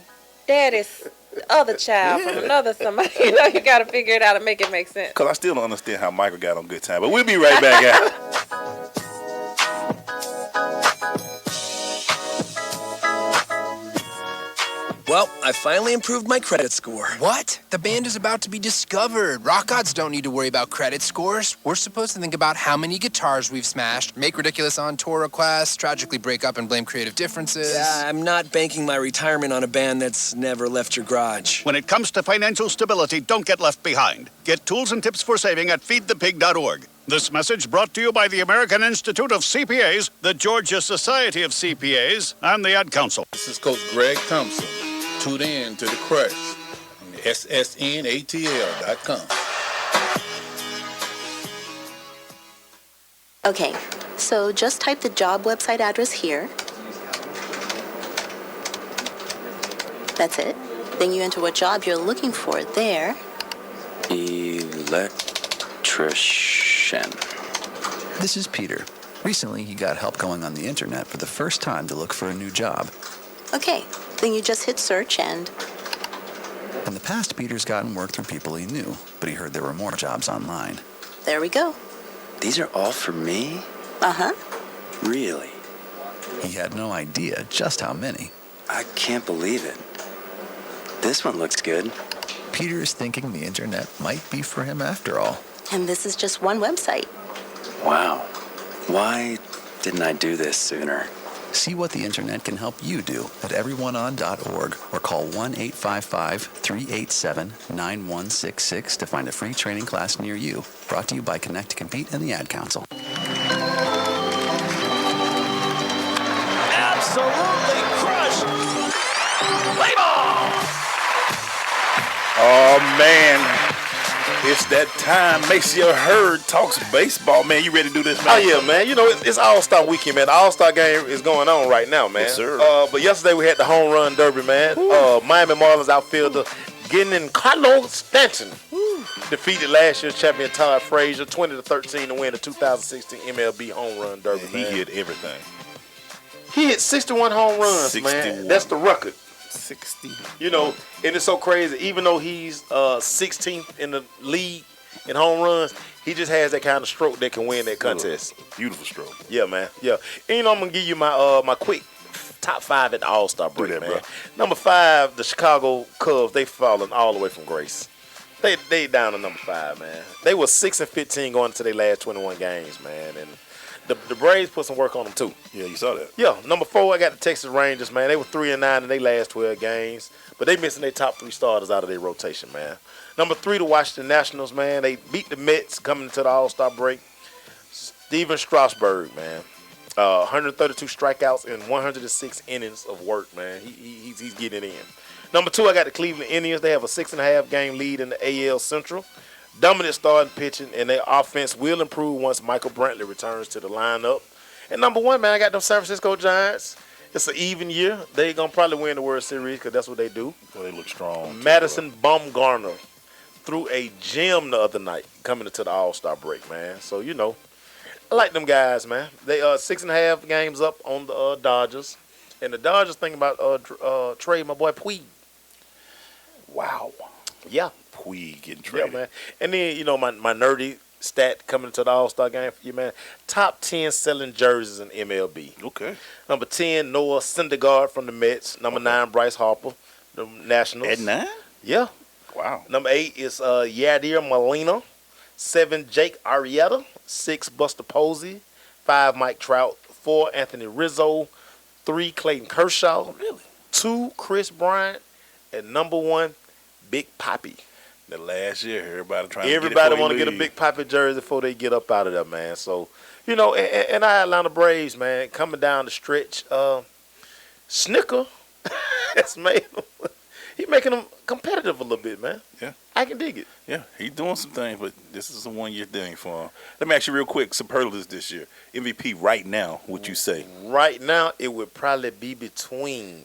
Speaker 11: daddy's other child from another somebody. You got to figure it out and make it make sense.
Speaker 20: Because I still don't understand how Michael got on Good Time, but we'll be right back out.
Speaker 6: Well, I finally improved my credit score.
Speaker 9: What? The band is about to be discovered. Rock gods don't need to worry about credit scores. We're supposed to think about how many guitars we've smashed, make ridiculous on-tour requests, tragically break up and blame creative differences.
Speaker 6: I'm not banking my retirement on a band that's never left your garage.
Speaker 15: When it comes to financial stability, don't get left behind. Get tools and tips for saving at feedthepig.org. This message brought to you by the American Institute of CPAs, the Georgia Society of CPAs, and the Ad Council.
Speaker 23: This is Coach Greg Thompson. Tune in to The Crush on SSNATL.com.
Speaker 24: Okay, so just type the job website address here. That's it. Then you enter what job you're looking for there.
Speaker 4: Electrician. This is Peter. Recently, he got help going on the internet for the first time to look for a new job.
Speaker 24: Okay, then you just hit search and...
Speaker 4: In the past, Peter's gotten work through people he knew, but he heard there were more jobs online.
Speaker 24: There we go.
Speaker 4: These are all for me?
Speaker 24: Uh-huh.
Speaker 4: Really? He had no idea just how many.
Speaker 25: I can't believe it. This one looks good.
Speaker 4: Peter is thinking the internet might be for him after all.
Speaker 24: And this is just one website.
Speaker 25: Wow. Why didn't I do this sooner?
Speaker 4: See what the internet can help you do at everyoneon.org or call 1-855-387-9166 to find a free training class near you. Brought to you by Connect to Compete and the Ad Council.
Speaker 14: Absolutely crushed. Play ball.
Speaker 20: Oh, man. It's that time. Maceo Hurd talks baseball. Man, you ready to do this, man?
Speaker 13: Oh, yeah, man. You know, it's All-Star weekend, man. The All-Star game is going on right now, man.
Speaker 20: Yes, sir.
Speaker 13: But yesterday we had the home run derby, man. Miami Marlins outfielder getting Carlos Stanton defeated last year's champion Todd Frazier 20-13 to win the 2016 MLB home run derby, man.
Speaker 20: He hit everything.
Speaker 13: He hit 61 home runs,
Speaker 20: 61.
Speaker 13: man. That's the record.
Speaker 20: 60.
Speaker 13: You know, and it's so crazy. Even though he's 16th in the league in home runs, he just has that kind of stroke that can win that contest.
Speaker 20: Beautiful stroke.
Speaker 13: Yeah, man. Yeah. And you know, I'm gonna give you my my quick top 5 at the All-Star break, man. Bro. Number 5, the Chicago Cubs. They fallen all the way from grace. They down to number 5, man. They were 6-15 going into their last 21 games, man, and the Braves put some work on them too.
Speaker 20: Yeah, you saw that.
Speaker 13: Yeah, number 4, I got the Texas Rangers, man. They were 3-9 in their last 12 games, but they missing their top 3 starters out of their rotation, man. Number 3, the Washington Nationals, man. They beat the Mets coming into the All-Star break. Steven Strasburg, man. 132 strikeouts and 106 innings of work, man. He's getting it in. Number 2, I got the Cleveland Indians. They have a 6.5 game lead in the AL Central. Dominant starting pitching, and their offense will improve once Michael Brantley returns to the lineup. And number 1, man, I got them San Francisco Giants. It's an even year. They're going to probably win the World Series because that's what they do.
Speaker 20: Well, they look strong.
Speaker 13: Madison Bumgarner threw a gem the other night coming into the All-Star break, man. So, you know, I like them guys, man. They 6.5 games up on the Dodgers. And the Dodgers thinking about trade my boy Puig.
Speaker 20: Wow.
Speaker 13: Yeah.
Speaker 20: Puig getting traded.
Speaker 13: Yeah, man. And then, you know, my nerdy stat coming into the All-Star game for you, man. Top 10 selling jerseys in MLB.
Speaker 20: Okay.
Speaker 13: Number 10, Noah Syndergaard from the Mets. Number 9, Bryce Harper, the Nationals.
Speaker 20: At 9?
Speaker 13: Yeah.
Speaker 20: Wow.
Speaker 13: Number 8 is Yadier Molina. 7, Jake Arrieta. 6, Buster Posey. 5, Mike Trout. 4, Anthony Rizzo. 3, Clayton Kershaw.
Speaker 20: Really?
Speaker 13: 2, Chris Bryant. And number 1, Big Papi.
Speaker 20: The last year, everybody
Speaker 13: want to get a Big Papi jersey before they get up out of there, man. So, you know, and our Atlanta Braves, man, coming down the stretch. Snicker, that's made him. He making them competitive a little bit, man.
Speaker 20: Yeah.
Speaker 13: I can dig it.
Speaker 20: Yeah, he's doing some things, but this is a one-year thing for him. Let me ask you real quick, superlatives this year. MVP right now, what you say?
Speaker 13: Right now, it would probably be between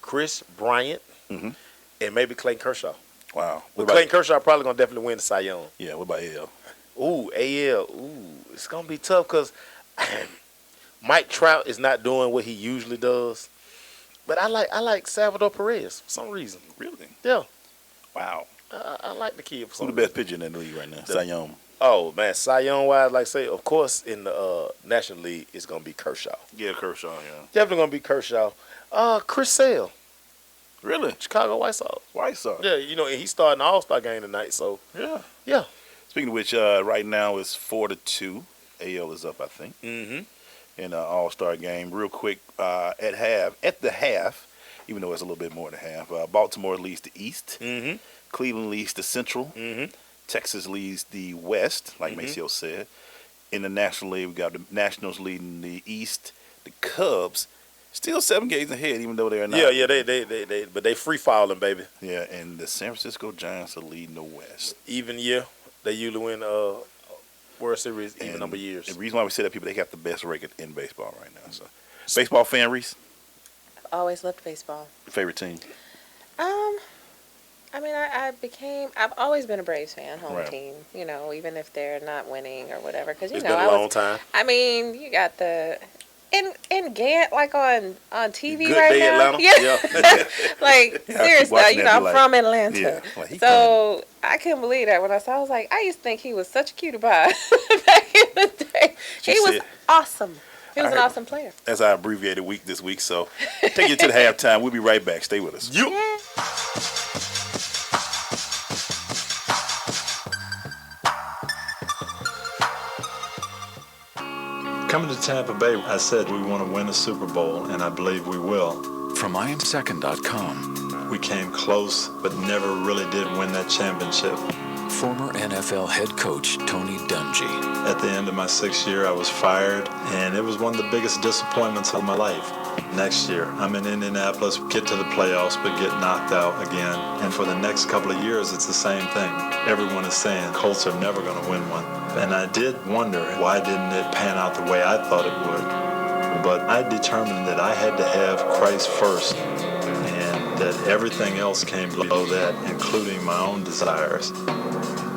Speaker 13: Chris Bryant and maybe Clayton Kershaw.
Speaker 20: Wow.
Speaker 13: But Clayton Kershaw probably going to definitely win the Cy Young.
Speaker 20: Yeah, what about AL?
Speaker 13: Ooh, AL. Ooh, it's going to be tough because Mike Trout is not doing what he usually does. But I like Salvador Perez for some reason.
Speaker 20: Really?
Speaker 13: Yeah.
Speaker 20: Wow.
Speaker 13: I like the kid for some
Speaker 20: reason. Who's the best pitcher in that league right now? Cy Young.
Speaker 13: Oh, man, Cy Young-wise, like I say, of course, in the National League, it's going to be Kershaw.
Speaker 20: Yeah, Kershaw, yeah.
Speaker 13: Definitely going to be Kershaw. Chris Sale.
Speaker 20: Really?
Speaker 13: Chicago White Sox.
Speaker 20: White Sox.
Speaker 13: Yeah, you know, and he's starting the All-Star game tonight, so.
Speaker 20: Yeah.
Speaker 13: Yeah.
Speaker 20: Speaking of which, right now it's 4-2. AL is up, I think.
Speaker 13: Mm-hmm.
Speaker 20: In an All-Star game. Real quick, at the half, even though it's a little bit more than half, Baltimore leads the East.
Speaker 13: Mm-hmm.
Speaker 20: Cleveland leads the Central.
Speaker 13: Mm-hmm.
Speaker 20: Texas leads the West, like Maceo said. In the National League, we got the Nationals leading the East. The Cubs still 7 games ahead, even though they're not.
Speaker 13: Yeah, but they free falling, baby.
Speaker 20: Yeah, and the San Francisco Giants are leading the West.
Speaker 13: Even year, they usually win World Series even number of years.
Speaker 20: The reason why we say that, people, they got the best record in baseball right now. So, baseball fan, Reece?
Speaker 11: I've always loved baseball.
Speaker 20: Your favorite team?
Speaker 11: I mean, I've always been a Braves fan, home
Speaker 20: Right.
Speaker 11: team, you know, even if they're not winning or whatever. Because,
Speaker 13: It's been a long time.
Speaker 11: I mean, you got in Gant, like on TV
Speaker 13: Good
Speaker 11: right
Speaker 13: Day
Speaker 11: now.
Speaker 13: Atlanta.
Speaker 11: Yeah. Like,
Speaker 20: Yeah, I keep
Speaker 11: seriously,
Speaker 20: watching
Speaker 11: you
Speaker 20: that,
Speaker 11: know,
Speaker 20: be
Speaker 11: I'm
Speaker 20: like,
Speaker 11: from Atlanta.
Speaker 20: yeah, like, he
Speaker 11: So I couldn't believe that when I saw, I was like, I used to think he was such a cutie pie back in the day. He was awesome. He was an awesome player.
Speaker 20: That's our abbreviated week this week. So, take you to the halftime. We'll be right back. Stay with us.
Speaker 11: Yeah.
Speaker 3: Coming to Tampa Bay, I said we want to win a Super Bowl, and I believe we will.
Speaker 4: From IamSecond.com.
Speaker 3: We came close, but never really did win that championship.
Speaker 4: Former NFL head coach Tony Dungy.
Speaker 3: At the end of my 6th year, I was fired, and it was one of the biggest disappointments of my life. next year. I'm in Indianapolis, get to the playoffs, but get knocked out again. And for the next couple of years, it's the same thing. Everyone is saying Colts are never going to win one. And I did wonder, why didn't it pan out the way I thought it would? But I determined that I had to have Christ first, and that everything else came below that, including my own desires.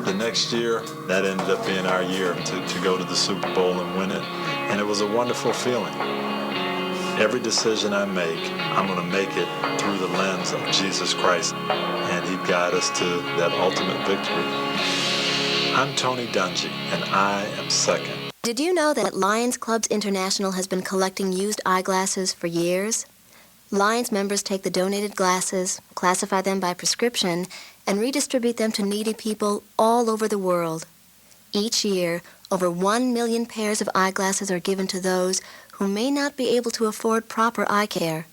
Speaker 3: The next year, that ended up being our year to go to the Super Bowl and win it. And it was a wonderful feeling. Every decision I make, I'm going to make it through the lens of Jesus Christ, and He'd guide us to that ultimate victory. I'm Tony Dungy, and I am second.
Speaker 17: Did you know that Lions Clubs International has been collecting used eyeglasses for years? Lions members take the donated glasses, classify them by prescription, and redistribute them to needy people all over the world. Each year, over 1 million pairs of eyeglasses are given to those who may not be able to afford proper eye care.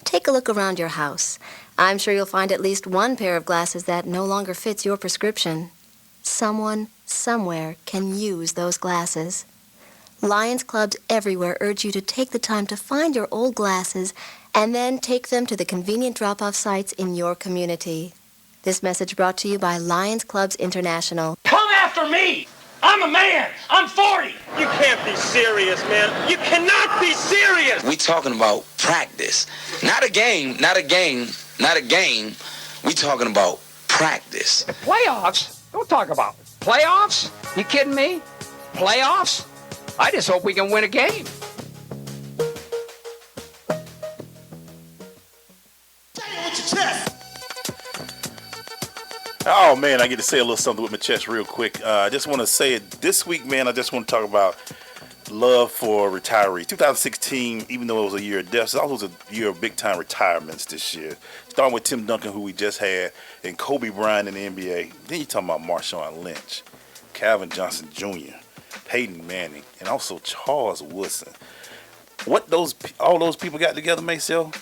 Speaker 17: Take a look around your house. I'm sure you'll find at least one pair of glasses that no longer fits your prescription. Someone, somewhere, can use those glasses. Lions Clubs everywhere urge you to take the time to find your old glasses and then take them to the convenient drop-off sites in your community. This message brought to you by Lions Clubs International.
Speaker 5: Come after me! I'm a man! I'm 40! You can't be serious, man. You cannot be serious!
Speaker 18: We talking about practice. Not a game, not a game, not a game. We talking about practice.
Speaker 7: Playoffs? Don't talk about playoffs. You kidding me? Playoffs? I just hope we can win a game.
Speaker 5: Say it with your chest!
Speaker 20: Oh, man, I get to say a little something with my chest real quick. I just want to say it this week, man. I just want to talk about love for retirees. 2016, even though it was a year of deaths, it also was a year of big-time retirements this year. Starting with Tim Duncan, who we just had, and Kobe Bryant in the NBA. Then you're talking about Marshawn Lynch, Calvin Johnson Jr., Peyton Manning, and also Charles Woodson. What all those people got together, Maceo?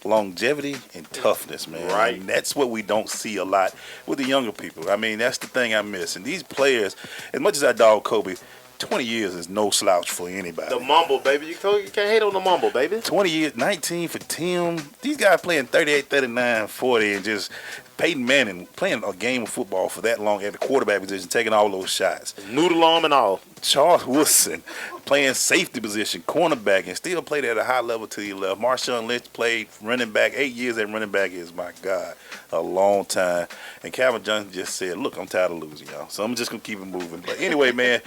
Speaker 20: Longevity and toughness, man.
Speaker 13: Right.
Speaker 20: And that's what we don't see a lot with the younger people. I mean, that's the thing I miss. And these players, as much as I dog Kobe, 20 years is no slouch for anybody.
Speaker 13: The mumble, baby. You can't hate on the mumble, baby.
Speaker 20: 20 years, 19 for Tim. These guys playing 38, 39, 40, and just Peyton Manning playing a game of football for that long at the quarterback position, taking all those shots.
Speaker 13: Noodle arm and all.
Speaker 20: Charles Woodson playing safety position, cornerback, and still played at a high level till he left. Marshawn Lynch played running back. 8 years at running back is, my God, a long time. And Calvin Johnson just said, look, I'm tired of losing, y'all. So I'm just going to keep it moving. But anyway, man,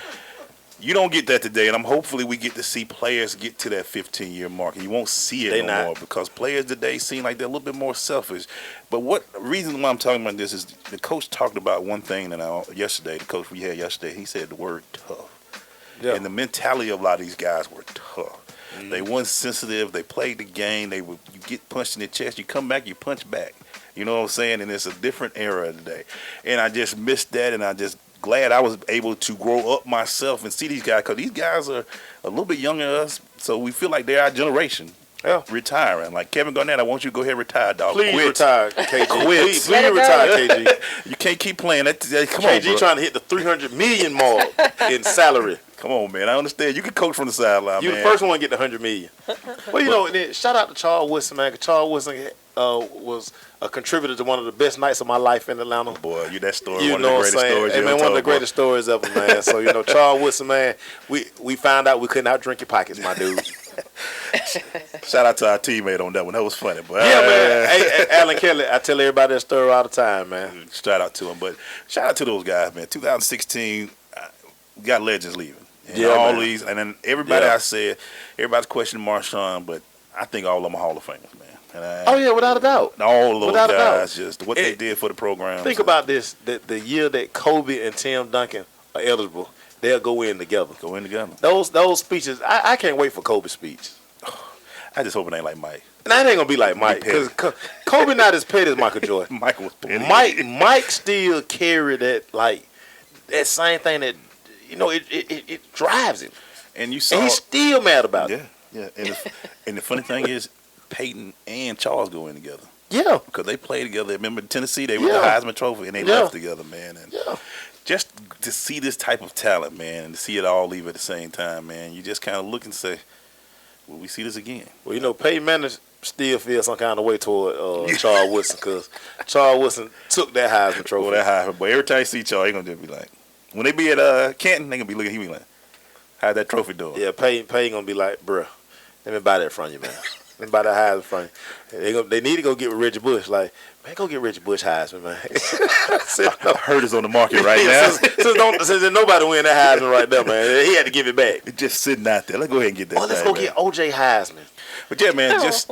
Speaker 20: you don't get that today, and hopefully we get to see players get to that 15-year mark. And you won't see it no more because players today seem like they're a little bit more selfish. But what reason why I'm talking about this is the coach talked about one thing yesterday. The coach we had yesterday, he said the word tough. Yeah. And the mentality of a lot of these guys were tough. Mm-hmm. They weren't sensitive. They played the game. You get punched in the chest. You come back, you punch back. You know what I'm saying? And it's a different era today. And I just missed that, and I just glad I was able to grow up myself and see these guys, because these guys are a little bit younger than us, so we feel like they're our generation. Yeah. Retiring. Like Kevin Garnett, I want you to go ahead and retire, dog.
Speaker 13: Please retire, KG.
Speaker 20: Please retire, KG. You can't keep playing. Come on,
Speaker 13: KG trying to hit the 300 million mark in salary.
Speaker 20: Come on, man. I understand. You can coach from the sideline,
Speaker 13: You
Speaker 20: man.
Speaker 13: the first one to get the 100 million. Well, you know, and then shout out to Charles Woodson, man. 'Cause Charles Woodson was a contributor to one of the best nights of my life in Atlanta.
Speaker 20: Boy, that story,
Speaker 13: you
Speaker 20: one of the greatest stories.
Speaker 13: Hey, man, one of the greatest stories ever, man. So, you know, Charles Woodson, man, we found out we couldn't outdrink your pockets, my dude.
Speaker 20: Shout out to our teammate on that one. That was funny. But
Speaker 13: yeah, man. Hey, Alan Kelly, I tell everybody that story all the time, man.
Speaker 20: Shout out to him. But shout out to those guys, man. 2016, we got legends leaving. And all these, and then everybody I said, everybody's questioning Marshawn, but I think all of them are Hall of Famers, man.
Speaker 13: Oh, yeah, without a doubt.
Speaker 20: All of those guys, just what they did for the program.
Speaker 13: Think about this, the year that Kobe and Tim Duncan are eligible, they'll go in together.
Speaker 20: Go in together.
Speaker 13: Those speeches, I can't wait for Kobe's speech.
Speaker 20: I just hope it ain't like Mike.
Speaker 13: Nah, it ain't gonna be like Mike, because Kobe not as petty as Michael Jordan.
Speaker 20: Mike was petty.
Speaker 13: Mike still carried that same thing that, you know, it drives him.
Speaker 20: And you saw,
Speaker 13: and he's still mad about it.
Speaker 20: Yeah. And the funny thing is, Peyton and Charles go in together.
Speaker 13: Yeah.
Speaker 20: Because they played together. Remember Tennessee, they won the Heisman Trophy, and they left together, man. And just to see this type of talent, man, and to see it all leave at the same time, man, you just kind of look and say, will we see this again?
Speaker 13: Well, you know, Peyton Manning still feels some kind of way toward Charles Woodson because Charles Woodson took that Heisman trophy.
Speaker 20: Well, that Heisman. But every time you see Charles, he gonna just be like, when they be at Canton, they gonna be looking. He be like, how's that trophy doing?
Speaker 13: Yeah, Peyton gonna be like, bruh, let me buy that from you, man. Let me buy that Heisman from you. They need to go get with Reggie Bush. Like, man, go get Reggie Bush Heisman, man.
Speaker 20: I heard it's on the market right now.
Speaker 13: Since nobody win that Heisman right there, man, he had to give it back.
Speaker 20: It's just sitting out there. Let's go ahead and get that.
Speaker 13: Oh, let's go get OJ Heisman.
Speaker 20: But yeah, man, just.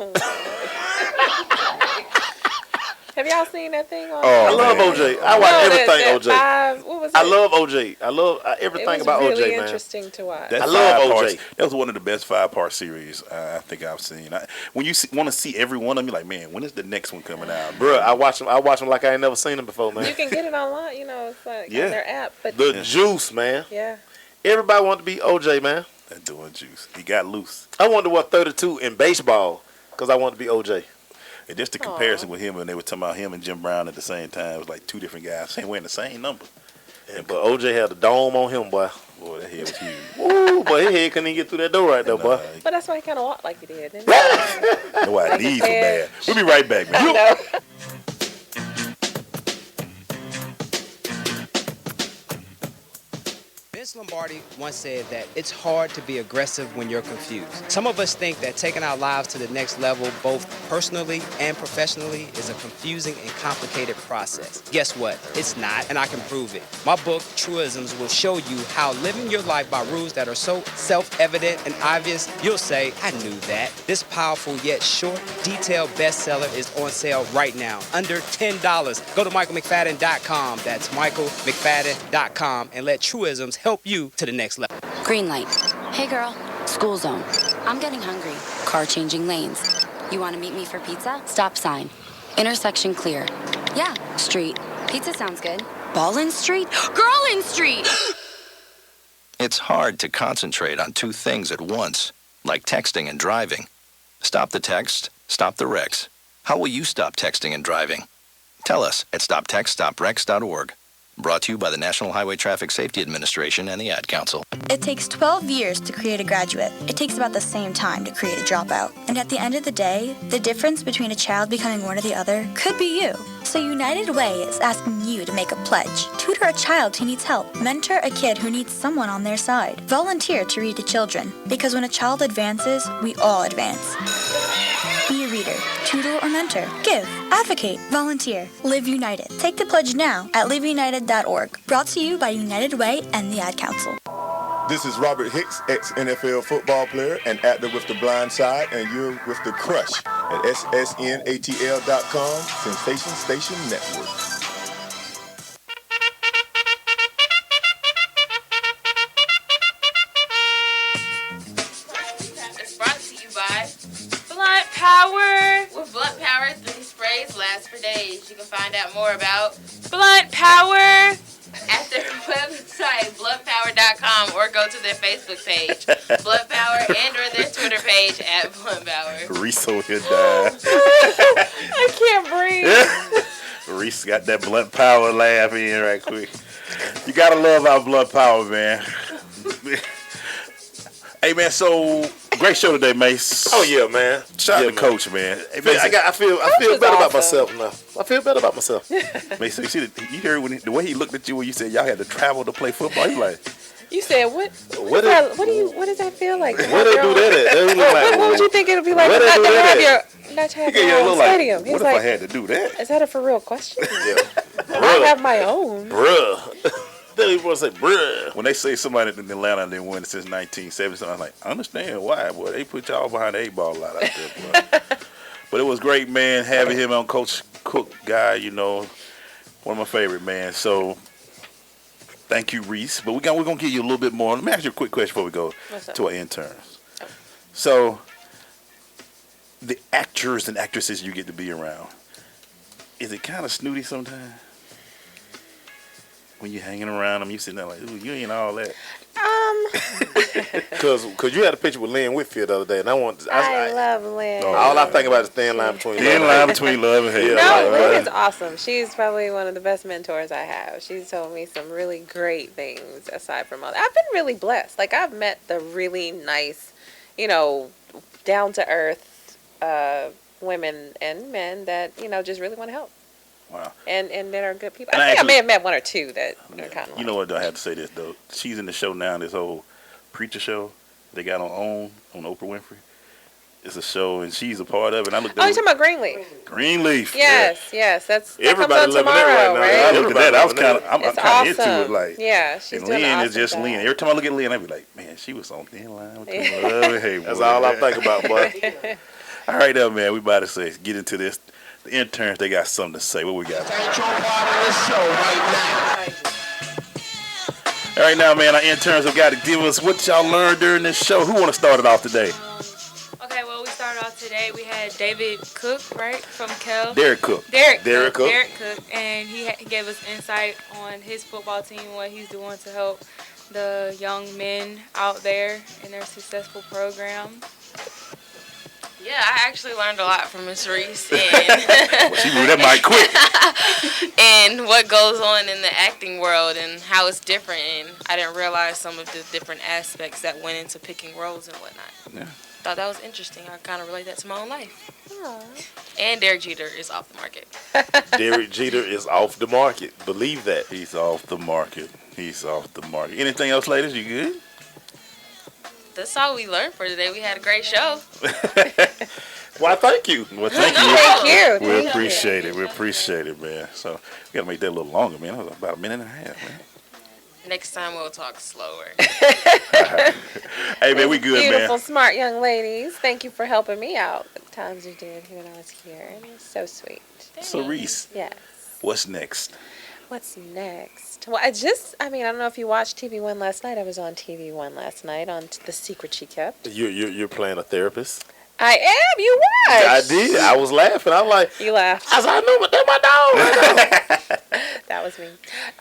Speaker 11: Have y'all seen that thing on?
Speaker 13: I love OJ. I watch everything OJ.
Speaker 11: What was it?
Speaker 13: I love OJ. I love everything about OJ, man.
Speaker 11: It was really interesting to watch.
Speaker 20: I love OJ. That was one of the best 5-part series I think I've seen. When you want to see every one of them, you're like, man, when is the next one coming out?
Speaker 13: Bro, I watch them like I ain't never seen them before, man.
Speaker 11: You can get it online, you know, it's like on their app. But
Speaker 13: the juice, man.
Speaker 11: Yeah.
Speaker 13: Everybody want to be OJ, man.
Speaker 20: That doing juice. He got loose.
Speaker 13: I wanted to wear 32 in baseball because I wanted to be OJ.
Speaker 20: And just the comparison with him, and they were talking about him and Jim Brown at the same time. It was like two different guys wearing the same number.
Speaker 13: Yeah, but OJ had a dome on him, boy.
Speaker 20: Boy, that head was huge.
Speaker 13: Woo, boy, his head couldn't even get through that door right there, boy.
Speaker 11: But that's why he kind of walked like he did. Didn't he?
Speaker 20: No, our knees were bad. We'll be right back, man.
Speaker 11: I know.
Speaker 8: Vince Lombardi once said that it's hard to be aggressive when you're confused. Some of us think that taking our lives to the next level, both personally and professionally, is a confusing and complicated process. Guess what? It's not, and I can prove it. My book, Truisms, will show you how living your life by rules that are so self-evident and obvious, you'll say, I knew that. This powerful yet short, detailed bestseller is on sale right now, under $10. Go to michaelmcfadden.com. That's michaelmcfadden.com, and let Truisms help you to the next level.
Speaker 10: Green light. Hey girl, school zone. I'm getting hungry. Car changing lanes. You want to meet me for pizza? Stop sign. Intersection clear. Yeah, street. Pizza sounds good. Ballin Street? Girlin Street!
Speaker 16: It's hard to concentrate on two things at once, like texting and driving. Stop the text, stop the wrecks. How will you stop texting and driving? Tell us at stoptextstoprex.org. Brought to you by the National Highway Traffic Safety Administration and the Ad Council.
Speaker 12: It takes 12 years to create a graduate. It takes about the same time to create a dropout. And at the end of the day, the difference between a child becoming one or the other could be you. So United Way is asking you to make a pledge. Tutor a child who needs help. Mentor a kid who needs someone on their side. Volunteer to read to children. Because when a child advances, we all advance. Be a reader, tutor or mentor. Give, advocate, volunteer. Live United. Take the pledge now at liveunited.org. Brought to you by United Way and the Ad Council.
Speaker 21: This is Robert Hicks, ex-NFL football player and actor with The Blind Side, and you're with The Crush at ssnatl.com, Sensation Station Network.
Speaker 22: It's brought to you by Blunt Power. With Blunt Power, 3 sprays last for days. You can find out more about Blunt Power at their website, bluntpower.com, or go to their Facebook page, Blunt Power, and or their Twitter page at Blunt Power.
Speaker 20: Reece over here died.
Speaker 11: I can't breathe.
Speaker 20: Reece got that Blunt Power laugh in right quick. You gotta love our Blunt Power, man. Hey, man, so great show today, Mace.
Speaker 13: Oh, yeah, man.
Speaker 20: Shout out to Coach, man. Hey, Mace,
Speaker 13: I feel better about myself now. I feel better about myself.
Speaker 20: Mace, you heard the way he looked at you when you said y'all had to travel to play football. He's like,
Speaker 11: You said what does that feel like?
Speaker 13: Where they do that at?
Speaker 11: What would you think it would be like not to have your own stadium?
Speaker 20: What
Speaker 11: He's
Speaker 20: if
Speaker 11: like,
Speaker 20: I had to do that?
Speaker 11: Is that a for real question? I have my own.
Speaker 13: Bruh. They want to say, bruh.
Speaker 20: When they say somebody in Atlanta didn't win since 1970, I'm like, I understand why, boy. They put y'all behind the 8-ball a lot out there, boy. But it was great, man, having him on. Coach Cook guy, you know, one of my favorite, man. So thank you, Reece. But we're gonna give you a little bit more. Let me ask you a quick question before we go to our interns. So the actors and actresses you get to be around, is it kind of snooty sometimes? When you're hanging around them, you sitting there like, ooh, you ain't all that.
Speaker 13: Cause you had a picture with Lynn Whitfield the other day, and I
Speaker 11: love Lynn.
Speaker 13: All I think about is thin line between
Speaker 20: love and hate.
Speaker 11: No, Lynn is awesome. She's probably one of the best mentors I have. She's told me some really great things aside from all that. I've been really blessed. Like, I've met the really nice down to earth women and men that just really want to help.
Speaker 20: Wow.
Speaker 11: And that are good people.
Speaker 20: And
Speaker 11: I think I may
Speaker 20: actually-
Speaker 11: have met one or two that are kind of.
Speaker 20: You know what? I have to say this though. She's in the show now. This whole preacher show they got on Oprah Winfrey. It's a show, and she's a part of it. And I looked
Speaker 11: Oh,
Speaker 20: at
Speaker 11: you're talking about Greenleaf?
Speaker 20: Greenleaf.
Speaker 11: Yes. That
Speaker 20: Everybody
Speaker 11: comes on
Speaker 20: loving that
Speaker 11: tomorrow,
Speaker 20: right now.
Speaker 11: right?
Speaker 20: I look at that. I was kind of, I'm
Speaker 11: It's
Speaker 20: kind of into it.
Speaker 11: awesome.
Speaker 20: Like,
Speaker 11: Yeah, she's
Speaker 20: and
Speaker 11: doing
Speaker 20: Lynn
Speaker 11: an
Speaker 20: is just
Speaker 11: awesome
Speaker 20: Lynn.
Speaker 11: job.
Speaker 20: Every time I look at Lynn, I be like, man, she was on thin line. Hey,
Speaker 13: That's
Speaker 20: boy.
Speaker 13: all I think about, boy.
Speaker 20: All right, now, man. We about to say get into this. The interns, they got something to say. What we got? All right, now, man. Our interns have got to give us what y'all learned during this show. Who want to start it off today?
Speaker 22: Okay, well, we started off today. We had David Cook, right, from Kell.
Speaker 20: Derek Cook.
Speaker 22: Derek
Speaker 20: Cook.
Speaker 22: And he gave us insight on his football team, what he's doing to help the young men out there in their successful program.
Speaker 1: Yeah, I actually learned a lot from Miss Reece
Speaker 20: Well, she moved that mic quick.
Speaker 1: and what goes on in the acting world and how it's different. And I didn't realize some of the different aspects that went into picking roles and whatnot.
Speaker 20: Yeah.
Speaker 1: Thought that was interesting. I kind of relate that to my own life. And Derek Jeter is off the market.
Speaker 13: Derek Jeter is off the market. Believe that.
Speaker 20: He's off the market. Anything else, ladies? You good?
Speaker 1: That's all we learned for today. We had a great show.
Speaker 13: Why, thank you.
Speaker 20: Well, thank you.
Speaker 1: Thank you.
Speaker 20: We appreciate it. We appreciate it, man. So we got to make that a little longer, man. That was about a minute and a half, man.
Speaker 1: Next time we'll talk slower.
Speaker 20: Hey, man, we good,
Speaker 11: Beautiful,
Speaker 20: man.
Speaker 11: smart young ladies. Thank you for helping me out the times you did when I was here. It was so sweet.
Speaker 20: So, Reece,
Speaker 11: Yes.
Speaker 20: what's next?
Speaker 11: What's next? Well, I don't know if you watched TV One last night. I was on TV One last night on The Secret She Kept.
Speaker 13: You're playing a therapist?
Speaker 11: I am. You watched.
Speaker 13: I did. I was laughing. I was like,
Speaker 11: You laughed.
Speaker 13: I was like, no, but that's my dog.
Speaker 11: That was me.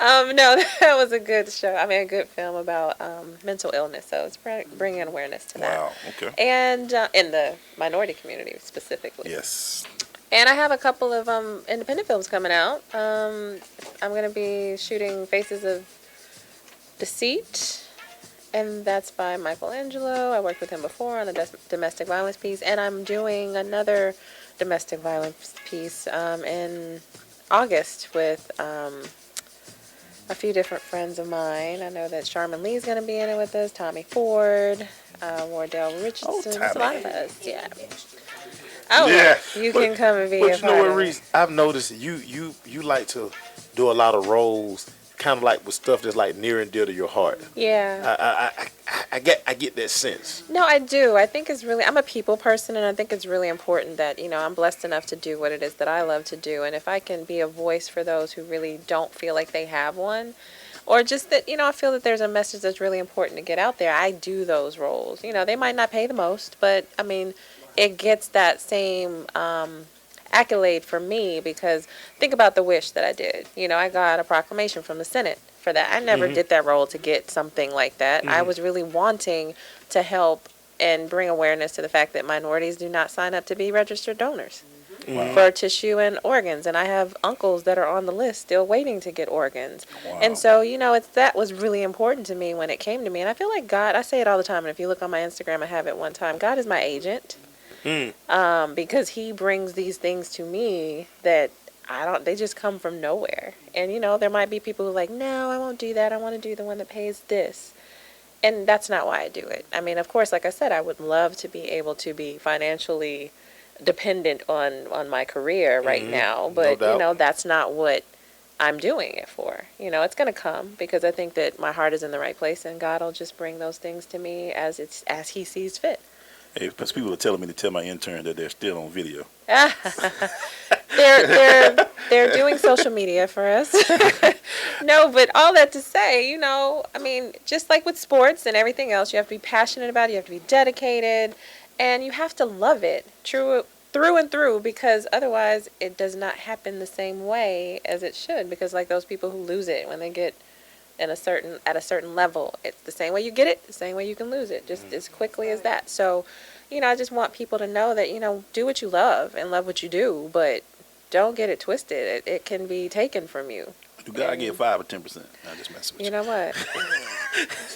Speaker 11: No, that was a good show. I mean, a good film about mental illness. So it's bringing awareness to that.
Speaker 20: Wow. Okay.
Speaker 11: And in the minority community specifically.
Speaker 20: Yes.
Speaker 11: And I have a couple of independent films coming out. I'm going to be shooting Faces of Deceit, and that's by Michelangelo. I worked with him before on the domestic violence piece, and I'm doing another domestic violence piece in August with a few different friends of mine. I know that Charmin Lee's going to be in it with us, Tommy Ford, Wardell Richardson. There's a lot of us, yeah. Oh,
Speaker 13: Yeah.
Speaker 11: You can come and be a
Speaker 13: But you know
Speaker 11: part
Speaker 13: what,
Speaker 11: of it.
Speaker 13: Reece? I've noticed you like to do a lot of roles, kind of like with stuff that's like near and dear to your heart.
Speaker 11: Yeah.
Speaker 13: I get that sense.
Speaker 11: No, I do. I think it's really, I'm a people person, and I think it's really important that, I'm blessed enough to do what it is that I love to do. And if I can be a voice for those who really don't feel like they have one, or just that, I feel that there's a message that's really important to get out there, I do those roles. They might not pay the most, but, I mean, it gets that same accolade for me, because think about The Wish that I did. I got a proclamation from the Senate for that. I never did that role to get something like that. I was really wanting to help and bring awareness to the fact that minorities do not sign up to be registered donors for tissue and organs. And I have uncles that are on the list still waiting to get organs. And so, that was really important to me when it came to me. And I feel like God, I say it all the time, and if you look on my Instagram, I have it one time, God is my agent. Because he brings these things to me that they just come from nowhere. And, there might be people who are like, no, I won't do that. I want to do the one that pays this. And that's not why I do it. I mean, of course, like I said, I would love to be able to be financially dependent on my career right now. But, that's not what I'm doing it for. It's going to come, because I think that my heart is in the right place, and God will just bring those things to me as he sees fit.
Speaker 20: Hey, because people are telling me to tell my intern that they're still on video.
Speaker 11: They're doing social media for us. No, but all that to say, I mean, just like with sports and everything else, you have to be passionate about it, you have to be dedicated, and you have to love it through and through, because otherwise it does not happen the same way as it should. Because like those people who lose it when they get at a certain level, it's the same way you get it, the same way you can lose it, just as quickly as that. So, I just want people to know that, do what you love and love what you do, but don't get it twisted. It can be taken from you.
Speaker 20: Do God get 5 or 10%? I just mess with you.
Speaker 11: You know what?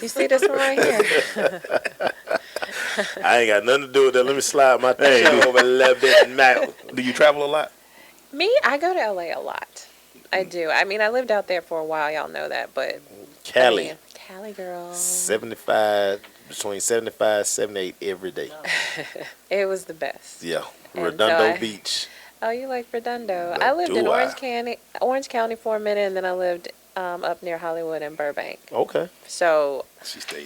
Speaker 11: You see this one right here?
Speaker 13: I ain't got nothing to do with that. Let me slide my tongue over a little bit now.
Speaker 20: Do you travel a lot?
Speaker 11: Me, I go to LA a lot. I do. I mean, I lived out there for a while. Y'all know that, but
Speaker 13: Cali.
Speaker 11: I mean, Cali girl.
Speaker 13: 75, between 75, 78 every day.
Speaker 11: It was the best.
Speaker 13: Yeah.
Speaker 11: And
Speaker 13: Redondo Beach.
Speaker 11: Oh, you like Redondo? I lived in Orange County for a minute, and then I lived up near Hollywood and Burbank.
Speaker 13: Okay.
Speaker 11: So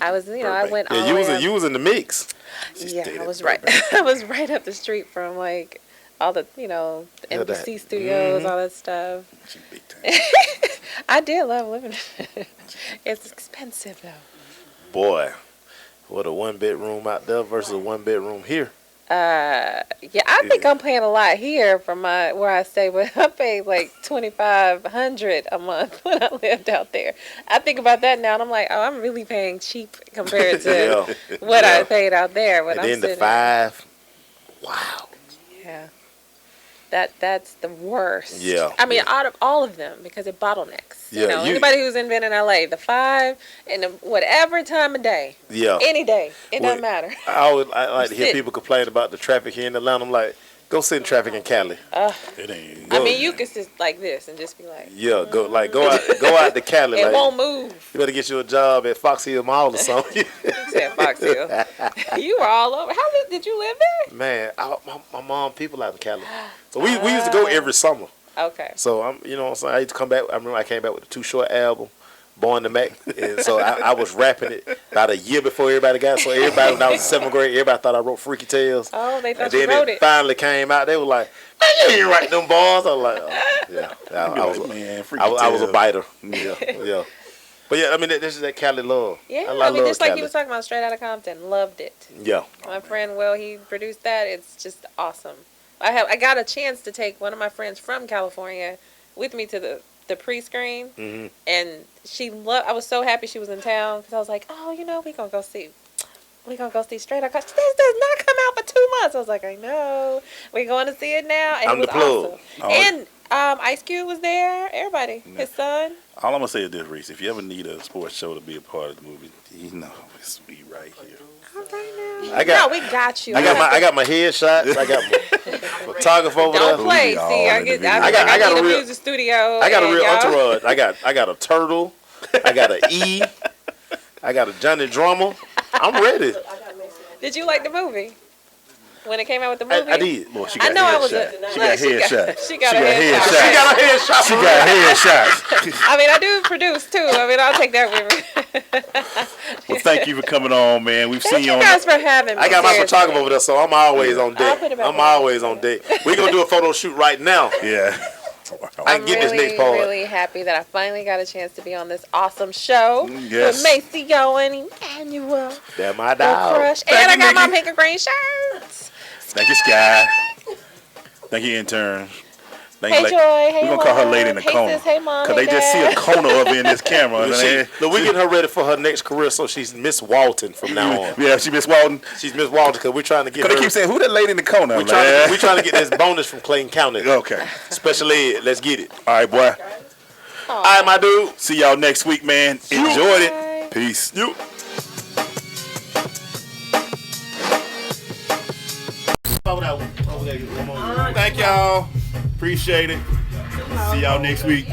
Speaker 11: I was, I went all the way up.
Speaker 13: You was in the mix.
Speaker 11: Yeah, I was right. I was right up the street from like all the, the NBC studios, all that stuff. I did love living. It's expensive though.
Speaker 13: Boy, what a 1-bedroom out there versus a 1-bedroom here.
Speaker 11: Yeah, I think I'm paying a lot here for where I stay, but I paid like $2,500 a month when I lived out there. I think about that now, and I'm like, oh, I'm really paying cheap compared to what I paid out there. When
Speaker 13: and
Speaker 11: I'm
Speaker 13: then the 5. Wow.
Speaker 11: Yeah. That's the worst.
Speaker 13: Yeah.
Speaker 11: I mean, out of all of them, because it bottlenecks.
Speaker 13: Yeah,
Speaker 11: anybody who's been in LA, the 5 and whatever time of day.
Speaker 13: Yeah.
Speaker 11: Any day. It doesn't matter.
Speaker 13: I like to hear people complain about the traffic here in Atlanta. I'm like, go sit in traffic in Cali. It ain't.
Speaker 11: I mean, you can sit like this and just be like.
Speaker 13: Yeah, go out to Cali.
Speaker 11: It won't move.
Speaker 13: You better get you a job at Fox Hill Mall or something.
Speaker 11: You said Fox Hill. You were all over. Did you live there?
Speaker 13: Man, my mom people out in Cali. So we used to go every summer.
Speaker 11: Okay.
Speaker 13: So I'm, what I'm saying, I used to come back. I remember I came back with the Too Short album, Born to Mac, and so I was rapping it about a year before everybody got. So everybody, when I was in 7th grade, everybody thought I wrote Freaky Tales.
Speaker 11: Oh, they thought
Speaker 13: and then
Speaker 11: you wrote it.
Speaker 13: Finally came out. They were like, "Man, you ain't write them bars." I was like, oh, "Yeah." I was a biter. Yeah. But yeah, I mean, this is that Cali love.
Speaker 11: Yeah, I mean, just like he was talking about, Straight Outta Compton, loved it.
Speaker 13: Yeah.
Speaker 11: My friend Will, he produced that. It's just awesome. I got a chance to take one of my friends from California with me to the pre-screen, and I was so happy she was in town because I was like, oh, we gonna go see Straight Outta Compton. This does not come out for 2 months. I was like, I know, we're going to see it now, and it was awesome. And Ice Cube was there. Everybody, his son.
Speaker 20: All I'm gonna say is this, Reece: if you ever need a sports show to be a part of the movie, it's me right here.
Speaker 11: We got you.
Speaker 13: I got my headshots. I got my photographer over there.
Speaker 11: Don't play. See, I got a real music studio.
Speaker 13: I got a real entourage. I got a turtle. I got an E. I got a Johnny Drummer. I'm ready.
Speaker 11: Did you like the movie? When it came out with the movie?
Speaker 13: I did.
Speaker 20: Well, she got headshots.
Speaker 11: She got a headshot.
Speaker 20: She got headshots.
Speaker 11: I mean, I do produce too. I mean, I'll take that with me.
Speaker 20: Well, thank you for coming on, man. We've seen you on.
Speaker 11: Thank you guys for having me.
Speaker 13: I got my photographer over there, so I'm always on deck. I'm always on deck. We're going to do a photo shoot right now.
Speaker 20: Yeah.
Speaker 13: I can get this next part.
Speaker 11: I'm really happy that I finally got a chance to be on this awesome show
Speaker 20: yes.
Speaker 11: with Maceo and Emmanuel.
Speaker 13: That's my dog.
Speaker 11: Crush. And I got my pink and green shirts.
Speaker 20: Thank you, Sky. Thank you, intern. Thank
Speaker 11: Hey,
Speaker 20: you,
Speaker 11: Joy. Hey,
Speaker 20: we're going to call her Lady in the
Speaker 11: Hey,
Speaker 20: Kona.
Speaker 11: sis. Hey, Mom.
Speaker 20: Because
Speaker 11: Hey,
Speaker 20: they just see
Speaker 11: Dad.
Speaker 20: a Kona of her in this camera.
Speaker 13: Look, we getting her ready for her next career, so she's Miss Walton from now on.
Speaker 20: Yeah, she Miss Walton.
Speaker 13: She's Miss Walton because we're trying to get her.
Speaker 20: Because they keep saying, who that lady in the Kona?
Speaker 13: We're trying to get this bonus from Clayton County.
Speaker 20: Okay.
Speaker 13: Special ed. Let's get it.
Speaker 20: All right, boy.
Speaker 13: All right, my dude.
Speaker 20: See y'all next week, man. Enjoyed it. Peace.
Speaker 13: You.
Speaker 20: Thank y'all. Appreciate it. See y'all next week.